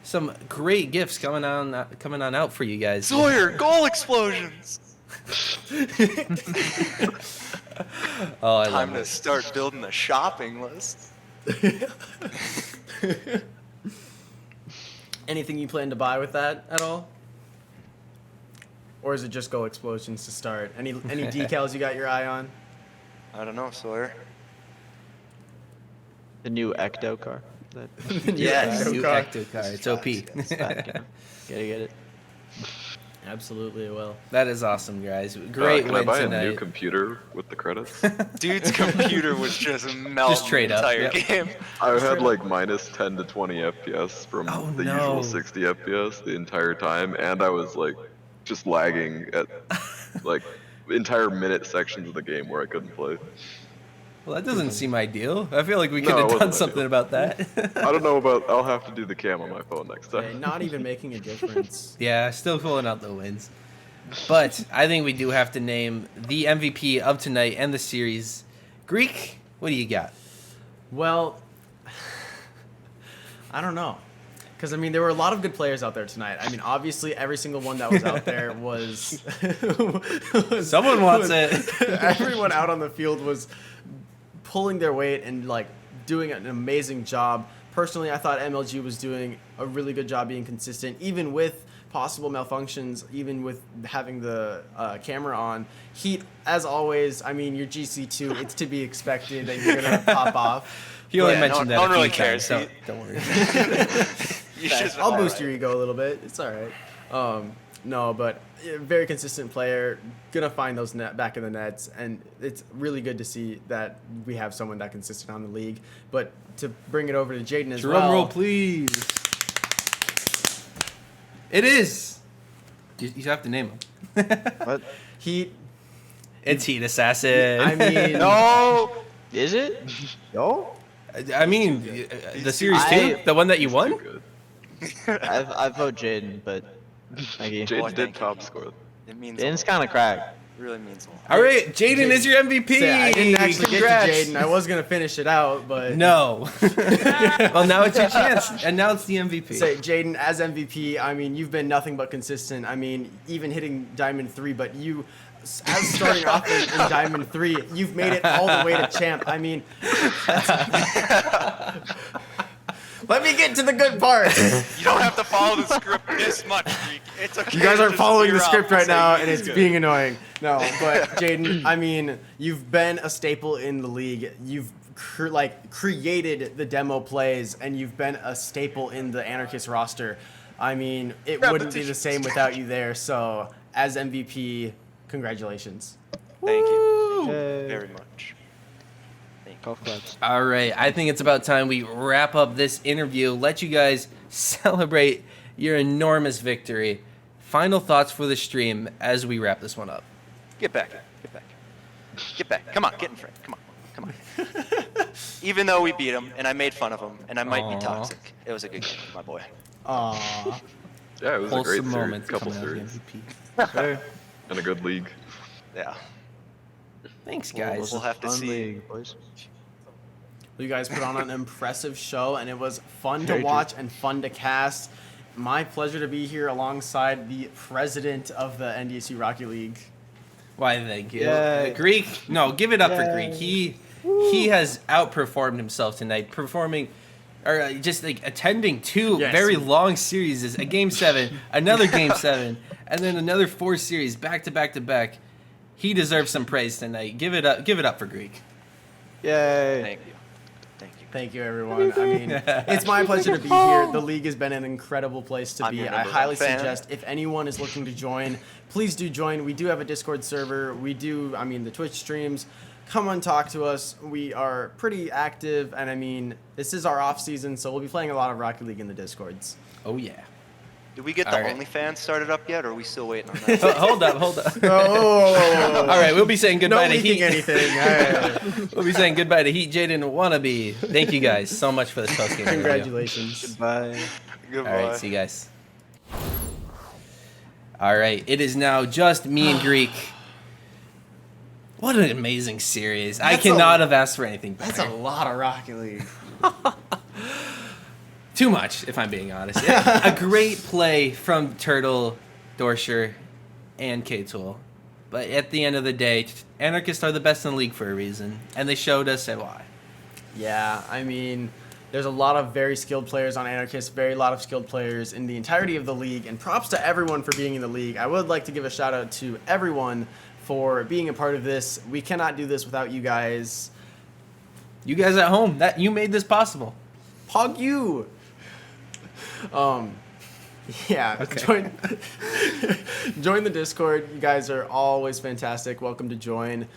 A: some great gifts coming on out for you guys.
D: Sawyer, goal explosions.
A: Oh, I
D: Time
A: love
D: to
A: it.
D: start building a shopping list.
B: Anything you plan to buy with that at all? Or is it just go explosions to start? Any decals you got your eye on?
D: I don't know, Sawyer.
H: The new Ecto car. That,
D: Yes.
B: Ecto
A: New
B: car.
A: Ecto car. It's OP.
H: it's fat, you know. Gotta get it.
B: Absolutely, it will.
A: That is awesome, guys. Great
E: Can I
A: win
E: buy a new
A: tonight.
E: computer with the credits?
D: Dude's computer was just melting
A: trade
D: the
A: up,
D: entire
A: yep.
D: game.
E: I had like minus 10 to 20 FPS from
A: Oh,
E: the
A: no.
E: usual 60 FPS the entire time, and I was like just lagging at like entire minute sections of the game where I couldn't play.
A: Well, that doesn't seem ideal. I feel like we
E: No,
A: could
E: it
A: have done
E: wasn't
A: something
E: ideal.
A: about that.
E: I don't know about. I'll have to do the cam on my phone next
B: Okay,
E: time.
B: not even making a difference.
A: Yeah, still pulling out the wins. But I think we do have to name the MVP of tonight and the series. Greek, what do you got?
B: Well, I don't know. Because, I mean, there were a lot of good players out there tonight. I mean, obviously, every single one that was out there was...
A: Someone wants it.
B: Everyone out on the field was pulling their weight and, like, doing an amazing job. Personally, I thought MLG was doing a really good job being consistent, even with possible malfunctions, even with having the camera on. Heat, as always, I mean, your GC2, it's to be expected that you're going to pop off.
A: He only
D: Yeah,
A: mentioned
D: no
A: that
D: one
A: a few
D: really
A: times,
D: cares.
A: Don't worry.
D: You should-
B: I'll boost your ego a little bit. It's all right. No, but very consistent player, gonna find those back in the nets, and it's really good to see that we have someone that consistent on the league. But to bring it over to Jaden as well.
A: Drum roll, please. It is. You have to name him.
H: What?
B: Heat.
A: It's Heat Assassin.
B: I mean,
D: No!
H: Is it? No?
A: I mean, the series
H: I-
A: 2, the one that you
E: Too
A: won.
E: good.
H: I vote Jaden, but thank you.
E: Jaden
D: thank
E: did
D: you.
E: top score.
D: It means a
H: Jaden's
D: lot.
H: kind of cracked.
D: It really means a lot.
A: All right, Jaden is your MVP.
B: say, I didn't actually
A: Congrats.
B: get to Jaden. I was gonna finish it out, but
A: No. Well, now it's your chance, and now it's the MVP.
B: say Jaden as MVP. I mean, you've been nothing but consistent. I mean, even hitting Diamond 3, but you, as starting off in Diamond 3, you've made it all the way to champ. I mean, let me get to the good part.
D: You don't have to follow the script this much, Greek. It's okay.
B: You guys
D: to
B: are
D: just
B: following the
D: veer
B: script
D: off
B: right
D: and say
B: now,
D: Heat
B: and
D: is
B: it's
D: good.
B: being annoying. No, but Jaden, I mean, you've been a staple in the league. You've created the demo plays, and you've been a staple in the Anarchist roster. I mean, it wouldn't be the same without you there. So, as MVP, congratulations.
D: Thank you.
H: Yay.
D: Very much.
H: Golf clubs.
A: All right, I think it's about time we wrap up this interview. Let you guys celebrate your enormous victory. Final thoughts for the stream as we wrap this one up.
D: Get back. Get back. Get back. Come on, get in front. Come on. Come on. Even though we beat him, and I made fun of him, and I might
A: Aw.
D: be toxic, it was a good game, my boy.
B: Aww.
E: Yeah, it was a great
A: Wholesome
E: series,
A: moments
E: couple
A: coming out of the
E: series,
A: MVP.
E: and a good league.
D: Yeah.
A: Thanks, guys.
D: We'll have to
H: Fun
D: see.
H: league, boys.
B: You guys put on an impressive show, and it was fun to
H: Very true.
B: watch and fun to cast. My pleasure to be here alongside the president of the NDSU Rocket League.
A: Why, thank you.
H: Yay.
A: Greek, no, give it up for
H: Yay.
A: Greek. He has outperformed himself tonight, performing or just like attending two
B: Yes.
A: very long series, a game 7, another game 7, and then another 4 series back to back to back. He deserves some praise tonight. Give it up for Greek.
H: Yay.
D: Thank you. Thank you.
B: Thank you, everyone. I mean, it's my pleasure to be here. The league has been an incredible place to
D: I'm
B: be.
D: your
B: I
D: number
B: highly
D: one fan.
B: suggest if anyone is looking to join, please do join. We do have a Discord server. We do, I mean, the Twitch streams. Come on, talk to us. We are pretty active, and I mean, this is our off season, so we'll be playing a lot of Rocket League in the Discords.
A: Oh yeah.
D: Did we get the
A: All right.
D: OnlyFans started up yet, or are we still waiting on that?
A: Hold up.
B: Oh,
A: All right, we'll be saying
B: no
A: goodbye to
B: leaking
A: Heat.
B: anything. All right.
A: We'll be saying goodbye to Heat, Jaden, Wannabe. Thank you guys so much for this post game.
B: Congratulations.
H: Bye.
A: All
D: Goodbye.
A: right, see you guys. All right, it is now just me and Greek. What an amazing series. I
B: That's
A: cannot have asked for anything better.
B: That's a lot of Rocket League.
A: Too much, if I'm being honest. A great play from Turtle, Dorsher, and K-Tool. But at the end of the day, Anarchists are the best in the league for a reason, and they showed us why.
B: Yeah, I mean, there's a lot of very skilled players on Anarchists, lot of skilled players in the entirety of the league, and props to everyone for being in the league. I would like to give a shout out to everyone for being a part of this. We cannot do this without you guys.
A: You guys at home, that you made this possible.
B: Pog you! Yeah,
A: Okay.
B: join the Discord. You guys are always fantastic. Welcome to join.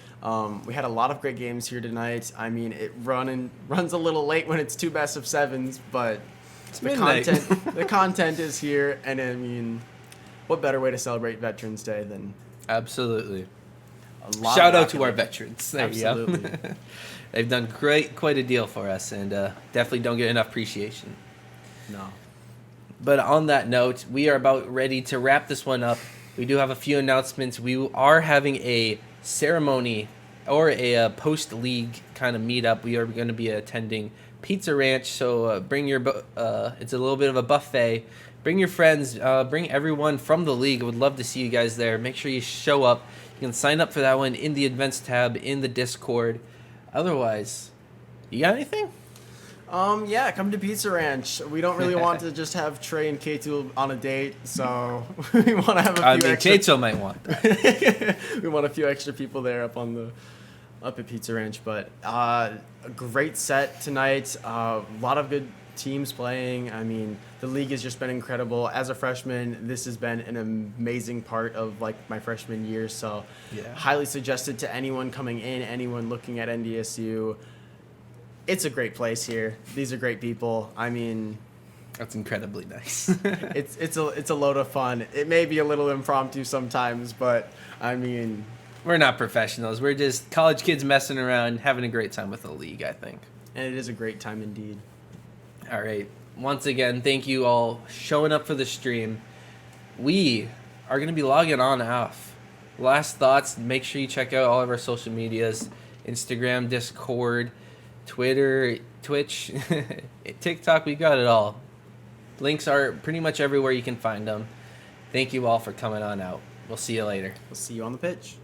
B: We had a lot of great games here tonight. I mean, it runs a little late when it's 2 best of 7s, but the
A: midnight.
B: content is here, and I mean, what better way to celebrate Veterans Day than
A: Absolutely.
B: a lot
A: Shout
B: of
A: out to our
B: Rocket League.
A: veterans. There
B: Absolutely.
A: you go. They've done quite a deal for us, and definitely don't get enough appreciation.
B: No.
A: But on that note, we are about ready to wrap this one up. We do have a few announcements. We are having a ceremony or a post-league kind of meetup. We are going to be attending Pizza Ranch, so bring your it's a little bit of a buffet. Bring your friends, bring everyone from the league. I would love to see you guys there. Make sure you show up. You can sign up for that one in the events tab in the Discord. Otherwise, you got anything?
B: Yeah, come to Pizza Ranch. We don't really want to just have Trey and K2 on a date, so we want to have a few extra.
A: Kato might want that.
B: We want a few extra people there up at Pizza Ranch. But a great set tonight. A lot of good teams playing. I mean, the league has just been incredible. As a freshman, this has been an amazing part of like my freshman year. So, highly suggested to anyone coming in, anyone looking at NDSU. It's a great place here. These are great people. I mean,
A: That's incredibly nice.
B: it's a load of fun. It may be a little impromptu sometimes, but I mean,
A: We're not professionals. We're just college kids messing around, having a great time with the league, I think.
B: and it is a great time indeed.
A: All right. Once again, thank you all showing up for the stream. We are going to be logging on off. Last thoughts, make sure you check out all of our social medias, Instagram, Discord, Twitter, Twitch, TikTok, we got it all. Links are pretty much everywhere you can find them. Thank you all for coming on out. We'll see you later.
B: We'll see you on the pitch.